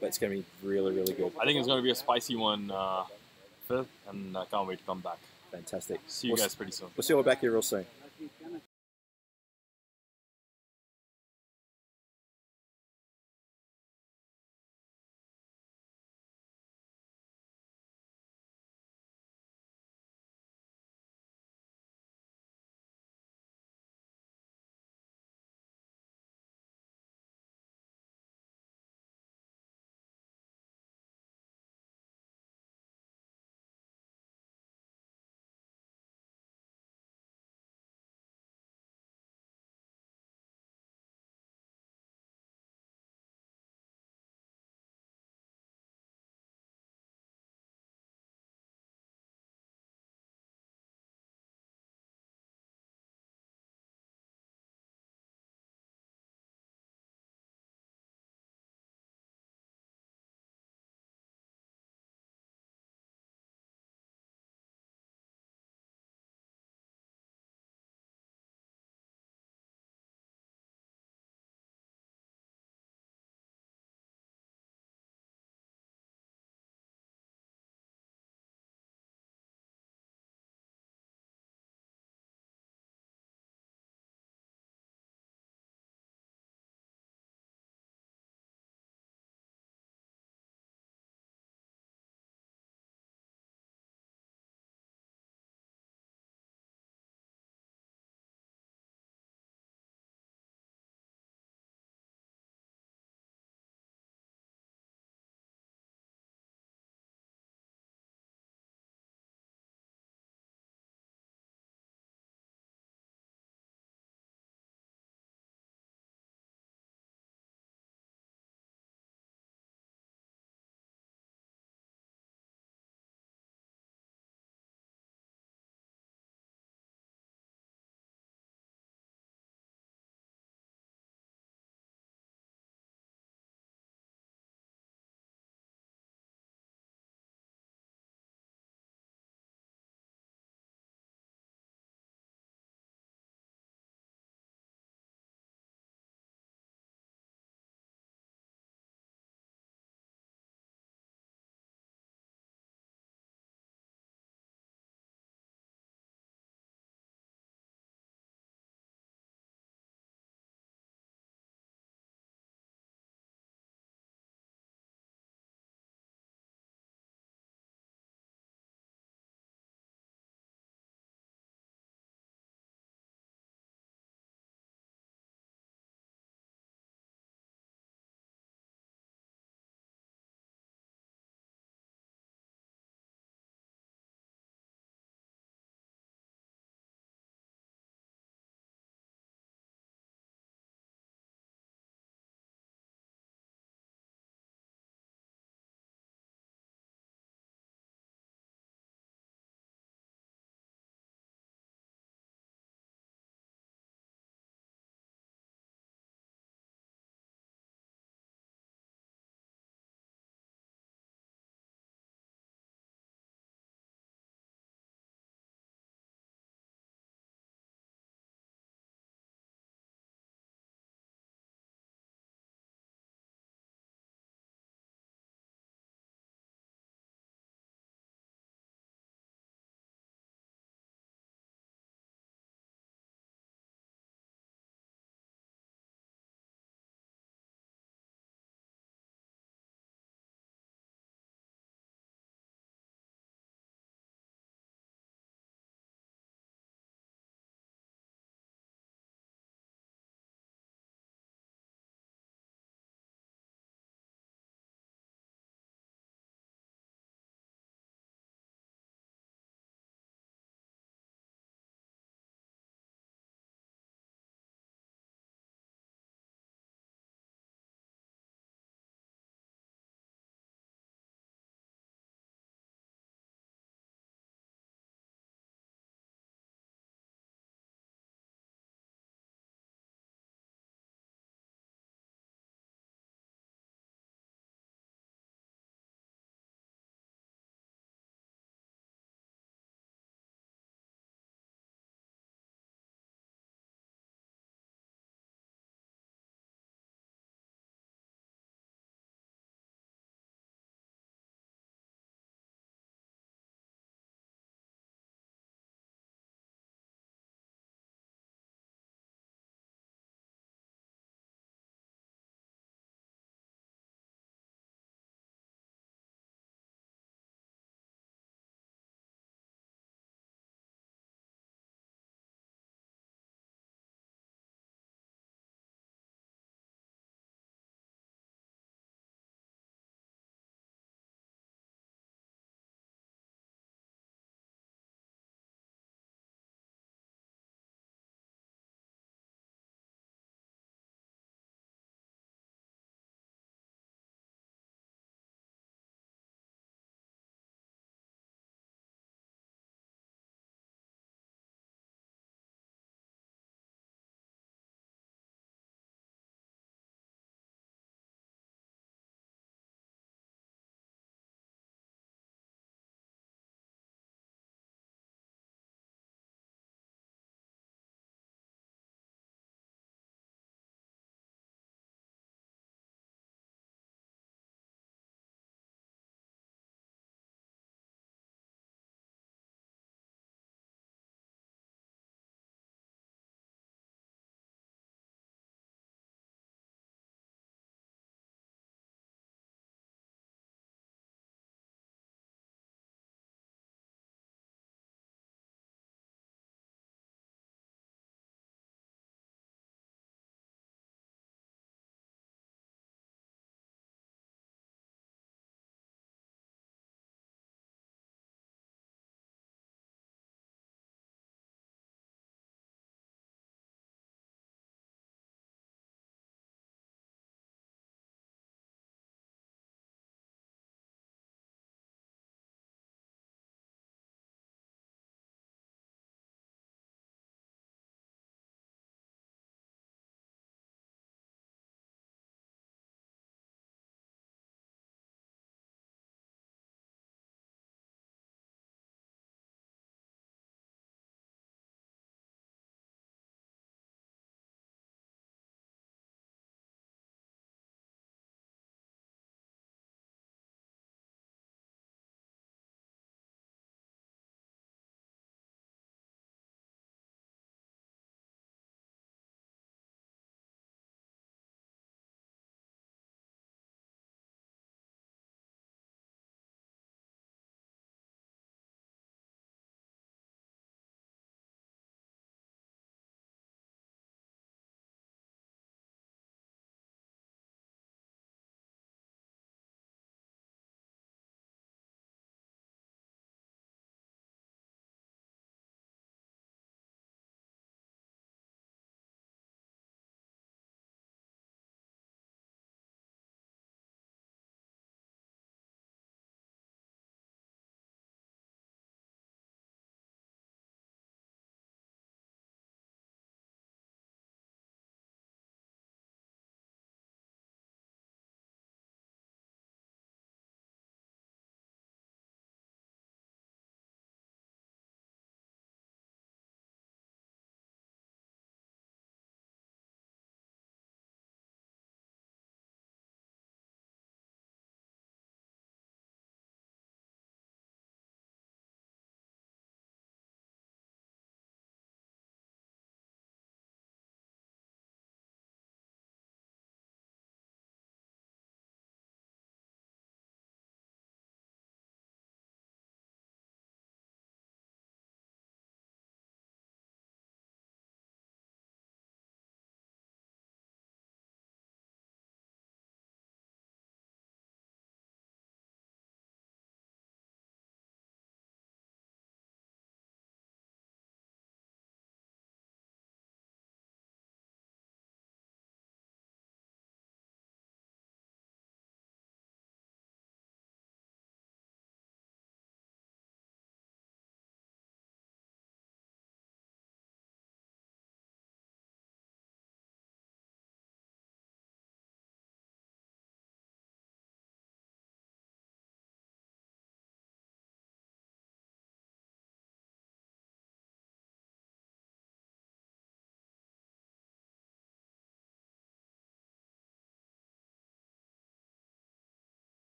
but it's going to be really, really good. I think it's going to be a spicy one, Phil, and I can't wait to come back. Fantastic. See you guys pretty soon. We'll see you all back here real soon.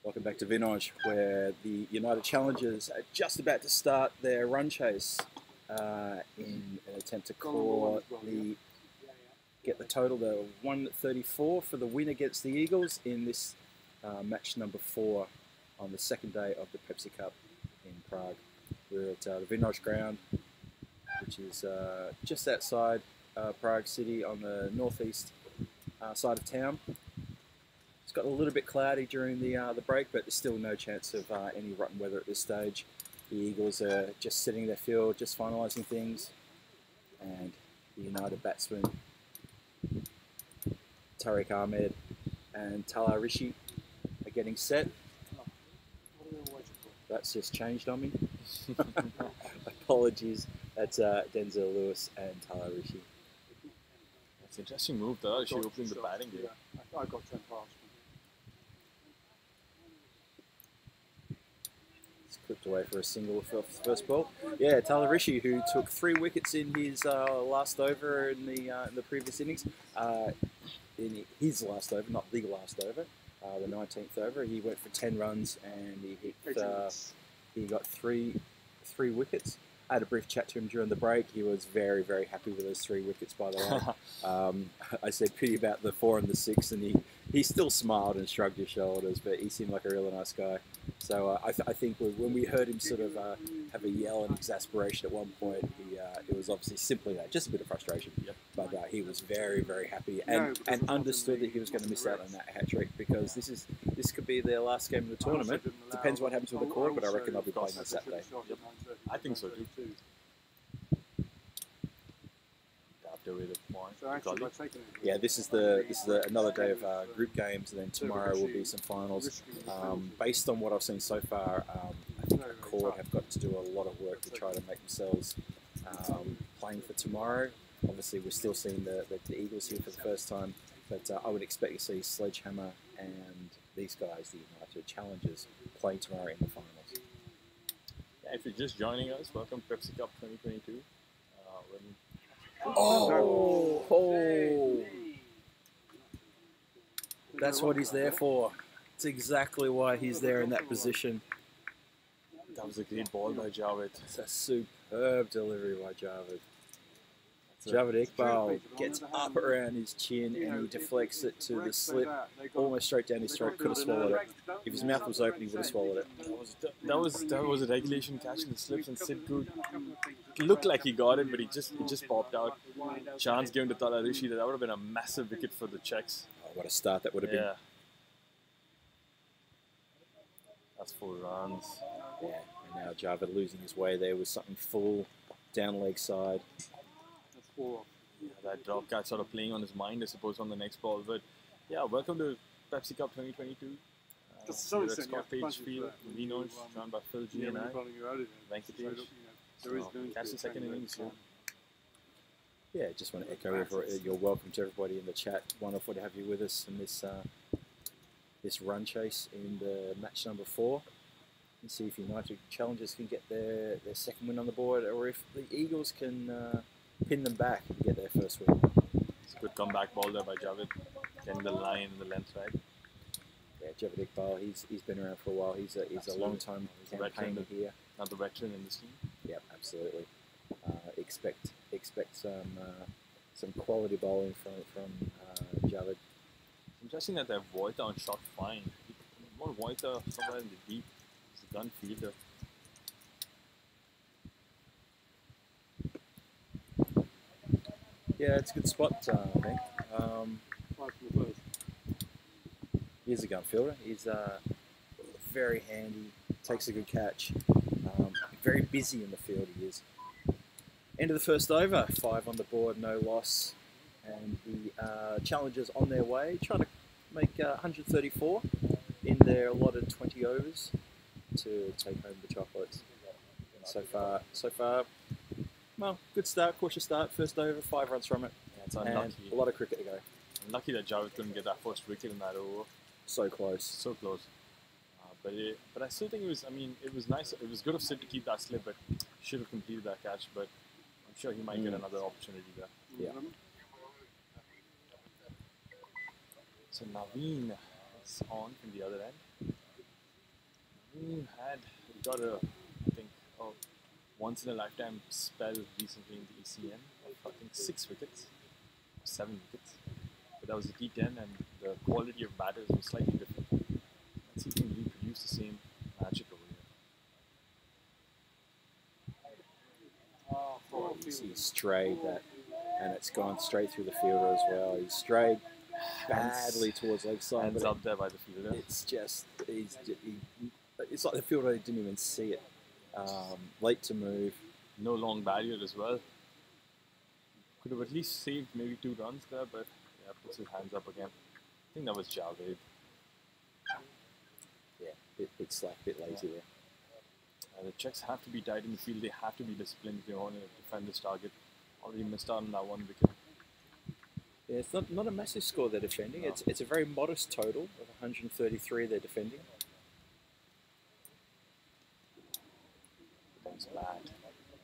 Welcome back to Vinor, where the United Challengers are just about to start their run chase in an attempt to get the total to 134 for the win against the Eagles in this match number 4 on the second day of the Pepsi Cup in Prague. We're at the Vinor ground, which is just outside Prague City on the northeast side of town. It's got a little bit cloudy during the break, but there's still no chance of any rotten weather at this stage. The Eagles are just sitting in their field, just finalising things, and the United batsmen, Tariq Ahmed and Tala Rishi, are getting set. That's just changed on me. Apologies. That's Denzel Lewis and Tala Rishi. It's an interesting move though, she opened the batting game. I got 10 past. Clipped away for a single for first ball. Yeah, Tala Rishi, who took 3 wickets in his last over in the previous innings. In his last over, not the last over, the 19th over, he went for 10 runs and he got three wickets. I had a brief chat to him during the break. He was very, very happy with those 3 wickets, by the way. I said pity about the 4 and the 6, and he still smiled and shrugged his shoulders, but he seemed like a really nice guy. So I think when we heard him sort of have a yell and exasperation at one point, it was obviously simply that, just a bit of frustration. Yep. But he was very, very happy and understood that he was going to miss out on that hat trick, because this could be their last game of the tournament. Depends what happens with the court, but I reckon they'll be playing on Saturday. Yep. I think so too. Away the point. Yeah, this is another day of group games, and then tomorrow will be some finals. Based on what I've seen so far, I think the court have got to do a lot of work to try to make themselves playing for tomorrow. Obviously, we're still seeing the Eagles here for the first time, but I would expect to see Sledgehammer and these guys, the United Challengers, playing tomorrow in the finals. Yeah, if you're just joining us, welcome to Pepsi Cup 2022. That's what he's there for. It's exactly why he's there in that position. That was a great ball by Javed. It's a superb delivery by Javed. Javed Iqbal gets up around his chin and he deflects it to the slip, almost straight down his throat. Could have swallowed it. If his mouth was open, he would have swallowed it. That was a regulation catch in the slips, and Sidhu looked like he got it, but it just popped out. Chance given to Tala Rishi. That would have been a massive wicket for the Czechs. Oh, what a start that would have been. Yeah. That's 4 runs. Yeah, and now Javed losing his way there with something full down leg side. Yeah, that drop catch sort of playing on his mind, I suppose, on the next ball. But yeah, welcome to Pepsi Cup 2022. We're at Scott Page Field, Vinor, joined by Phil G and I, Venkatesh. Catch the second innings here. Yeah, just want to echo your welcome to everybody in the chat. Wonderful to have you with us in this run chase in the match number 4. And see if United Challengers can get their second win on the board, or if the Eagles can pin them back and get their first win. It's a good comeback ball there by Javed, getting the line in the length side. Yeah, Javed Iqbal, he's been around for a while. He's a long time campaigner here. Another veteran in this team. Yeah, absolutely. Expect some quality bowling from Javed. Interesting that they have Voita on shot fine. More Voita somewhere in the deep. He's a gun fielder. Yeah, it's a good spot, I think. He's a gun fielder. He's very handy, takes a good catch. Very busy in the field, he is. End of the first over, 5 on the board, no loss. And the Challengers on their way, trying to make 134 in their allotted 20 overs to take home the chocolates. And so far, well, good start, cautious start. First over, 5 runs from it. Yeah, it's unlucky. And a lot of cricket to go. Unlucky that Javed couldn't get that first wicket in that over. So close. So close. But I still think it was nice. It was good of Sid to keep that slip, but should have completed that catch. But I'm sure he might get another opportunity there. Yeah. So Naveen is on from the other end. bad. We got I think, a once in a lifetime spell recently in the ACN of I think 6 wickets, 7 wickets. But that was a T10, and the quality of batters was slightly different. Let's see if we can reproduce the same magic over here. Oh, he strayed that, and it's gone straight through the fielder as well. He strayed badly towards leg side. Hands up there by the fielder. It's just, it's like the fielder didn't even see it. Late to move. No long barrier as well. Could have at least saved maybe 2 runs there, but yeah, puts his hands up again. I think that was Javed. Yeah, bit slack, bit lazy there. The Czechs have to be tight in the field. They have to be disciplined if they want to defend this target. Already missed out on that 1 wicket. Yeah, it's not a massive score they're defending. No. It's a very modest total of 133 they're defending. That's bad.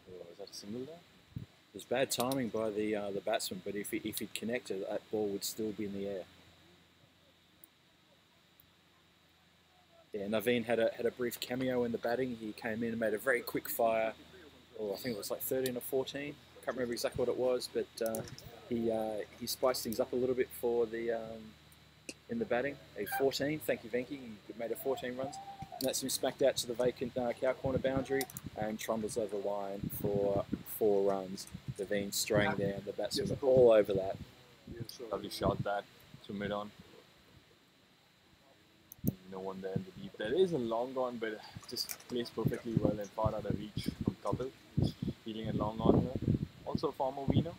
Was that a single there? It was bad timing by the batsman, but if he'd connected, that ball would still be in the air. Yeah, Naveen had a brief cameo in the batting. He came in and made a very quick fire. Oh, I think it was like 13 or 14. Can't remember exactly what it was, but he spiced things up a little bit for the in the batting. A 14. Thank you, Venky. He made a 14 runs. And that's him smacked out to the vacant cow corner boundary and trundles over the line for 4 runs. Naveen straying there, and the batsman were all over that. Lovely shot that to mid on. No one there in the deep. There is a long on, but just placed perfectly well and far out of reach from Kapil. He's feeling a long on here. Also a former Vinor.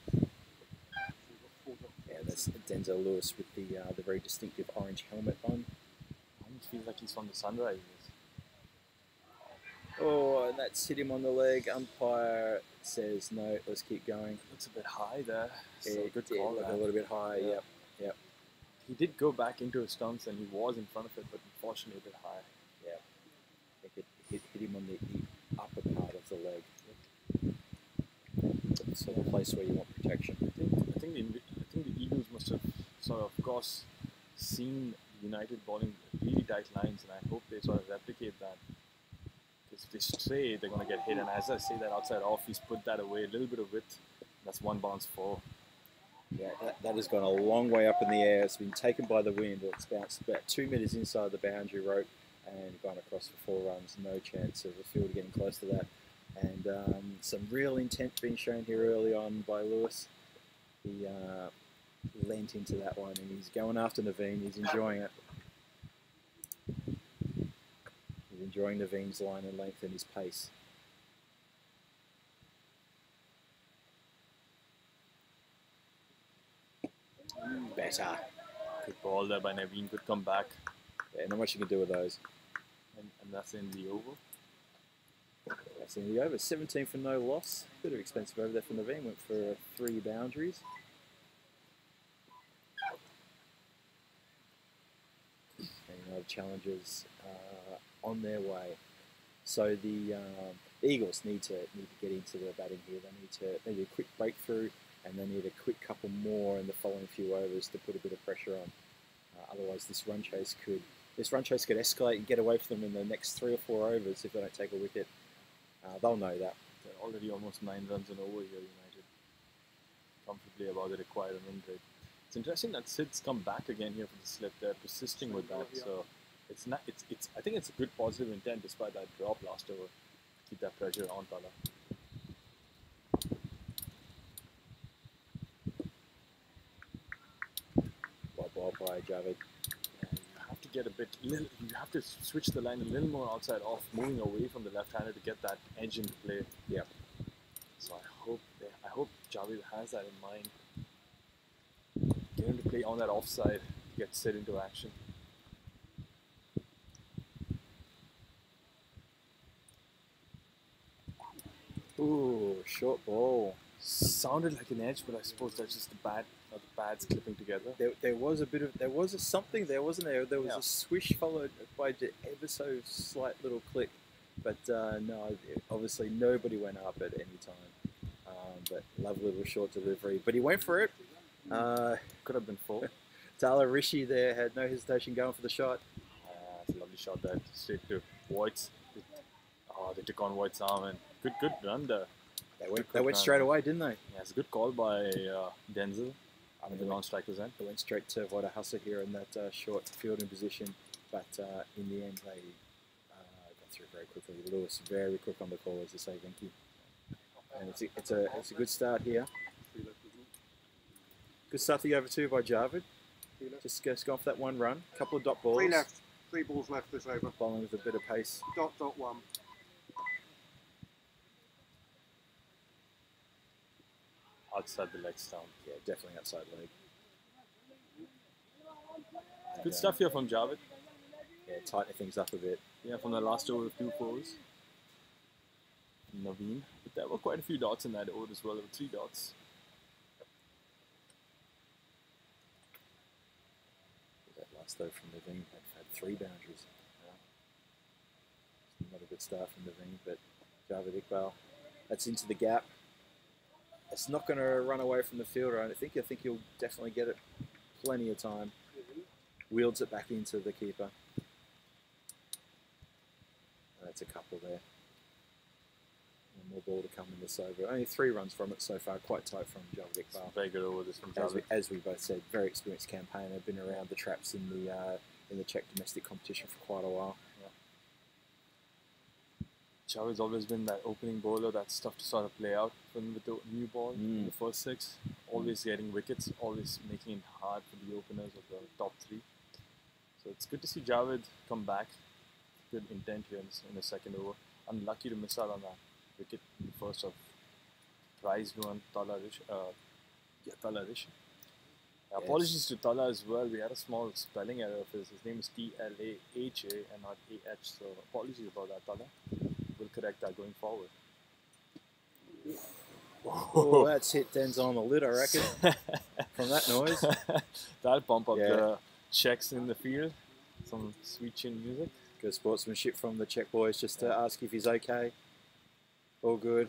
Yeah, that's Denzel Lewis with the very distinctive orange helmet on. Almost feels like he's from the Sunrisers. Oh, and that's hit him on the leg. Umpire says no, let's keep going. Looks a bit high there. So Yeah, good call. a little bit high, Yeah. Yep. He did go back into his stumps and he was in front of it, but unfortunately a bit high. Yeah. I think it hit him on the upper part of the leg. It's sort of a place where you want protection. I think the Eagles must have sort of course, seen United bowling really tight lines, and I hope they sort of replicate that. Because if they stray, they're going to get hit. And as I say that outside off, he's put that away, a little bit of width. That's 1 bounce 4. Yeah, that has gone a long way up in the air. It's been taken by the wind. It's bounced about 2 metres inside the boundary rope and gone across for 4 runs. No chance of the field getting close to that. And some real intent being shown here early on by Lewis. He leant into that one and he's going after Naveen. He's enjoying it. He's enjoying Naveen's line and length and his pace. Better. Good ball there by Naveen, could come back. Yeah, not much you can do with those. And that's in the oval. That's in the over. 17 for no loss. Bit of expensive over there for Naveen. Went for 3 boundaries. And United challengers on their way. So the Eagles need to get into the batting here. They need a quick breakthrough, and they need a quick couple more in the following few overs to put a bit of pressure on. Otherwise, this run chase could escalate and get away from them in the next 3 or 4 overs if they don't take a wicket. They'll know that. They're already almost 9 runs and over here, United. Comfortably above the required run rate. It's interesting that Sid's come back again here for the slip. They're persisting with that, so it's not. It's. I think it's a good positive intent despite that drop last over. Keep that pressure on Tala. Ball by Javed. You have to get a bit. You have to switch the line a little more outside off, moving away from the left-hander to get that edge into play. Yeah. So I hope Javed has that in mind. Get him to play on that offside, get Sid into action. Ooh, short ball. Sounded like an edge, but I suppose that's just the pads clipping together. There was something there, wasn't there? There was a swish followed by an ever so slight little click, but no, obviously nobody went up at any time. But lovely little short delivery, but he went for it. Could have been 4. Tala Rishi there had no hesitation going for the shot. It's a lovely shot there, straight to Voigts. Oh, they took on White's arm and good run there. They went straight away, didn't they? Yeah, it's a good call by Denzel. I mean, the non-strikers end. They went straight to Wadahasa here in that short fielding position, but in the end they got through very quickly. Lewis very quick on the call, as they say, Vinky. And it's a good start here. Good start the over 2 by Javid. Just gone for that one run. A couple of dot balls. 3 left. 3 balls left this over. Bowling with a bit of pace. Dot 1. Outside the leg stump. Yeah, definitely outside leg. Good stuff here from Javid. Yeah, tighten things up a bit. Yeah, from the last over of 2 fours. Naveen. But there were quite a few dots in that over as well. There were 3 dots. That last over from Naveen had 3 boundaries. Not a good start from Naveen, but Javid Iqbal. That's into the gap. It's not going to run away from the fielder. I think he'll definitely get it plenty of time. Wields it back into the keeper. That's a couple there. And more ball to come in this over. Only 3 runs from it so far. Quite tight from Javid Iqbal. Very good over this from Javid. As we both said, very experienced campaigner. Been around the traps in the Czech domestic competition for quite a while. Javid's always been that opening bowler that's tough to sort of play out with the new ball in the first 6. Always getting wickets, always making it hard for the openers of the top 3. So it's good to see Javid come back. Good intent here in the second over. Unlucky to miss out on that wicket in the first of prized one, Talarish. Apologies to Tala as well. We had a small spelling error of his. His name is T-L-A-H-A and not A-H. So apologies about that, Tala. We'll correct that going forward. Oh, that's hit Denzel on the lid, I reckon, from that noise. That'll pump up the Czechs in the field. Some sweet chin music. Good sportsmanship from the Czech boys just to ask if he's okay. All good.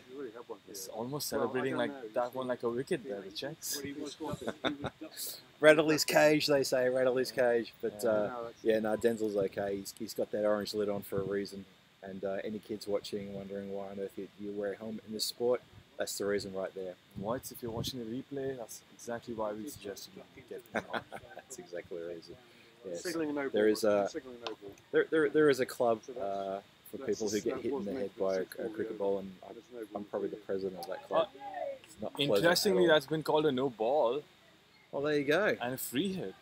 It's almost celebrating that one like a wicket there, the Czechs. Rattle his cage, they say, rattle his cage. But Denzel's okay. He's got that orange lid on for a reason. And any kids watching wondering why on earth you wear a helmet in this sport, that's the reason right there. Whites, if you're watching the replay, that's exactly why we suggested you get them off. That's exactly the reason. Yes. There is a club for people who get hit in the head by a cricket ball, and I'm probably the president of that club. It's not interestingly, that's been called a no ball. Well, there you go. And a free hit.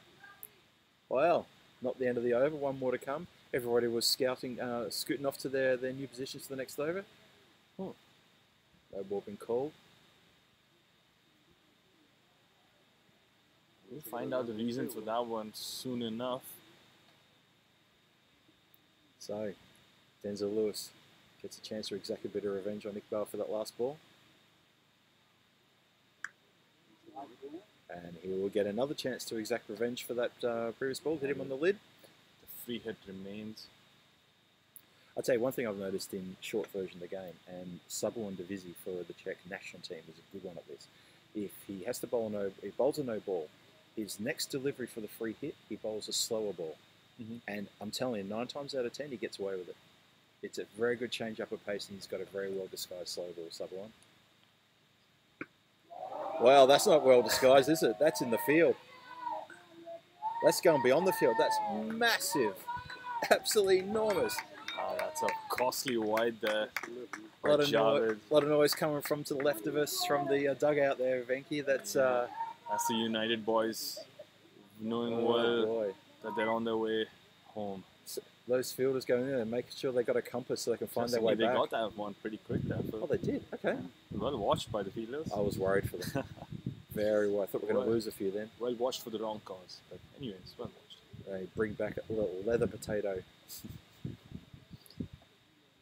Well, not the end of the over. One more to come. Everybody was scouting, scooting off to their new positions for the next over. Oh, no ball been called. We'll find out the reason for that one soon enough. So, Denzel Lewis gets a chance to exact a bit of revenge on Iqbal for that last ball. And he will get another chance to exact revenge for that previous ball. Hit him on the lid. Free hit remains. I'll tell you one thing I've noticed in short version of the game, and Subwon Divisi for the Czech national team is a good one at this. If he has to bowl he bowls a no ball, his next delivery for the free hit, he bowls a slower ball. And I'm telling you, 9 times out of 10, he gets away with it. It's a very good change up of pace, and he's got a very well disguised slow ball, Subwon. Well, that's not well disguised, is it? That's in the field. That's going beyond the field. That's massive. Absolutely enormous. Oh, that's a costly wide there. A lot of noise coming from to the left of us from the dugout there, Venky. That's the United boys knowing that they're on their way home. So those fielders going in and making sure they got a compass so they can find their way back. They got that one pretty quick there. Oh, they did? Okay. Well watched by the fielders. I was worried for them. Very well. I thought we were going to lose a few then. Well watched for the wrong cause. But anyways, well watched. They bring back a little leather potato.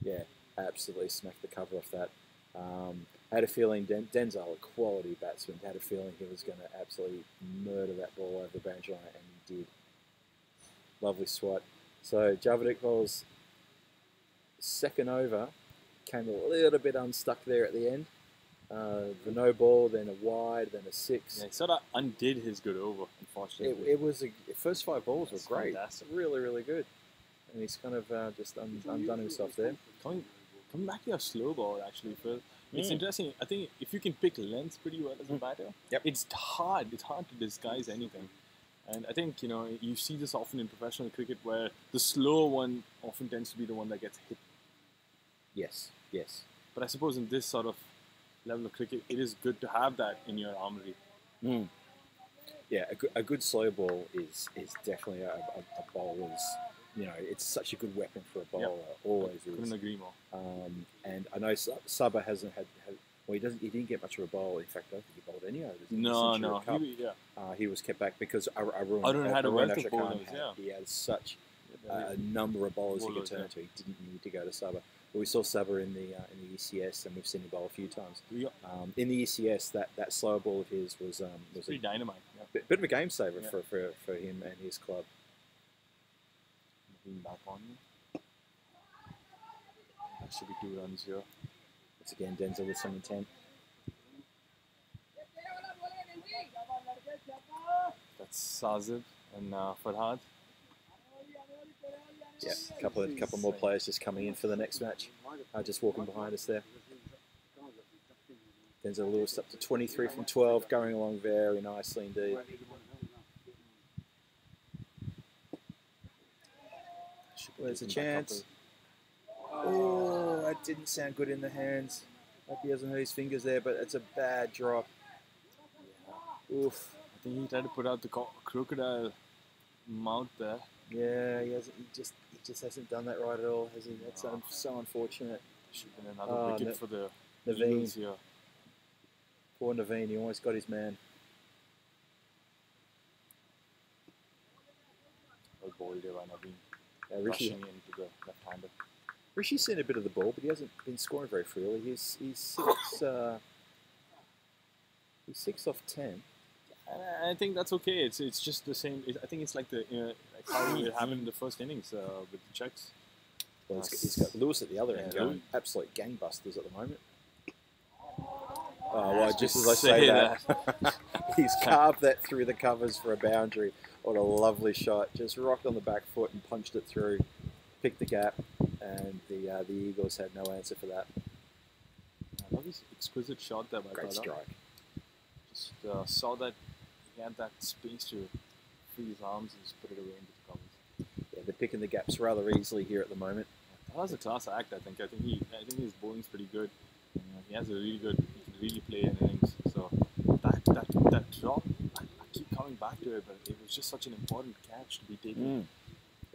Yeah, absolutely smacked the cover off that. Had a feeling Denzel, a quality batsman, had a feeling he was going to absolutely murder that ball over the boundary line, and he did. Lovely swat. So Javid Iqbal's second over came a little bit unstuck there at the end. The no ball, then a wide, then a 6. Yeah, he sort of undid his good over, unfortunately. It was the first 5 balls were great. Fantastic. Really, really good. And he's kind of just undone himself there. coming back to your slow ball, actually, Phil. It's interesting. I think if you can pick length pretty well as a batter, it's hard. It's hard to disguise anything. And I think, you see this often in professional cricket where the slow one often tends to be the one that gets hit. Yes, yes. But I suppose in this sort of level of cricket, it is good to have that in your armory. Yeah, a good slow ball is definitely a bowler's. It's such a good weapon for a bowler. Always is. Couldn't agree more. And I know Sabah hasn't had. Well, he didn't get much of a bowl. In fact, I don't think he bowled any overs. No. He was kept back because Arun had a wealth of bowlers. He had such a number of bowlers he could turn to. He didn't need to go to Sabah. But we saw Sabah in the ECS, and we've seen him bowl a few times. In the ECS, that slower ball of his was pretty dynamite. Bit of a game saver for him and his club. Back on you. That should be 2 runs here. Once again, Denzel with some intent. That's Sazib and Farhad. Yeah, a couple more players just coming in for the next match. Just walking behind us there. Denzel Lewis up to 23 from 12, going along very nicely indeed. There's a chance. Oh, that didn't sound good in the hands. Hope he hasn't hurt his fingers there, but it's a bad drop. Oof. I think he tried to put out the crocodile mouth there. Yeah, he just hasn't done that right at all, has he? That's so unfortunate. Should have been another wicket for the Naveen Eagles here. Poor Naveen, he almost got his man. Well bowled there by Naveen. Rishi, rushing into the left-hander. Rishi's seen a bit of the ball, but he hasn't been scoring very freely. He's 6 off 10. I think that's okay. It's just the same. I think it's like how we had in the first innings with the Czechs. Well, he's got Lewis at the other end going absolute gangbusters at the moment. Oh, well, just as I say that, he's carved that through the covers for a boundary. What a lovely shot. Just rocked on the back foot and punched it through, picked the gap, and the Eagles had no answer for that. I love this exquisite shot there by Great strike. Just saw that he had that space to free his arms and just put it away into the covers. Yeah, they're picking the gaps rather easily here at the moment. That was a class act, I think. I think his bowling's pretty good. He has a really good. He can really play in innings. So that drop, I keep coming back to it, but it was just such an important catch to be taken.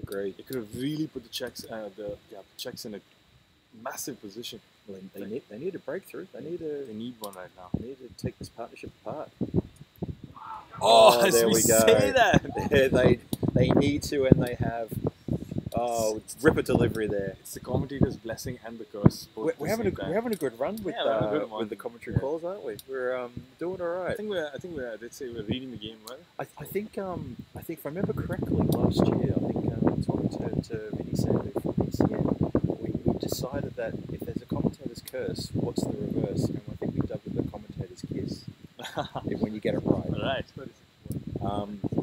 Agreed. It could have really put the Czechs in a massive position. Well, they need a breakthrough. They need one right now. They need to take this partnership apart. Oh, there we go. Say that. they need to, and they have. Oh, ripper delivery there. It's the commentator's blessing and the curse. We're having a good run with the commentary calls, aren't we? We're doing all right. I think we're. Let's say we're reading the game well. I think if I remember correctly, last year talking to Vinny Sandu from BCN, we decided that if there's a commentator's curse, what's the reverse? And I think we dubbed it the commentator's kiss. When you get it right. Right.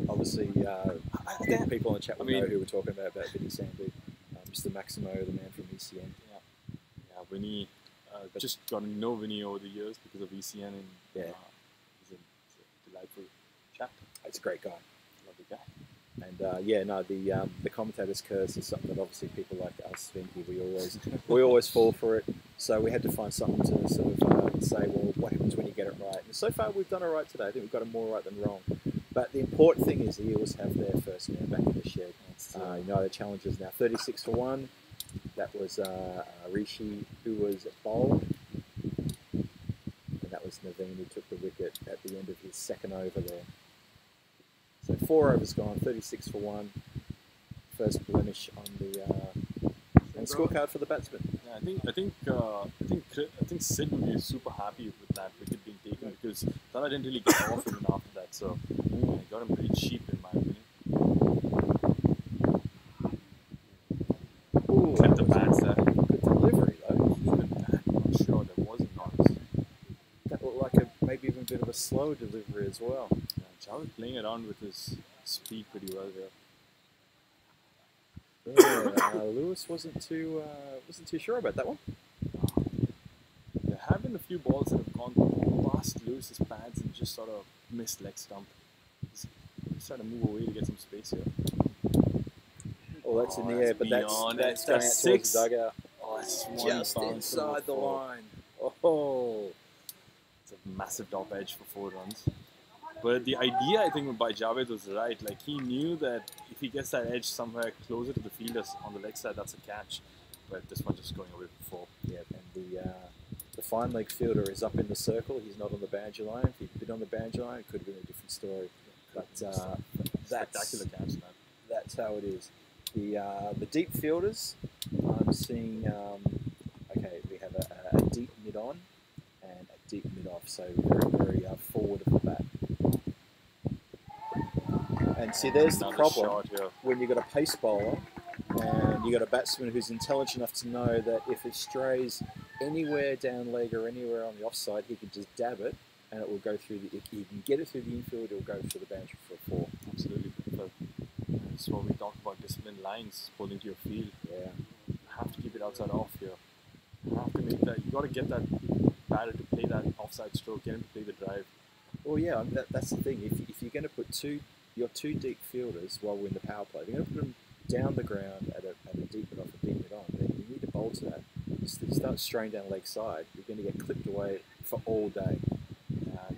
Obviously, people in the chat will know who we're talking about Vinny Sandu, Mr. Maximo, the man from ECN. Yeah, Vinny. Just gotten to know Vinny over the years because of ECN, and he's a delightful chap. He's a great guy, lovely guy. And the commentator's curse is something that obviously people like us, Vinky, we always fall for it. So we had to find something to sort of say, well, what happens when you get it right? And so far we've done it right today. I think we've got it more right than wrong. But the important thing is the Eagles have their first man back in the shed. The challengers now 36 for 1. That was Rishi, who was bowled. And that was Naveen, who took the wicket at the end of his second over there. So 4 overs gone, 36 for 1. First blemish on the scorecard for the batsman. Yeah, I think Sid would be super happy with that wicket being taken because Tara didn't really get off even after that. So I got him pretty cheap in my opinion. Ooh, kept the bats there. Good delivery though. Even that, I'm not sure there was a noise. That looked like maybe even a bit of a slow delivery as well. Yeah, Charles playing around with his speed pretty well there. Yeah, Lewis wasn't too sure about that one. have been a few balls that have gone past Lewis's pads and just sort of missed leg stump. He's trying to move away to get some space here. Oh, that's in the air, but that's going out towards the dugout. Oh, it's Just inside the line. Oh, it's a massive top edge for 4 runs. But the idea, I think, by Javed was right. Like, he knew that if he gets that edge somewhere closer to the fielders on the leg side, that's a catch. But this one just going away for 4. Yeah, and the fine leg fielder is up in the circle. He's not on the boundary line. If he'd been on the boundary line, it could have been a different story. But Spectacular catch, man. That's how it is. The deep fielders, I'm seeing. Okay, we have a deep mid on and a deep mid off. So very forward of the bat. And see, there's the problem when you've got a pace bowler and you've got a batsman who's intelligent enough to know that if it strays anywhere down leg or anywhere on the offside, he can just dab it and it will go through if you can get it through the infield, it will go through the boundary for a 4. Absolutely. That's what we talk about, disciplined lines, pulling to your field. Yeah. You have to keep it outside off here. You have to make that, you got to get that batter to play that offside stroke, get him to play the drive. Well, yeah, I mean, that's the thing. If you're going to put your two deep fielders while we're in the power play, if you're going to put them down the ground at a deep mid off, a deep mid on, then you need to bowl to that. If you start straying down the leg side, you're going to get clipped away for all day.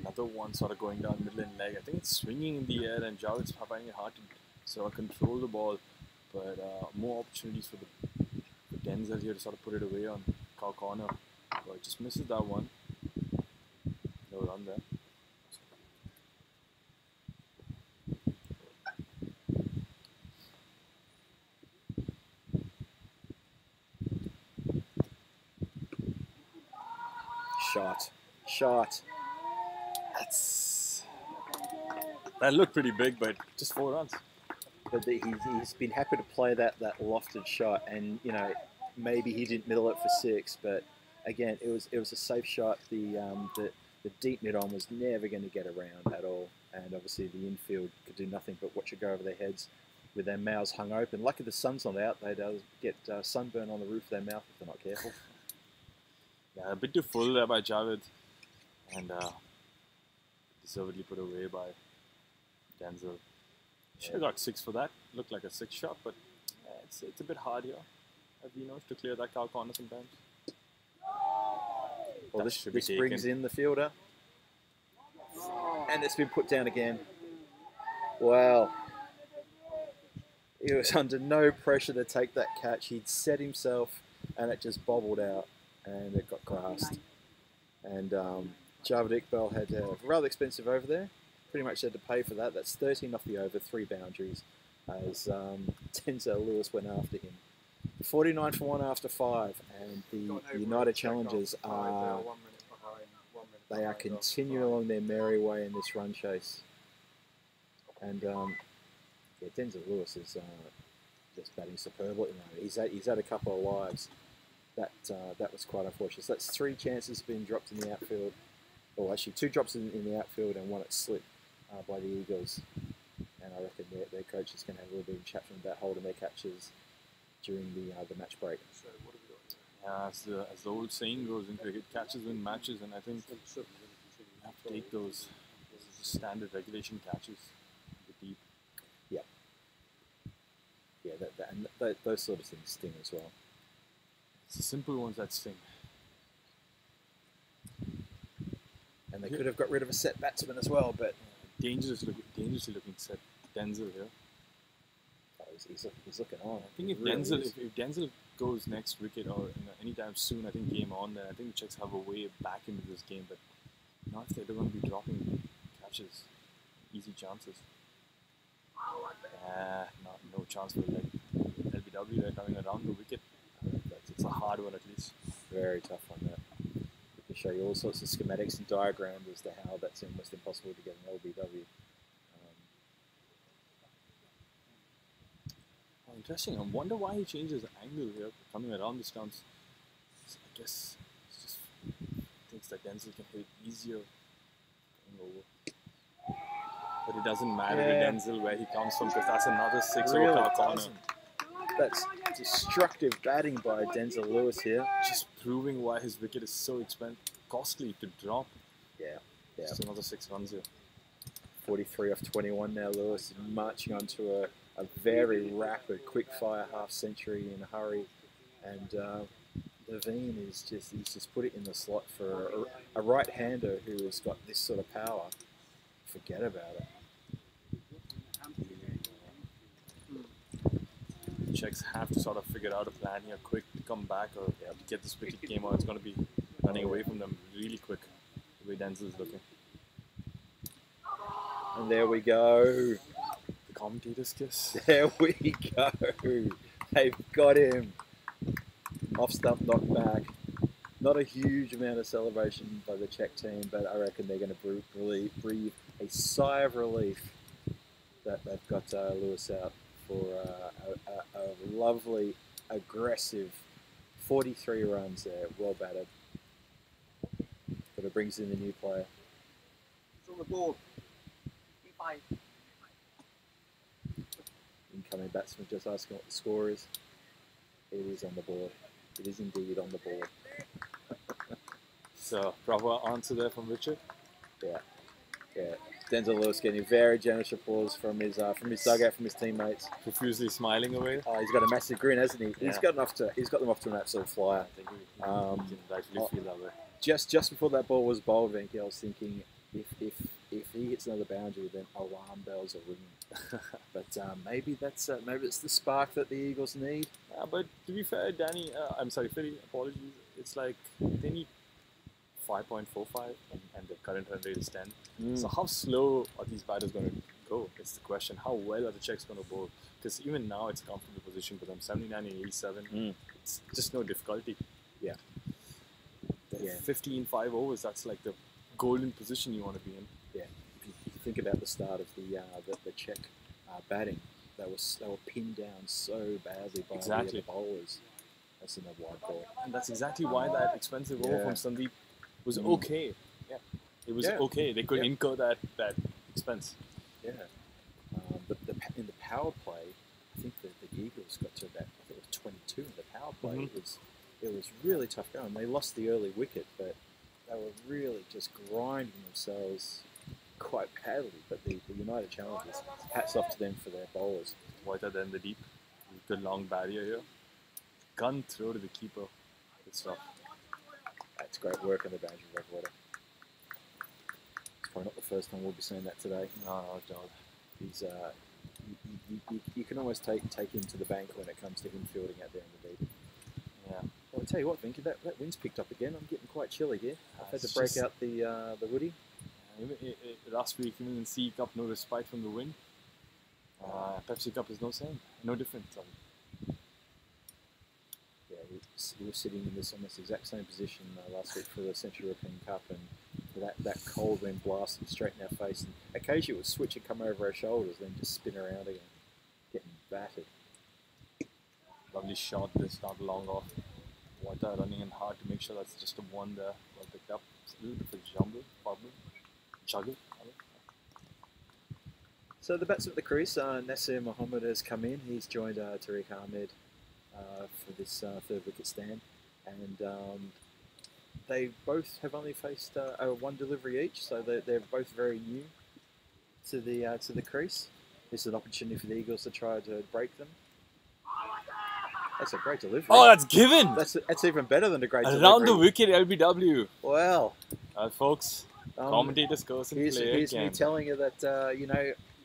Another one sort of going down middle and leg. I think it's swinging in the air and Javed's finding it hard to sort of control the ball. But more opportunities for Denzel here to sort of put it away on cow corner. But it just misses that one. No run there. Shot. That looked pretty big, but just 4 runs. But he's been happy to play that lofted shot, and you know maybe he didn't middle it for 6, but again it was a safe shot. The deep mid on was never going to get around at all, and obviously the infield could do nothing but watch it go over their heads with their mouths hung open. Lucky the sun's not out; they'd get sunburn on the roof of their mouth if they're not careful. Yeah, a bit too full there by Javed, and deservedly put away by Denzel. Should have got 6 for that. Looked like a 6 shot, but it's a bit hard here at Vinor to clear that cow corner sometimes. Well, this brings in the fielder, and it's been put down again. Wow. He was under no pressure to take that catch. He'd set himself, and it just bobbled out, and it got grassed. And Javed Iqbal had a rather expensive over there. Pretty much had to pay for that. That's 13 off the over, 3 boundaries, as Denzel Lewis went after him. 49 for 1 after 5, and the United Challengers are continuing along their merry way in this run chase. And yeah, Denzel Lewis is just batting superbly at the moment. He's had a couple of lives. That was quite unfortunate. So that's 3 chances being dropped in the outfield. Well, actually 2 drops in the outfield and 1 at slip by the Eagles. And I reckon their coach is going to have a little bit of chat about holding their catches during the match break. So what have we got? Yeah, as the old saying goes in cricket, catches win matches, and I think you have to take those standard regulation catches, the deep. Yeah. Yeah, those sort of things sting as well. It's the simple ones that sting. And they could have got rid of a set batsman as well, but dangerously looking set Denzel here. Oh, he's looking on. I think if Denzel goes next wicket or anytime soon, I think game on, then I think the Czechs have a way back into this game. But not if they're going to be dropping catches, easy chances. No chance for LBW. They're coming around the wicket. It's a hard one at least. Very tough one that. To show you all sorts of schematics and diagrams as to how that's almost impossible to get an LBW. Interesting. I wonder why he changed his angle here, coming around the stumps. I guess he just thinks that Denzel can hit easier going over. But it doesn't matter to Denzel where he comes from, because that's another 6 over cow corner. That's destructive batting by Denzel Lewis here. Just proving why his wicket is so expensive. costly to drop. Yeah. Just another 6 runs here. 43 off 21 now. Lewis is marching on to a very rapid, quick-fire half-century in a hurry. And Levine he's just put it in the slot for a right-hander who has got this sort of power. Forget about it. The Czechs have to sort of figure out a plan here quick to come back or get this wicket game or it's going to be running away from them really quick the way Denzel is looking. And there we go. The commentator's kiss. There we go. They've got him. Off stump, knocked back. Not a huge amount of celebration by the Czech team, but I reckon they're going to breathe a sigh of relief that they've got Lewis out for a lovely, aggressive 43 runs there. Well batted. But it brings in the new player. It's on the board. Incoming batsman just asking what the score is. It is on the board. It is indeed on the board. So, proper answer there from Richard. Yeah. Denzel Lewis getting very generous applause from his dugout, from his teammates. Profusely smiling away. Oh, he's got a massive grin, hasn't he? Yeah. He's got them off to an absolute flyer. I think he can actually feel that way. Just before that ball was bowled, Venky, I was thinking if he hits another boundary, then alarm bells are ringing. But maybe it's the spark that the Eagles need. But to be fair, Danny, I'm sorry, Philly, apologies. It's like they need 5.45 and the current run rate is 10. So how slow are these batters going to go? It's the question. How well are the Czechs going to bowl? Because even now it's a comfortable position for them. 79 and 87. It's just no difficulty. Yeah. 15 5 overs. That's like the golden position you want to be in. Yeah. If you think about the start of the Czech batting, they were pinned down so badly by the other bowlers. That's another wide ball. And that's exactly why that expensive over from Sandeep was okay. Yeah, it was okay. They could incur that expense. Yeah. But in the power play, I think the Eagles got to about 22 in the power play. It was really tough going. They lost the early wicket, but they were really just grinding themselves quite badly. But the United Challengers, hats off to them for their bowlers. Wider than the deep. Good long barrier here. Gun throw to the keeper. Good stuff. That's great work on the boundary regulator. It's probably not the first time we'll be seeing that today. No, don't. He's you can almost take him to the bank when it comes to him fielding out there in the deep. Yeah. Well, I'll tell you what, Vinky, that wind's picked up again. I'm getting quite chilly here. I've had to break out the hoodie. Last week, even in C Cup, no respite from the wind. Pepsi Cup is no same, no different. Yeah, he was sitting in this almost exact same position last week for the Central European Cup, and that cold wind blasted straight in our face. And occasionally it would switch and come over our shoulders, then just spin around again, getting battered. Lovely shot. This not long off. Water running in hard to make sure that's just a one there. Well picked up. It's a little bit of juggle. So the batsman at the crease, Nasir Mohammed has come in. He's joined Tariq Ahmed for this third wicket stand, and they both have only faced one delivery each, so they're both very new to the crease. This is an opportunity for the Eagles to try to break them. That's a great delivery. Oh, that's given! That's even better than a great delivery. Around the wicket, LBW. Well, folks, commentators goes and play here's me telling you that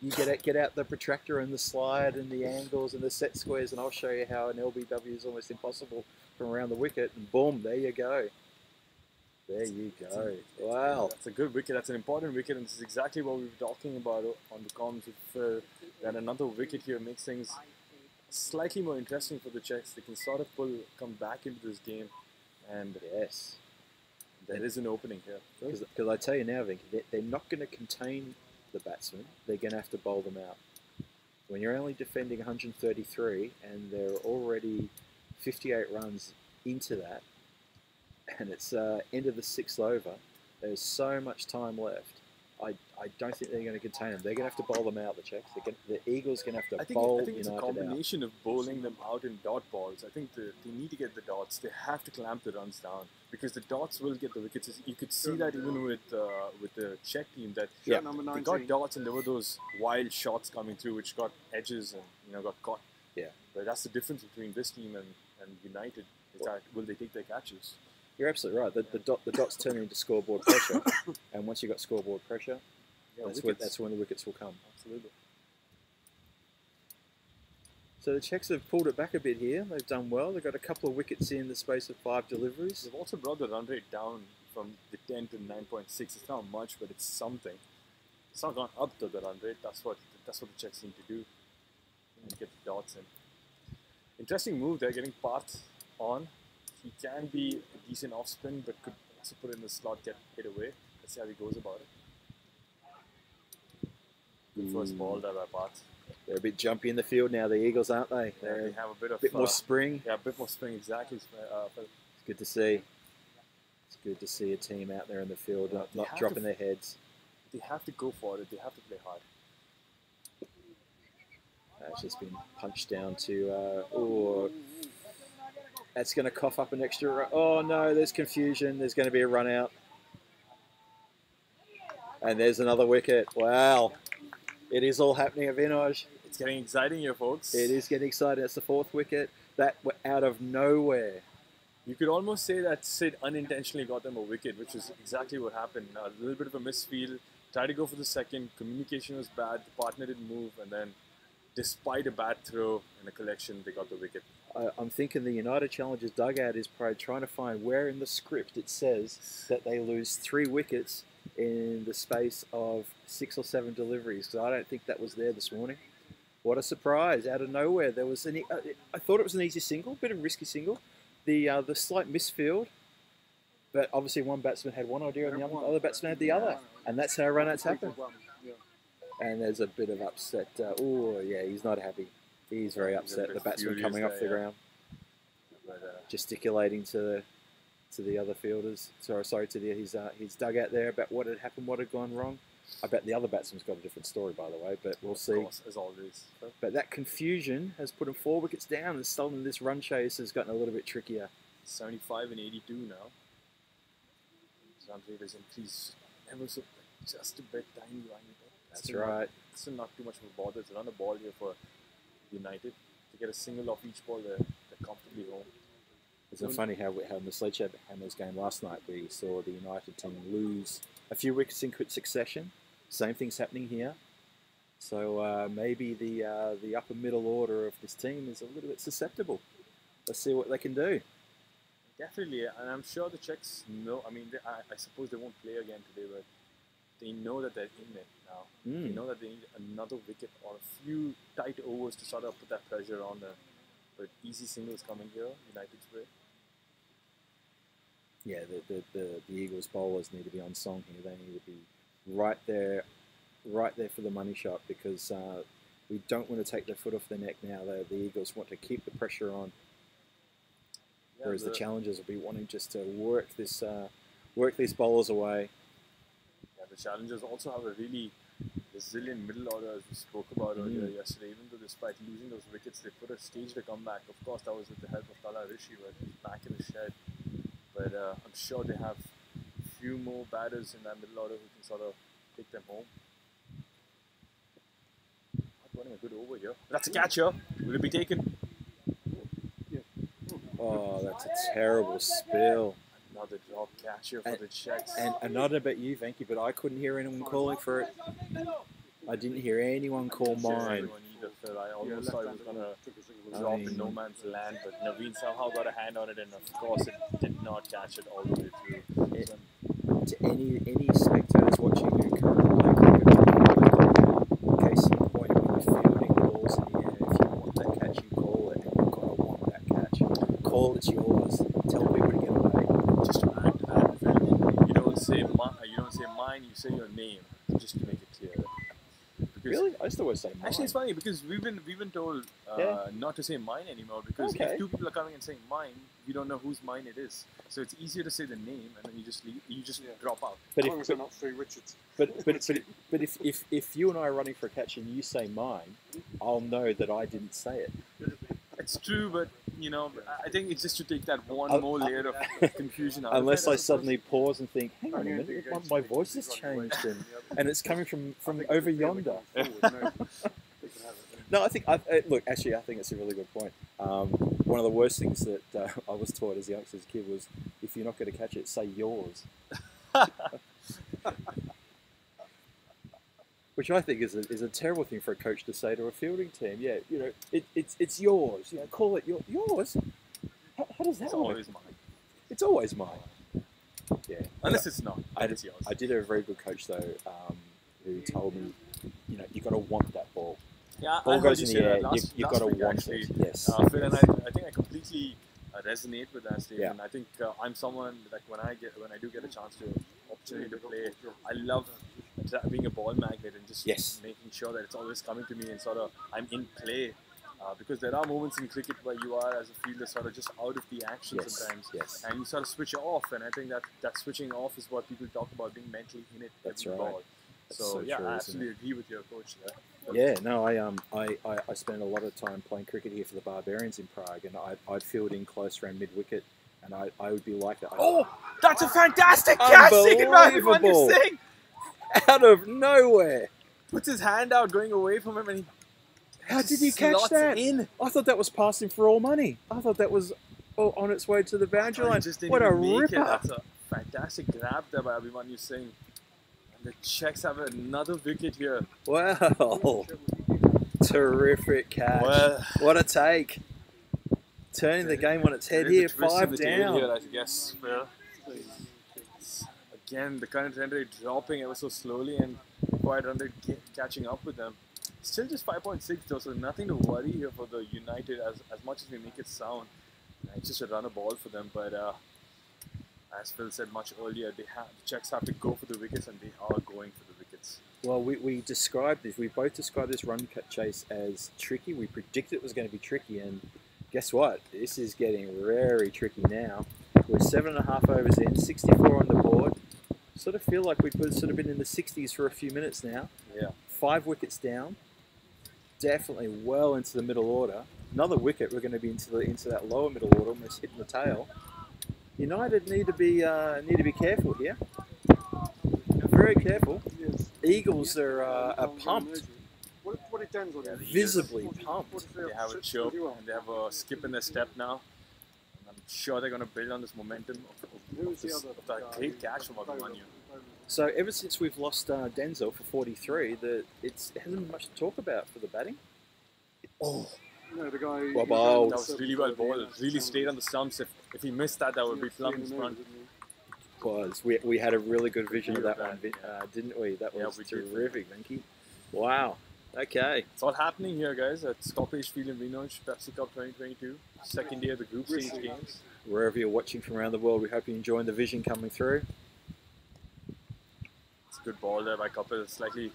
you get out the protractor and the slide and the angles and the set squares, and I'll show you how an LBW is almost impossible from around the wicket. And boom, there you go. There you go. Wow. That's a good wicket. That's an important wicket, and this is exactly what we were talking about on the comms. If that another wicket here makes things slightly more interesting for the Czechs, they can sort of come back into this game, and yes, there is an opening here. Because I tell you now, Vinky, they're not going to contain the batsmen. They're going to have to bowl them out. When you're only defending 133 and they're already 58 runs into that, and it's end of the 6th over, there's so much time left. I don't think they're going to contain them. They're going to have to bowl them out, the Czechs. The Eagles going to have to I bowl think it's a United out. combination of bowling them out in dot balls. I think they need to get the dots. They have to clamp the runs down because the dots will get the wickets. You could see that even with the Czech team that Yeah. they got dots and there were those wild shots coming through which got edges and got caught. Yeah. But that's the difference between this team and United is that will they take their catches? You're absolutely right. The dots turn into scoreboard pressure, and once you got scoreboard pressure, that's when the wickets will come. Absolutely. So the Czechs have pulled it back a bit here. They've done well. They've got a couple of wickets in the space of 5 deliveries. They've also brought the run rate down from the 10 to 9.6. It's not much, but it's something. It's not gone up to the run rate. That's what the Czechs seem to do. And get the dots in. Interesting move. They're getting Path on. He can be a decent off spin, but could also put it in the slot, get hit away. Let's see how he goes about it. Good first ball there by Path. They're a bit jumpy in the field now, the Eagles, aren't they? They have a bit of more spring. Yeah, a bit more spring, exactly. It's good to see. It's good to see a team out there in the field, not dropping their heads. They have to go for it. They have to play hard. It's just been punched down to... that's going to cough up an extra run. Oh no, there's confusion. There's going to be a run out. And there's another wicket. Wow. It is all happening at Vinor. It's getting exciting here, folks. It is getting exciting. It's the 4th wicket. That were out of nowhere. You could almost say that Sid unintentionally got them a wicket, which is exactly what happened. A little bit of a misfield. Tried to go for the second. Communication was bad. The partner didn't move. And then, despite a bad throw and a collection, they got the wicket. I'm thinking the United Challengers dugout is probably trying to find where in the script it says that they lose 3 wickets in the space of 6 or 7 deliveries, because I don't think that was there this morning. What a surprise! Out of nowhere, there was I thought it was an easy single, bit of a risky single. The slight misfield, but obviously one batsman had one idea and the other batsman had the other, and that's how run-outs happen. And there's a bit of upset. Oh yeah, he's not happy. He's very upset. The batsman coming off the ground, gesticulating to the other fielders. Sorry to his dugout there about what had happened, what had gone wrong. I bet the other batsman's got a different story, by the way, but we'll see. Of course, as always. But that confusion has put him 4 wickets down, and suddenly this run chase has gotten a little bit trickier. 75 and 82 now. Run rate has increased ever so just a bit, tiny bit. That's right. Still not too much of a bother. It's another ball here for United. To get a single off each ball, they're comfortably home. It's funny how in the Sledgehammer's game last night, we saw the United team lose a few wickets in quick succession. Same thing's happening here. So maybe the upper middle order of this team is a little bit susceptible. Let's see what they can do. Definitely, and I'm sure the Czechs know. I mean, I suppose they won't play again today, but they know that they're in it now. They know that they need another wicket or a few tight overs to sort of put that pressure on them. But easy singles coming here, United's way. Yeah, the Eagles bowlers need to be on song here. They need to be right there for the money shot, because we don't want to take their foot off their neck now. The Eagles want to keep the pressure on, whereas the challengers will be wanting just to work these bowlers away. Yeah, the challengers also have a really resilient middle order, as we spoke about earlier yesterday. Even though despite losing those wickets, they put a staged comeback. Of course, that was with the help of Tala Rishi, but he's back in the shed. But I'm sure they have a few more batters in that middle order who can sort of take them home. Not running a good over here. That's a catcher. Will it be taken? Oh, that's a terrible spill. Another drop catcher for the Czechs. And I don't know about you, Venky, but I couldn't hear anyone calling for it. I didn't hear anyone call mine. I almost thought it was going to drop in no man's land, but Naveen somehow got a hand on it, and of course it did not catch it all the way through. To any spectators watching who currently play cricket, case in point, when you're fielding balls in the air, if you want that catch, you call it, and you've got to want that catch. Call it's yours. Tell people to get away. Just to add to that, you don't say mine, you say your name, just to make it clear. because Really? I used to always say mine. actually it's funny because we've been told not to say mine anymore because if two people are coming and saying mine, we don't know whose mine it is. So it's easier to say the name and then you just drop out. But as long as they're not three Richards. But if you and I are running for a catch and you say mine, I'll know that I didn't say it. It's true, but you know, I think it's just to take that one more layer of confusion out. Unless I suddenly pause and think, hang on a minute, my voice has changed and it's coming from over yonder. No, I think, look, actually, I think it's a really good point. One of the worst things that I was taught as a youngster, as a kid, was if you're not going to catch it, say yours. Which I think is a terrible thing for a coach to say to a fielding team. Yeah, you know, it's yours. You know, call it yours. How does that work? It's always mine. It's always mine. Yeah. Unless it's not. It's yours. I did have a very good coach though, who told me, you know, you got to want that ball. Yeah, ball I goes heard in you the air. last You got to week, want actually. it. Yes. Phil, and I think I completely resonate with that statement. Yeah. I think I'm someone like when I do get a chance to opportunity to play, I love being a ball magnet and just making sure that it's always coming to me and sort of I'm in play. Because there are moments in cricket where you are as a fielder sort of just out of the action sometimes, and you sort of switch off. And I think that switching off is what people talk about, being mentally in it. That's every right. ball. That's So yeah, true, I absolutely agree with your coach there. Yeah, no, I spent a lot of time playing cricket here for the Barbarians in Prague, and I'd field in close around mid-wicket, and I would be like that. Oh, that's a fantastic catch! Unbelievable! Out of nowhere! Puts his hand out going away from him and he... How did you catch that? I thought that was passing for all money. I thought that was on its way to the boundary line. What a ripper! That's a fantastic grab there by Abhimanyu Singh. The Czechs have another wicket here. Wow. Terrific catch. Well, what a take. Turning the game on its head here, 5 down. Here, I guess. Well, again, the current run rate dropping ever so slowly and quite run rate catching up with them. Still just 5.6 though, so nothing to worry here for the United as much as we make it sound. It's just a runner ball for them, but as Phil said much earlier, the Czechs have to go for the wickets, and they are going for the wickets. Well, we described this. We both described this run chase as tricky. We predicted it was going to be tricky, and guess what? This is getting very tricky now. We're 7.5 overs in, 64 on the board. Sort of feel like we've sort of been in the 60s for a few minutes now. Yeah. 5 wickets down. Definitely well into the middle order. Another wicket. We're going to be into that lower middle order, almost hitting the tail. United need to be careful here. Very careful. Yes. Eagles are pumped. What did Denzel do? Visibly pumped. They have a chirp and they have a skip in their step now. And I'm sure they're going to build on this momentum of that great catch from Abhimanyu. So ever since we've lost Denzel for 43, it hasn't been much to talk about for the batting. Oh. No, the guy. Well bowled. That was really well bowled. It really stayed on the stumps. If he missed that, that would be plumb in front. We had a really good vision of that one, didn't we? That was terrific, Vinky. Wow. Okay. It's all happening here, guys, at Stoppage Field in Vinor, Pepsi Cup 2022. Second day of the group stage games. Wherever you're watching from around the world, we hope you're enjoying the vision coming through. It's a good ball there by Kapil. Slightly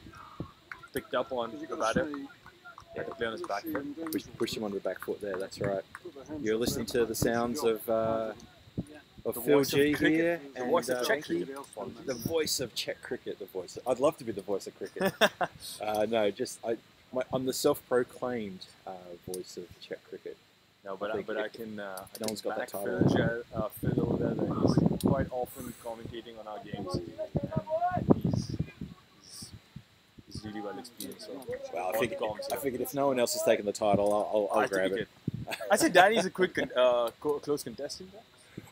picked up on the batter. Had to play on his back foot. Pushed him on the back foot there, that's right. You're listening to the sounds of Phil G here. The voice of Czech cricket. The voice of Czech cricket. I'd love to be the voice of cricket. No, I'm the self-proclaimed voice of Czech cricket. No, but I can. No one's got that title. Phil over there, he's quite often commentating on our games, and he's really well experienced. So well, I figured if no one else has taken the title, I'll grab it. I said Danny's a quick, close contestant.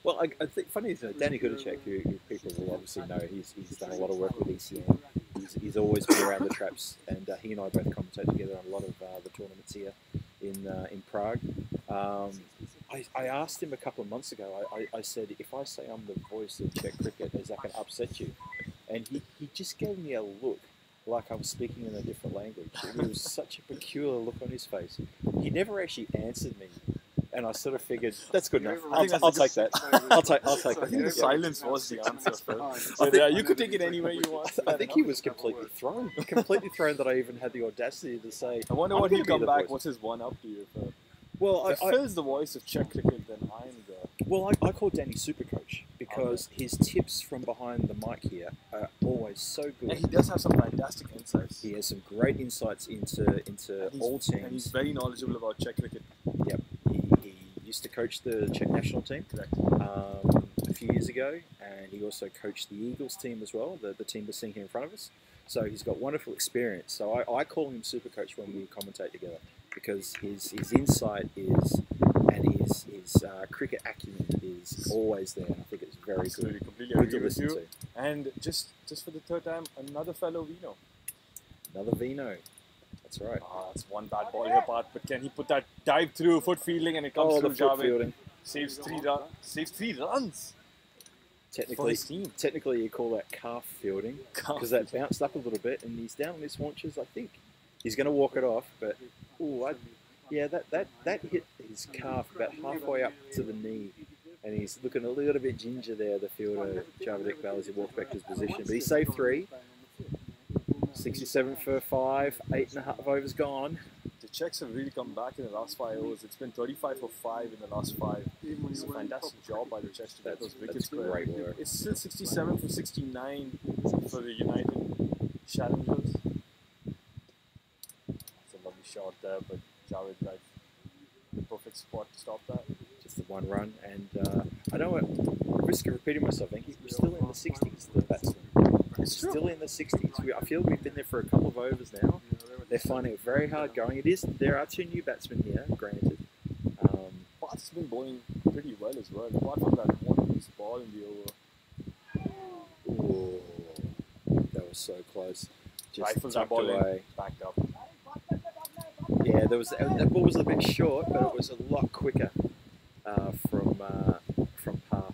Well, I think funny is Danny Kudacek, who people will obviously know, he's done a lot of work with ECN. He's always been around the traps, and he and I both commentate together on a lot of the tournaments here in Prague. I asked him a couple of months ago. I said, if I say I'm the voice of Czech cricket, is that going to upset you? And he just gave me a look like I was speaking in a different language. It was such a peculiar look on his face. He never actually answered me and I sort of figured that's good enough. I think I'll take that. I'll take I that. think the silence was the answer, Phil. I So, think- yeah, you could take it any way you want. I think he was completely thrown that I even had the audacity to say. I wonder I'm what gonna he'll be come the back. voice. What's his one up to you, Phil? Well, If Phil's the voice of Czech cricket, then I'm the... I call Danny Super Coach because his tips from behind the mic here are always so Yeah, good. he does have some fantastic insights. He has some great insights into all teams. And he's very knowledgeable about Czech cricket. Yep. He used to coach the Czech national team Correct. a few years ago, and he also coached the Eagles team as well, the team we're seeing here in front of us. So he's got wonderful experience. So I call him Super Coach when we commentate together because his insight is and his cricket acumen is always there. I think it's very Absolutely, good. completely Good agree to with listen you. And just for the third time, another fellow Vinor. Another Vino. That's right. That's one bad ball here, but can he put that dive through foot fielding and it comes Oh, the through foot Javed? fielding. Saves three runs. For Technically, his team. technically, you call that calf fielding because that bounced up a little bit, and he's down on his haunches. I think he's going to walk it off, but that hit his calf about halfway up to the knee, and he's looking a little bit ginger there. The fielder Javed Iqbal as he walks back to his position, but he saved 3. 67 for 5, 8.5 overs gone. The Czechs have really come back in the last 5 overs. It's been 35 for 5 in the last 5. It's a fantastic job by the Czechs to get those wickets. That's great work. It's still 67 for 69 for the United Challengers. It's a lovely shot there, but Javed right, the perfect spot to stop that. Just the 1 run, and I don't want risk of repeating myself. I think we're still in the 60s. The batsman. Still in the 60s. I feel we've been there for a couple of overs now. They're finding it very hard going. There are 2 new batsmen here, granted. Bath's been bowling pretty well as well, apart from that one loose ball in the over. Ooh, that was so close. Just Rifles that tucked ball away. in, backed up. Yeah, that ball was a bit short, but it was a lot quicker from par.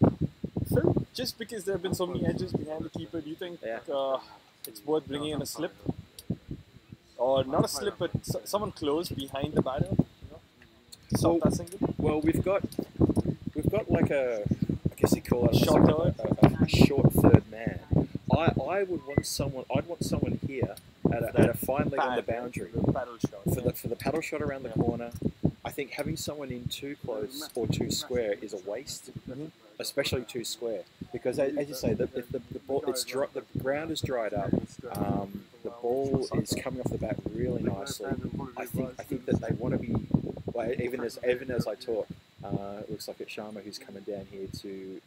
Phil, just because there have been so many edges behind the keeper, do you think it's worth bringing in a slip? Or not a slip, but someone close behind the batter? You know? Stop that single? Well, we've got like I guess you call it Short third? a short third man. I'd want someone here at a fine leg on the boundary The paddle shot. for the paddle shot around the corner. I think having someone in too close or too square is a waste, especially too square, because as you say, if the ball the ground is dried up, the ball is coming off the bat really nicely. I think that they want to be, like, even as I talk, it looks like it's Sharma who's coming down here to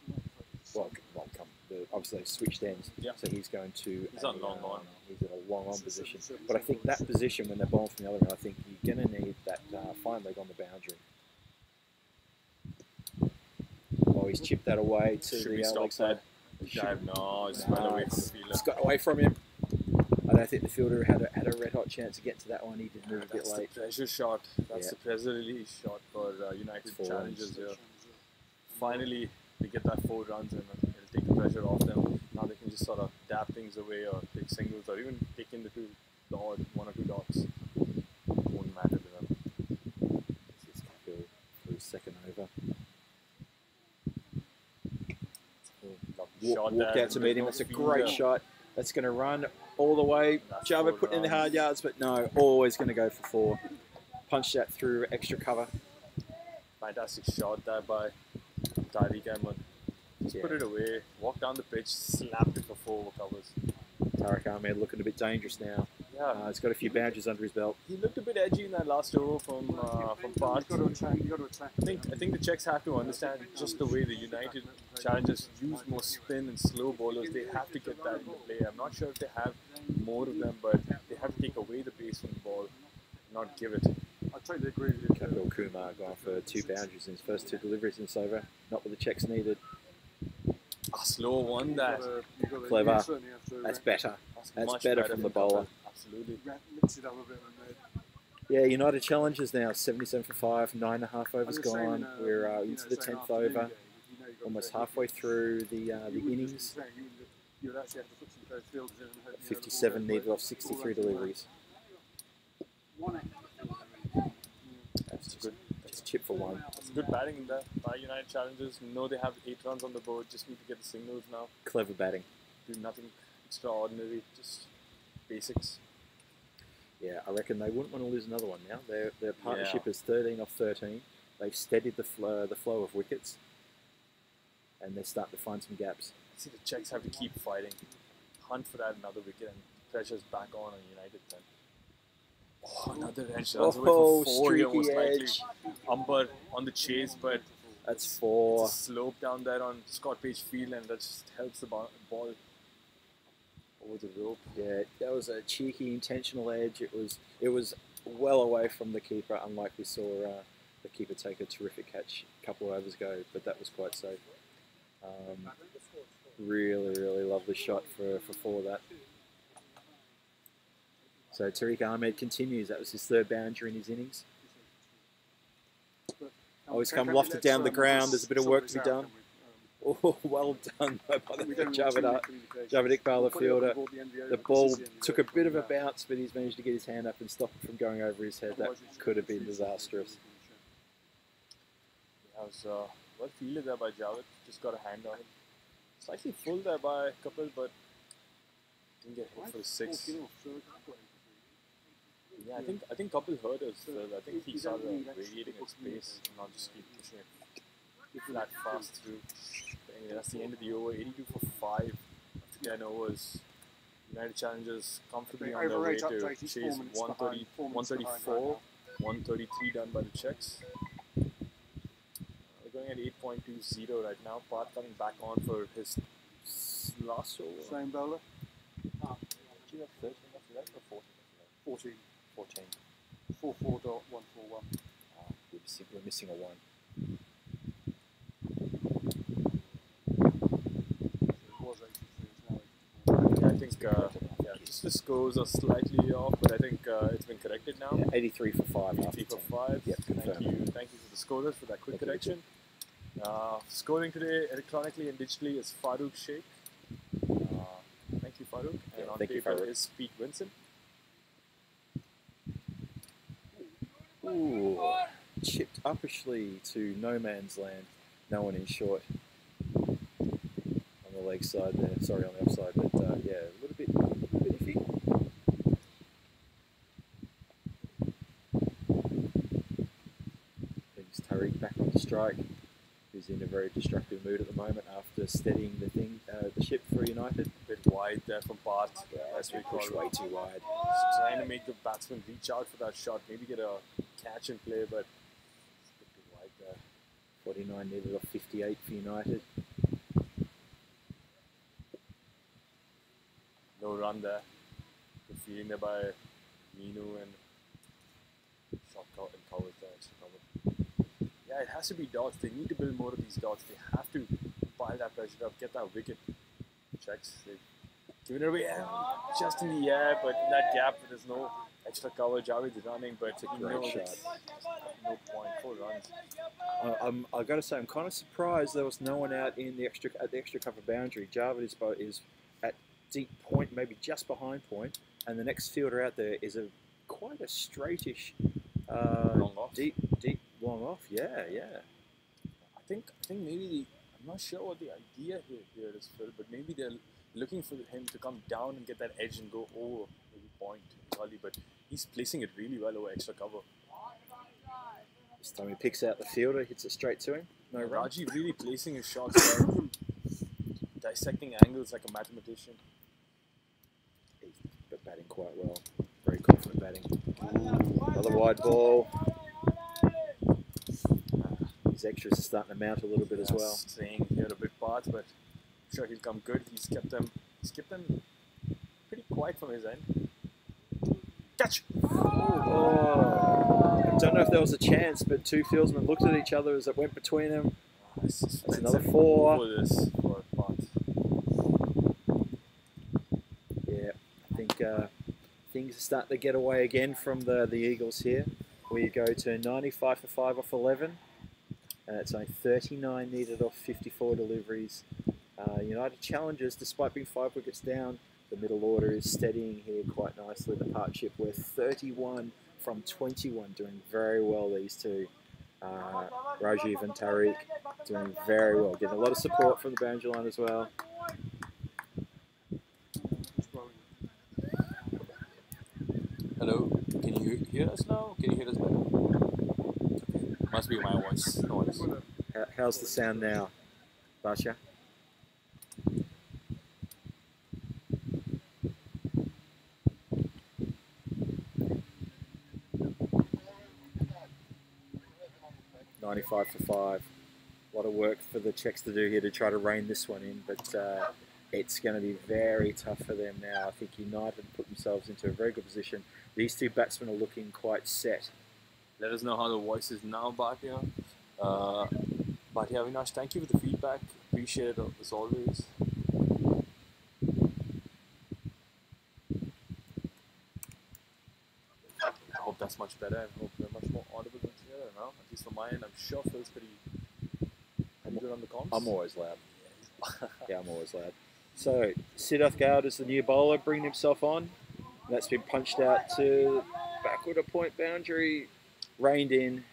obviously they've switched ends, so he's going to. He's on long on. He's in a long on position, but I think that position when they're bowling from the other end, I think you're going to need that fine leg on the boundary. Oh, he's chipped that away to Should we the stop leg side. Dive, no, it's well away from the fielder. It's got away from him. I don't think the fielder had a red hot chance to get to that one. He did move a bit That's late. the pressure shot. That's the pressure release shot for United Challengers here. Finally, they get that 4 runs and it'll take the pressure off them. Now they can just sort of dab things away or take singles or even take in the 1 or 2 dots. Won't matter to them. This is Phil for his second over. Walk out to meet him. It's a great shot. That's going to run all the way. Java putting in the hard yards, but no, always going to go for 4. Punch that through extra cover. Fantastic shot there by Tariq Ahmed. Just put it away, walk down the pitch, slapped it for 4 covers. Tariq Ahmed looking a bit dangerous now. Yeah, he's got a few boundaries under his belt. He looked a bit edgy in that last over from Prague. I think the Czechs have to understand just the way the United Challengers use more spin and slow bowlers. They have to get that into play. I'm not sure if they have more of them, but they have to take away the pace from the ball, not give it. I totally agree with you. Kapil Kumar going for 2 boundaries in his first 2 deliveries in this over. Not what the Czechs needed. A slow one that. Clever. That's better. That's better from the bowler. Absolutely. Mix it up a bit. Yeah, United Challengers now 77 for 5, 9.5 overs gone. We're into the 10th over, almost halfway through the innings. 57 needed off 63 deliveries. That's chip for one. It's good batting in there by United Challengers. Know they have 8 runs on the board. Just need to get the signals now. Clever batting. Do nothing extraordinary. Just basics. Yeah, I reckon they wouldn't want to lose another one now. Their partnership is 13 off 13. They've steadied the flow of wickets, and they're starting to find some gaps. I see the Czechs have to keep fighting, hunt for that another wicket, and pressure's back on United then. Oh, another edge. That's away for 4 here, most likely. Umber on the chase, but that's 4. It's a slope down there on Scott Page Field, and that just helps the ball over the rope. Yeah, that was a cheeky intentional edge. It was well away from the keeper, unlike we saw the keeper take a terrific catch a couple of overs ago, but that was quite safe. Really lovely shot for 4 that. So Tariq Ahmed continues. That was his 3rd boundary in his innings. Oh, he's come lofted down the ground. There's a bit of work to be done. Oh, well done by Javed Iqbal, the fielder. The ball took a bit of a bounce, but he's managed to get his hand up and stop it from going over his head. That could have been disastrous. That was well fielded there by Javed. Just got a hand on him. Slightly full there by Kapil, but didn't get hit for 6. Yeah, I think Kapil heard us. I think he started radiating its pace and not just keep pushing it flat fast through. But anyway, that's the end of the over. 82 for 5 after 10 overs. United Challengers comfortably on their way to chase 134, 133 done by the Czechs. They're going at 8.20 right now. Part coming back on for his last over. Same bowler? Do you have 13 after that or 14? 14. 14. 44.141. We're missing a 1. Yeah, I think just the scores are slightly off, but I think it's been corrected now. Yeah, 83 for 5. 83 for 5. Yep, thank you for the scorers for that quick correction. Scoring today electronically and digitally is Farouk Sheikh. Thank you, Farouk. And on paper is Pete Vincent. Ooh, chipped uppishly to no man's land. No one in short. On the leg side there. Sorry, on the offside, but yeah, a little bit iffy. Brings Tariq back on the strike, who's in a very destructive mood at the moment after steadying the ship for United. A bit wide there from Bart. That's pushed way too wide. Just trying to make the batsman reach out for that shot, maybe get a catch and play, but it's a bit too wide there. 49 needed off 58 for United. No run there. Good feeling there by Minu and shot and covers there. Extra cover. Yeah, it has to be dots. They need to build more of these dots. They have to pile that pressure up, get that wicket. Checks. They've given it away just in the air, but in that gap, there's no extra cover. Javed's running, but he knows it's no point. 4 runs. I got to say, I'm kind of surprised there was no one out in the extra cover boundary. Javed is at deep point, maybe just behind point, and the next fielder out there is quite a straightish, long off. deep long off. Yeah. I think maybe I'm not sure what the idea here is, Phil, but maybe they're looking for him to come down and get that edge and go over maybe point early, but he's placing it really well over extra cover. This time he picks out the fielder, hits it straight to him. No run. Raji really placing his shots there, dissecting angles like a mathematician. But batting quite well. Very confident batting. Another wide ball. His extras are starting to mount a little bit as well. Staying here a bit part, but I'm sure he'll come good. He's kept them pretty quiet from his end. Catch! Oh. I don't know if there was a chance, but 2 fieldsmen looked at each other as it went between them. That's another 4. Yeah, I think things are starting to get away again from the Eagles here. We go to 95 for 5 off 11. It's only 39 needed off 54 deliveries. United Challengers, despite being 5 wickets down, the middle order is steadying here quite nicely. The partnership, we're 31 from 21, doing very well, these two. Rajiv and Tariq doing very well, getting a lot of support from the boundary line as well. Hello, can you hear us now? Can you hear us better? Okay, must be my voice noise. How's the sound now, Basha? $95 for 5. A lot of work for the Czechs to do here to try to rein this one in, but it's going to be very tough for them now. I think United put themselves into a very good position. These two batsmen are looking quite set. Let us know how the voice is now, Bhatia. Bhatia, Avinash, thank you for the feedback. Appreciate it as always. I hope that's much better. I hope they're much more audible than here now. At least for my end, I'm sure Phil's pretty good on the comms. I'm always loud. Yeah, I'm always loud. So, Siddharth Gaud is the new bowler, bringing himself on. That's been punched out to backward a point boundary, reined in.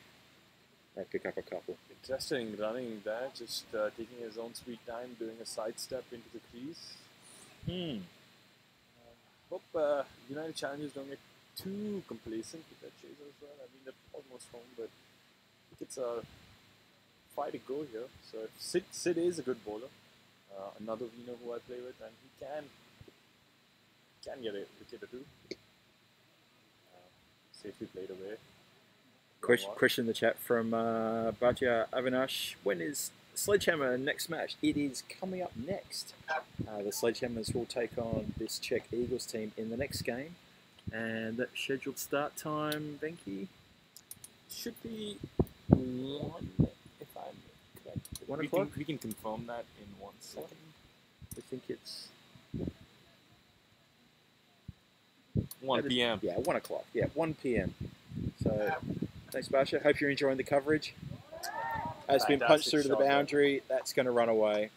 They pick up a couple. Interesting running there, just taking his own sweet time, doing a sidestep into the crease. Hope United Challengers don't get too complacent with their chase as well. I mean, they're almost home, but I think it's a fight to go here. So if Sid is a good bowler, another Vinor who I play with, and he can get a wicket or two. Safely played away. Question in the chat from Bhatia Avinash. When is Sledgehammer next match? It is coming up next. The Sledgehammers will take on this Czech Eagles team in the next game. And that scheduled start time, Venki? Should be 1, if I'm correct. 1 o'clock? We can confirm that in 1 second. I think it's 1 p.m. Yeah, 1 o'clock. Yeah, 1 p.m. So, thanks, Basha. Hope you're enjoying the coverage. It's been punched through to the boundary. That's going to run away.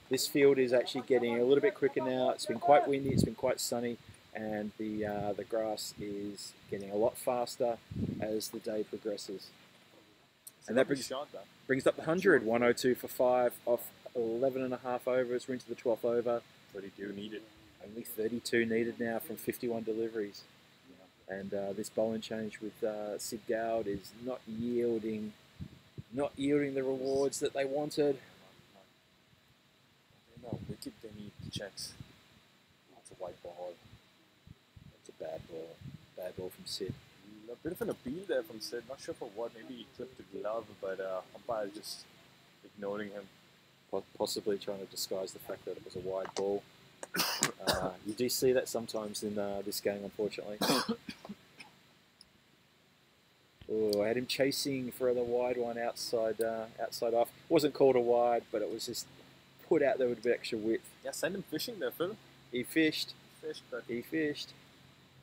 This field is actually getting a little bit quicker now. It's been quite windy. It's been quite sunny. And the grass is getting a lot faster as the day progresses. And that brings up the 100. 102 for 5 off 11.5 overs. We're into the 12th over. 32 needed. Only 32 needed now from 51 deliveries. And this bowling change with Sid Gaud is not yielding the rewards that they wanted. No wicket they need, the Czechs. That's a white ball. That's a bad ball. Bad ball from Sid. A bit of an appeal there from Sid. Not sure for what. Maybe he clipped the glove, but umpire just ignoring him. Possibly trying to disguise the fact that it was a wide ball. You do see that sometimes in this game, unfortunately. Oh, I had him chasing for the wide one outside off. Wasn't called a wide, but it was just put out there with a bit extra width. Yeah, send him fishing there, Phil. He fished. He fished.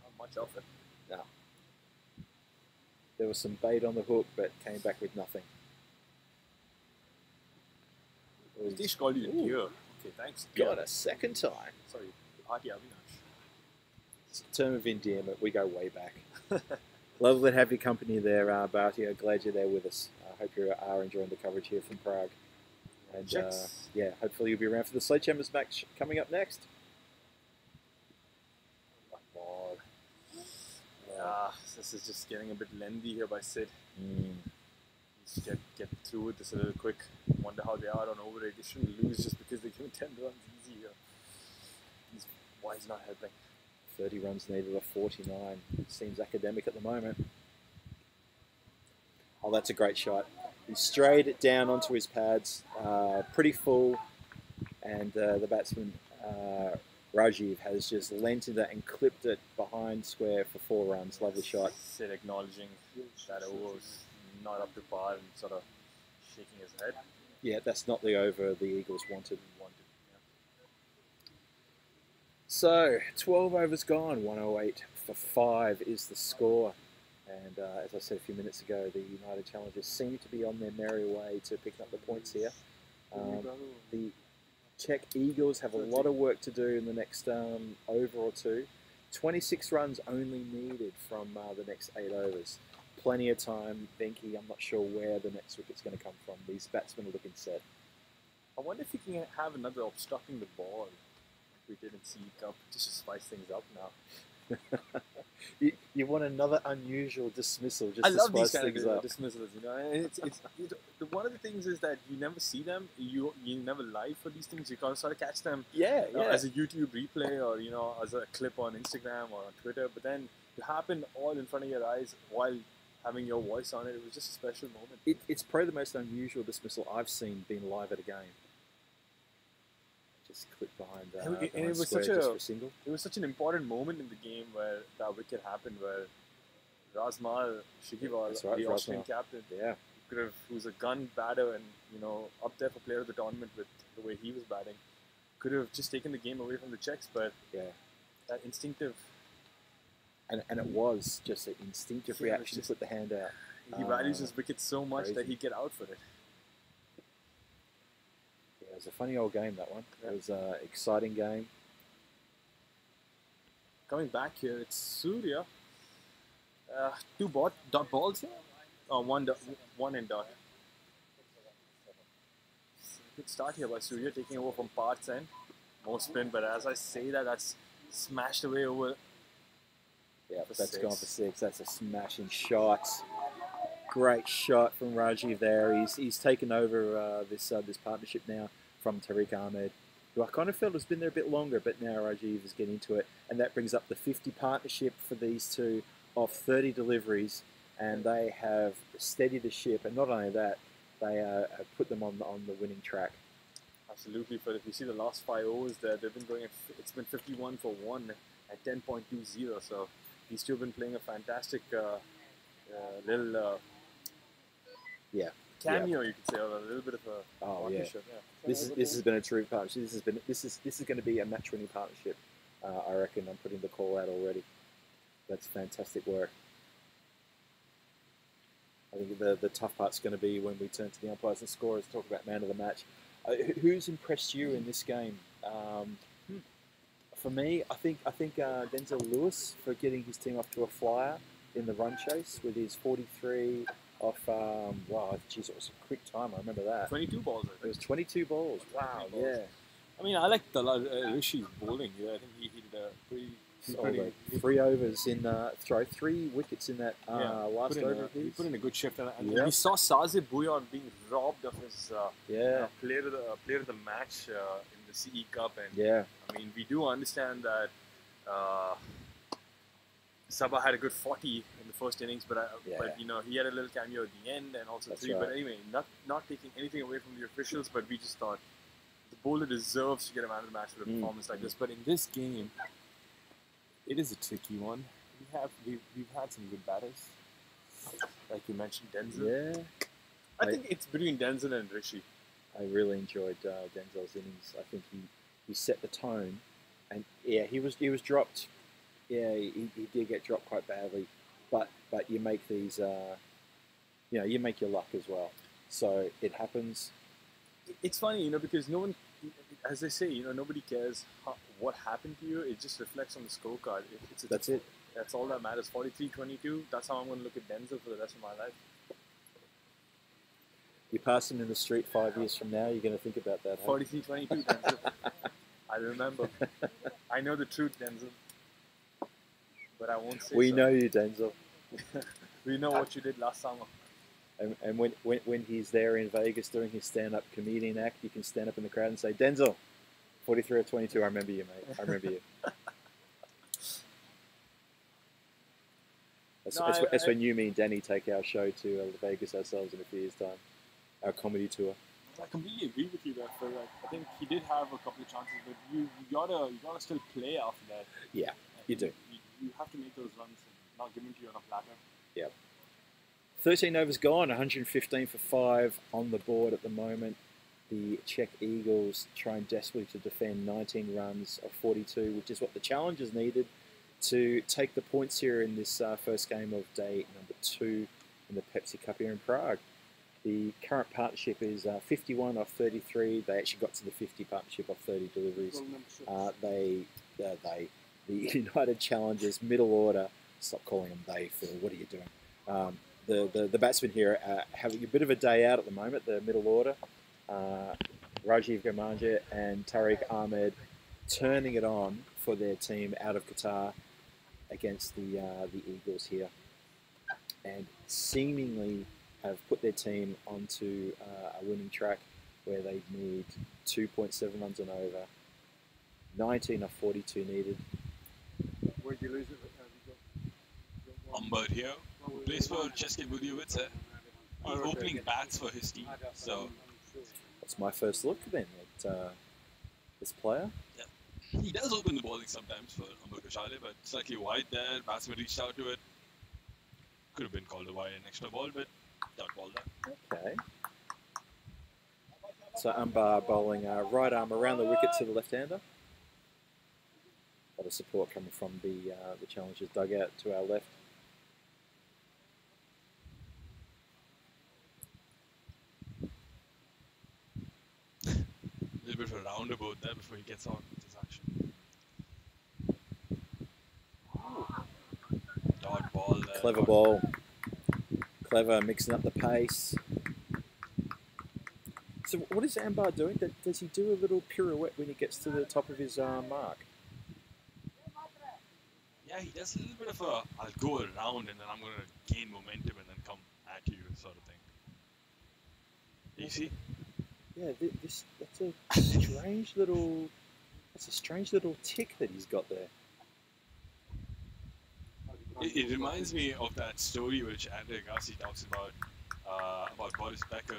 Not much of it. No. There was some bait on the hook, but came back with nothing. Satish called you a deer. Okay, thanks. Got a second time. Sorry, Bhatia Avinash. It's a term of endearment. We go way back. Lovely to have your company there, Bhatia. Glad you're there with us. I hope you are enjoying the coverage here from Prague. And yeah, hopefully you'll be around for the Sledgehammers match coming up next. Yeah, this is just getting a bit lengthy here by Sid. Just get through with this a little quick. Wonder how they are on over it. They shouldn't lose just because they give 10 runs easy here. Why is not helping? 30 runs needed of 49. Seems academic at the moment. Oh, that's a great shot. He strayed it down onto his pads, pretty full, and the batsman Rajiv has just lent into that and clipped it behind square for 4 runs. Lovely shot. Sid acknowledging that over was not up to par and sort of shaking his head. Yeah, that's not the over the Eagles wanted. So, 12 overs gone, 108 for 5 is the score. And as I said a few minutes ago, the United Challengers seem to be on their merry way to picking up the points here. The Czech Eagles have a lot of work to do in the next over or two. 26 runs only needed from the next 8 overs. plenty of time. Venky, I'm not sure where the next wicket's going to come from. These batsmen are looking set. I wonder if we can have another obstructing the ball like we did in CE Cup, just to spice things up now. You want another unusual dismissal just I to love spice these kind things of up. dismissals, you know. And one of the things is that you never see them. You never live for these things. You can't sort of catch them Yeah, as a YouTube replay or as a clip on Instagram or on Twitter. But then it happened all in front of your eyes while having your voice on it. It was just a special moment. It's probably the most unusual dismissal I've seen being live at a game. Just click behind that. And it was square such just for single. It was such an important moment in the game where that wicket happened, where Razmal Shikiwal, That's right, the Austrian Razmal. captain, Yeah. who's a gun batter and up there for player of the tournament with the way he was batting, could have just taken the game away from the Czechs, but Yeah. that instinctive. And it was just an instinctive Yeah, it was reaction just- to put the hand out. He values his wicket so much that crazy. he'd get out for it. Yeah, it was a funny old game, that one. Yeah. It was an exciting game. Coming back here, it's Surya. Two dot balls here? Oh, one and dot. Good start here by Surya, taking over from Parth's end. More spin, but as I say that, that's smashed away over. Yeah, For that's 6. gone for 6. That's a smashing shot. Great shot from Rajiv there. He's taken over this partnership now from Tariq Ahmed, who I kind of felt has been there a bit longer, but now Rajiv is getting into it. And that brings up the 50 partnership for these two of 30 deliveries, and they have steadied the ship. And not only that, they have put them on the winning track. Absolutely, but if you see the last 5 overs there, they've been going. It's been 51 for 1 at 10.20. So these two have been playing a fantastic little cameo, you could say, or a little bit of a partnership. Yeah. This has been a true partnership. This is going to be a match-winning partnership. I reckon. I'm putting the call out already. That's fantastic work. I think the tough part's going to be when we turn to the umpires and scorers, talk about man of the match. Who's impressed you in this game? For me, I think Denzel Lewis for getting his team off to a flyer in the run chase with his 43 off. Wow, geez, it was a quick time. I remember that. 22 balls. I It think. was 22 balls. Wow, 22 balls. yeah. I mean, I like Rishi's bowling here. I think he did a pretty. 3 overs in 3 wickets in that last over. He put in a good shift, and Yeah. we saw Sazib Bhuyan being robbed of his player of the match in the CE Cup, and Yeah. I mean, we do understand that Sabah had a good 40 in the first innings, but he had a little cameo at the end and also That's 3. right. But anyway, not taking anything away from the officials, but we just thought the bowler deserves to get a man of the match with a performance like this. But in this game, it is a tricky one. We've had some good batters, like you mentioned, Denzel. Yeah. I think it's between Denzel and Rishi. I really enjoyed Denzel's innings. I think he set the tone, and yeah, he was dropped. Yeah, he did get dropped quite badly, but you make these, you make your luck as well. So it happens. It's funny, because no one, as they say, nobody cares what happened to you. It just reflects on the scorecard. That's it. That's all that matters. 43-22. That's how I'm going to look at Denzel for the rest of my life. You pass him in the street 5 years from now, you're going to think about that. 43-22, Denzel. I remember. I know the truth, Denzel. But I won't say We so. know you, Denzel. We know what you did last summer. And when he's there in Vegas doing his stand-up comedian act, you can stand up in the crowd and say, Denzel, 43 or 22, I remember you, mate. I remember you. That's when you, me, and Danny take our show to Vegas ourselves in a few years' time. Our comedy tour. I completely agree with you there, Phil. I think he did have a couple of chances, but you gotta still play after that. Yeah, you do. You have to make those runs and not give them to you on a platter. Yeah. 13 overs gone, 115 for 5 on the board at the moment. The Czech Eagles trying desperately to defend 19 runs of 42, which is what the challengers needed to take the points here in this first game of day number 2 in the Pepsi Cup here in Prague. The current partnership is 51 off 33. They actually got to the 50 partnership off 30 deliveries. The United Challengers middle order. Stop calling them they, Phil. What are you doing? the batsmen here are having a bit of a day out at the moment. The middle order, Rajiv Gamanja and Tariq Ahmed, turning it on for their team out of Qatar against the Eagles here, and seemingly have put their team onto a winning track where they need 2.7 runs and over. 19 of 42 needed. Where'd you lose it? Umber here, who plays for Czech Budějovice. He's opening bats for his team, so That's my first look then at this player. yeah. He does open the bowling sometimes for Umber Koshale, but slightly wide there. Batsman reached out to it. Could have been called a wide and extra ball, but dot ball that. Okay. So Umbar bowling right arm around the wicket to the left-hander. A lot of support coming from the challengers dugout to our left. A little bit of a roundabout there before he gets on with his action. Dot ball there. Clever ball. Clever mixing up the pace. So what is Ambar doing? Does he do a little pirouette when he gets to the top of his mark? Yeah, he does a little bit of a, I'll go around and then I'm going to gain momentum and then come at you sort of thing. You see? Yeah, that's a strange little tick that he's got there. It reminds me of that story which Andre Agassi talks about Boris Becker,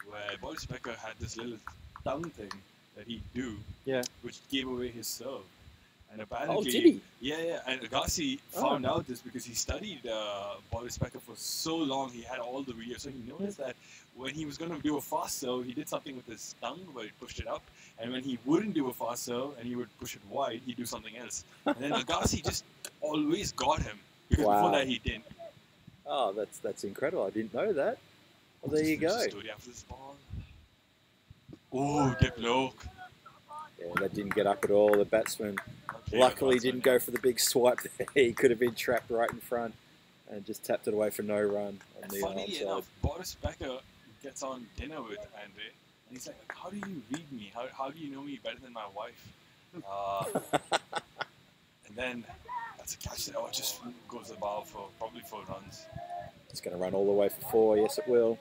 where Boris Becker had this little tongue thing that he'd do, Yeah. which gave away his serve. And apparently, Oh, did he? Yeah. And Agassi found out this because he studied Boris Becker for so long. He had all the videos, so he noticed that when he was going to do a fast serve, he did something with his tongue where he pushed it up, and when he wouldn't do a fast serve and he would push it wide, he'd do something else. And then Agassi just always got him because before that he didn't. Oh, that's incredible! I didn't know that. Well, there you go. The story after this ball. Oh, get low. Yeah, that didn't get up at all. The batsman luckily didn't go for the big swipe there. He could have been trapped right in front and just tapped it away for no run on the Funnily outside. enough, Boris Becker gets on dinner with Andre, and he's like, "How do you read me? How do you know me better than my wife?" And then that's a catch that just goes above for probably 4 runs. It's going to run all the way for 4. Yes, it will.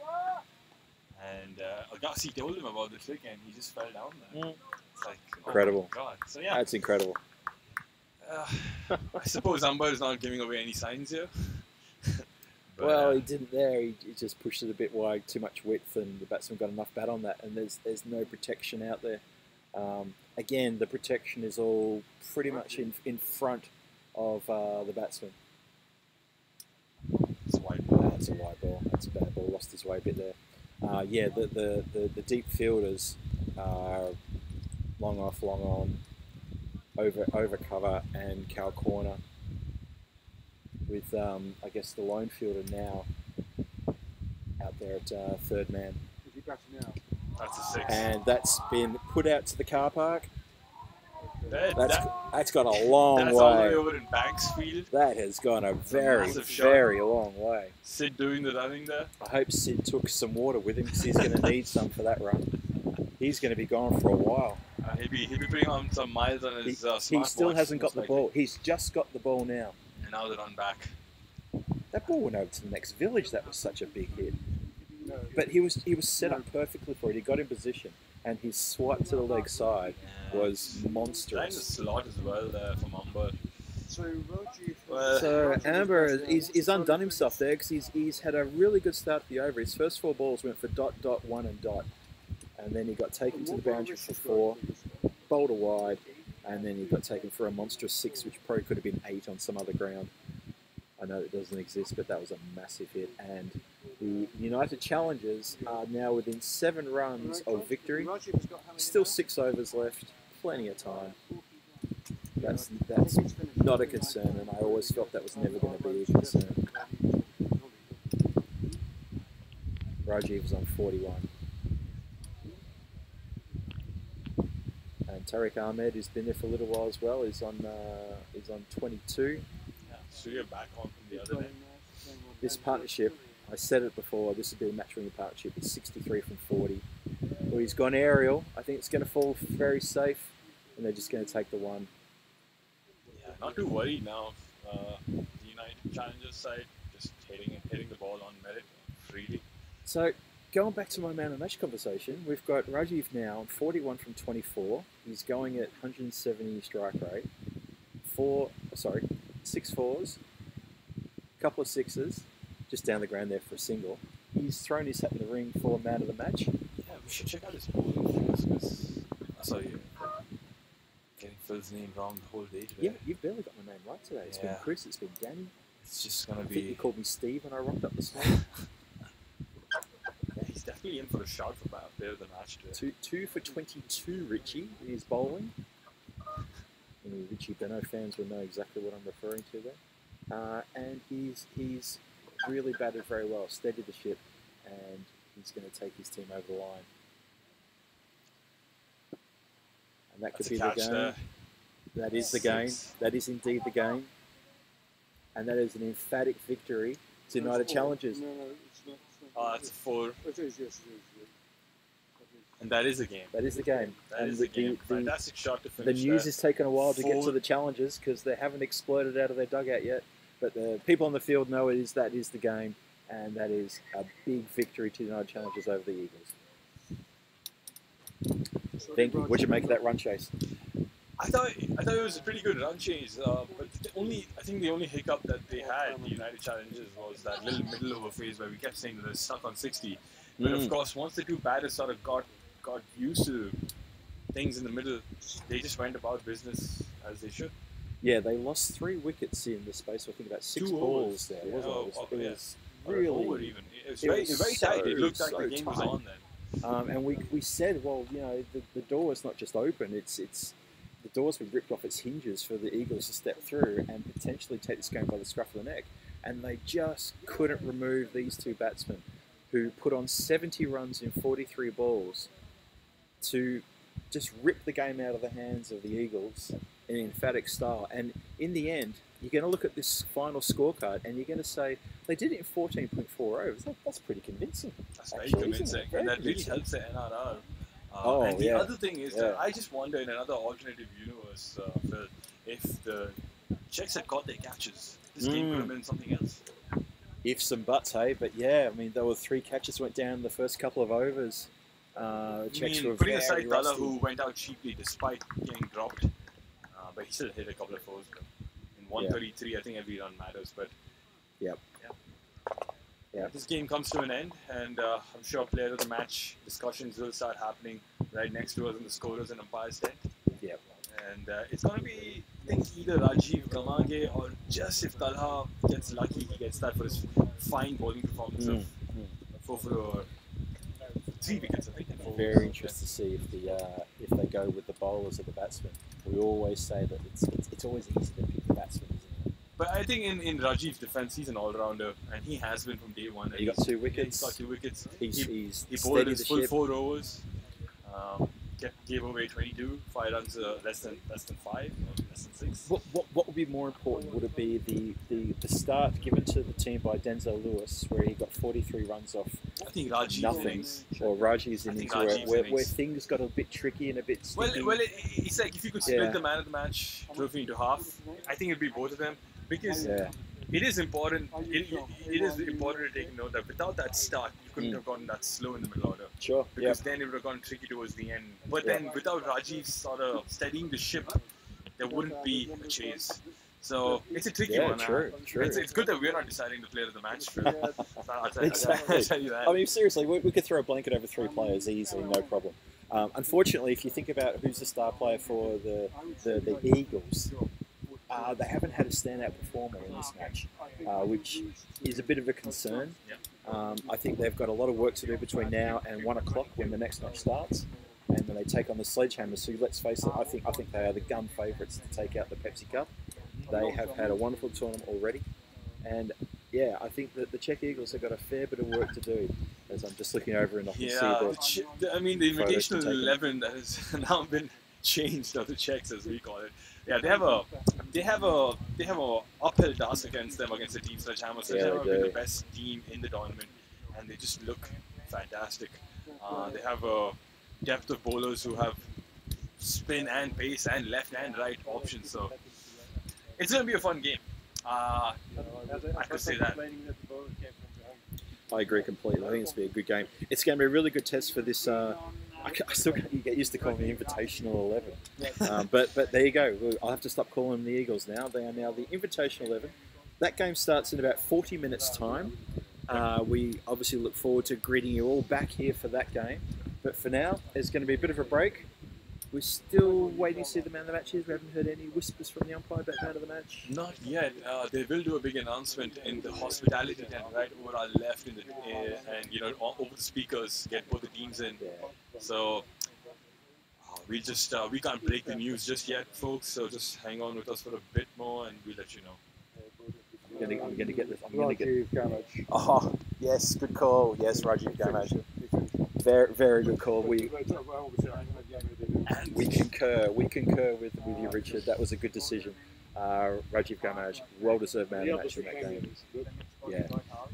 And Agassi told him about the trick, and he just fell down there. It's like Incredible. Oh my God. So yeah, That's incredible. I suppose Umber is not giving away any signs here. But, Well, he didn't there. He just pushed it a bit wide, too much width, and the batsman got enough bat on that. And there's no protection out there. Again, the protection is all pretty much in front of the batsman. it's a wide ball. That's a wide ball. That's a bad ball. Lost his way a bit there. Yeah, the deep fielders are long off, long on, over cover and cow corner. With I guess the lone fielder now out there at third man. Is he batting now? That's a 6. And that's been put out to the car park. That- That's gone a long that's all the way way. over in Banksfield. That has gone a very, massive shot. very long way. Sid doing the running there. I hope Sid took some water with him because he's going to need some for that run. He's going to be gone for a while. He'll be putting on some miles on his He still smartwatch, hasn't got most the likely. ball. He's just got the ball now. And now they're on back. That ball went over to the next village. That was such a big hit. No. But he was set up perfectly for it. He got in position, and his swipe to the leg side was Trying to monstrous. slot as well there from Umber. So Roger. Well, So Amber, he's undone himself there because he's had a really good start to the over. His first 4 balls went for dot, dot, 1 and dot. And then he got taken to the boundary for 4, bowled a wide, and then he got taken for a monstrous 6, which probably could have been 8 on some other ground. I know it doesn't exist, but that was a massive hit. And the United Challengers are now within 7 runs of victory. Still 6 overs left, plenty of time. That's not a concern, and I always felt that was never going to be a concern. Rajiv was on 41. And Tariq Ahmed, who's been there for a little while as well, is on 22. yeah, Surya back on from the other end. This partnership I said it before, this would be a match-winning partnership. It's 63 from 40. Well, he's gone aerial. I think it's going to fall very safe, and they're just going to take the one. Yeah, not too worried now. The United Challengers side just hitting the ball on merit freely. So, going back to my man of the match conversation, we've got Rajiv now on 41 from 24. He's going at 170 strike rate. 6 fours, a couple of sixes, just down the ground there for a single. He's thrown his hat in the ring for man of the match. Yeah, we should check out his bowling because I saw you getting Phil's name wrong the whole day today. Yeah, you've barely got my name right today. It's been Chris, it's been Danny. It's just gonna I be. think you called me Steve when I rocked up this morning. Yeah, he's definitely in for a shout for player of the match today. 2 for 22, Richie, in his bowling. Any Richie Beno fans will know exactly what I'm referring to there. And he's really batted very well, steadied the ship, and he's going to take his team over the line. And that could be the game. There. That is the game. That is indeed the game. And that is an emphatic victory to United Challengers. No, it's not. Oh, that's a 4. It is, yes, it is. And that is a game. That is the game. That is the game. Fantastic shot to The finish. news has taken a while to get 4. to the Challengers because they haven't exploded out of their dugout yet. But the people on the field know that is the game, and that is a big victory to the United Challengers over the Eagles. Venky, what'd you make of that run chase? I thought it was a pretty good run chase, but I think the only hiccup that they had, the United Challengers, was that little middle over phase where we kept saying they're stuck on 60. But of course, once the two batters sort of got used to things in the middle, they just went about business as they should. Yeah, they lost 3 wickets in the space of, I think, about 6 balls there, wasn't it? It was really over even. It was very tight. It looked like the game was on then. And we said, well, you know, the door is not just open; it's the door's been ripped off its hinges for the Eagles to step through and potentially take this game by the scruff of the neck. And they just couldn't remove these 2 batsmen who put on 70 runs in 43 balls to just rip the game out of the hands of the Eagles in emphatic style. And in the end, you're going to look at this final scorecard and you're going to say, they did it in 14.4 overs. That's pretty convincing. That's very convincing. And that really helps the NRR. And the other thing is that I just wonder in another alternative universe, Phil, if the Czechs had caught their catches, this game could have been something else. Ifs and buts, hey? But yeah, I mean, there were 3 catches went down in the first couple of overs. Czechs were putting aside Tala, rusty. who went out cheaply despite getting dropped, but he still hit a couple of fours. In 133, I think every run matters. But yeah. This game comes to an end, and I'm sure player of the match discussions will start happening right next to us in the scorers and umpires tent. Yep. And it's going to be, I think, either Rajiv Galange or just if Talha gets lucky, he gets that for his fine bowling performance of 4 for 3 wickets, I think. Very interested to see if they go with the bowlers or the batsmen. We always say that it's always easy to pick the batsmen, isn't it? But I think in Rajiv's defence, he's an all-rounder, and he has been from day one. He got 2 wickets. He got 2 wickets. He bowled his full 4 overs. Gave away 22, 5 runs less than 5, or less than 6. What would be more important? Would it be the start given to the team by Denzel Lewis, where he got 43 runs off I think Rajiv's nothing, innings. or Rajiv's innings, where things got a bit tricky and a bit sticky? Well, it's like if you could split the man of the match trophy into half, I think it'd be both of them, because it is important. It is important to take note that without that start, you couldn't have gone that slow in the middle order. Sure. Because then it would have gone tricky towards the end. But then without Rajiv sort of steadying the ship, there wouldn't be a chase. So it's a tricky one. True. It's good that we're not deciding the player of the match. Exactly. I'll tell you that. I mean, seriously, we could throw a blanket over 3 players easily, no problem. Unfortunately, if you think about who's the star player for the Eagles, they haven't had a standout performer in this match, which is a bit of a concern. I think they've got a lot of work to do between now and 1 o'clock when the next match starts, and then they take on the Sledgehammers. So let's face it, I think they are the gun favourites to take out the Pepsi Cup. They have had a wonderful tournament already, and I think that the Czech Eagles have got a fair bit of work to do. As I'm just looking over and I can see the Invitational 11 that has now been changed, or the Czechs as we call it. Yeah, they have a uphill task against them, against the team Sledgehammer. Sledgehammer have been the best team in the tournament, and they just look fantastic. They have a depth of bowlers who have spin and pace and left and right options. So it's going to be a fun game. I could say that. I agree completely. I think it's going to be a good game. It's going to be a really good test for this. I still can't get used to calling the Invitational 11. But there you go. I'll have to stop calling them the Eagles now. They are now the Invitational 11. That game starts in about 40 minutes' time. We obviously look forward to greeting you all back here for that game. But for now, there's going to be a bit of a break. We're still waiting to see the man of the match is. We haven't heard any whispers from the umpire about man of the match. Not yet. They will do a big announcement in the hospitality tent right over our left in the and over the speakers, get both the teams in. Yeah. So we can't break the news just yet, folks. So just hang on with us for a bit more, and we'll let you know. I'm going to get this. Rajiv Gamage. Oh, yes, good call. Yes, Rajiv Gamage. Very, very good call. We concur. We concur with you, Richard. That was a good decision. Rajiv Gamage, well-deserved man of the match in that game. Yeah.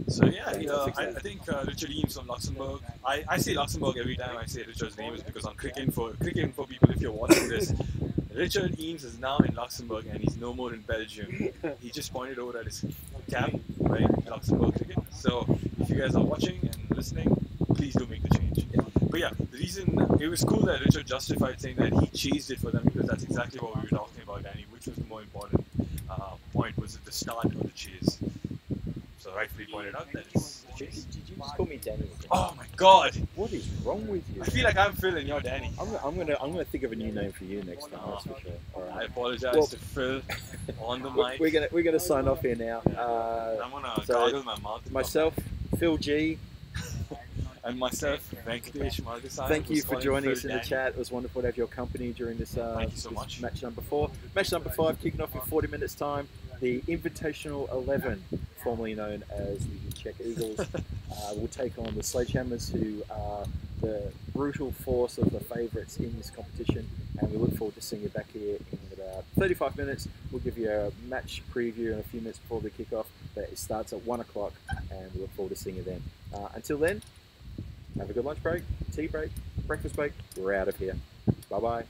So yeah, I think Richard Eames from Luxembourg. I say Luxembourg every time I say Richard's name is because on Cricket for people, if you're watching this, Richard Eames is now in Luxembourg and he's no more in Belgium. He just pointed over at his cap, right, Luxembourg Cricket. So if you guys are watching and listening, please do make the change. But yeah, the reason it was cool that Richard justified saying that he chased it for them because that's exactly what we were talking about, Danny, which was the more important point was at the start of the chase. So rightfully pointed out that it's the chase. Did you just call me Danny? Oh my God! What is wrong with you? I feel like I'm Phil and you're Danny. I'm gonna think of a new name for you next time. That's for sure. All right. I apologize to Phil on the mic. We're gonna sign off here now. I'm gonna gargle my mouth. Myself, Phil G. And myself, Venkatesh Margasai. Thank you for joining us in the chat. It was wonderful to have your company during this, Thank you so much. Match number 4. Match number 5 kicking off in 40 minutes time. The Invitational 11, formerly known as the Czech Eagles, will take on the Sledgehammers, who are the brutal force of the favourites in this competition. And we look forward to seeing you back here in about 35 minutes. We'll give you a match preview in a few minutes before the kickoff. But it starts at 1 o'clock, and we look forward to seeing you then. Until then, have a good lunch break, tea break, breakfast break. We're out of here. Bye-bye.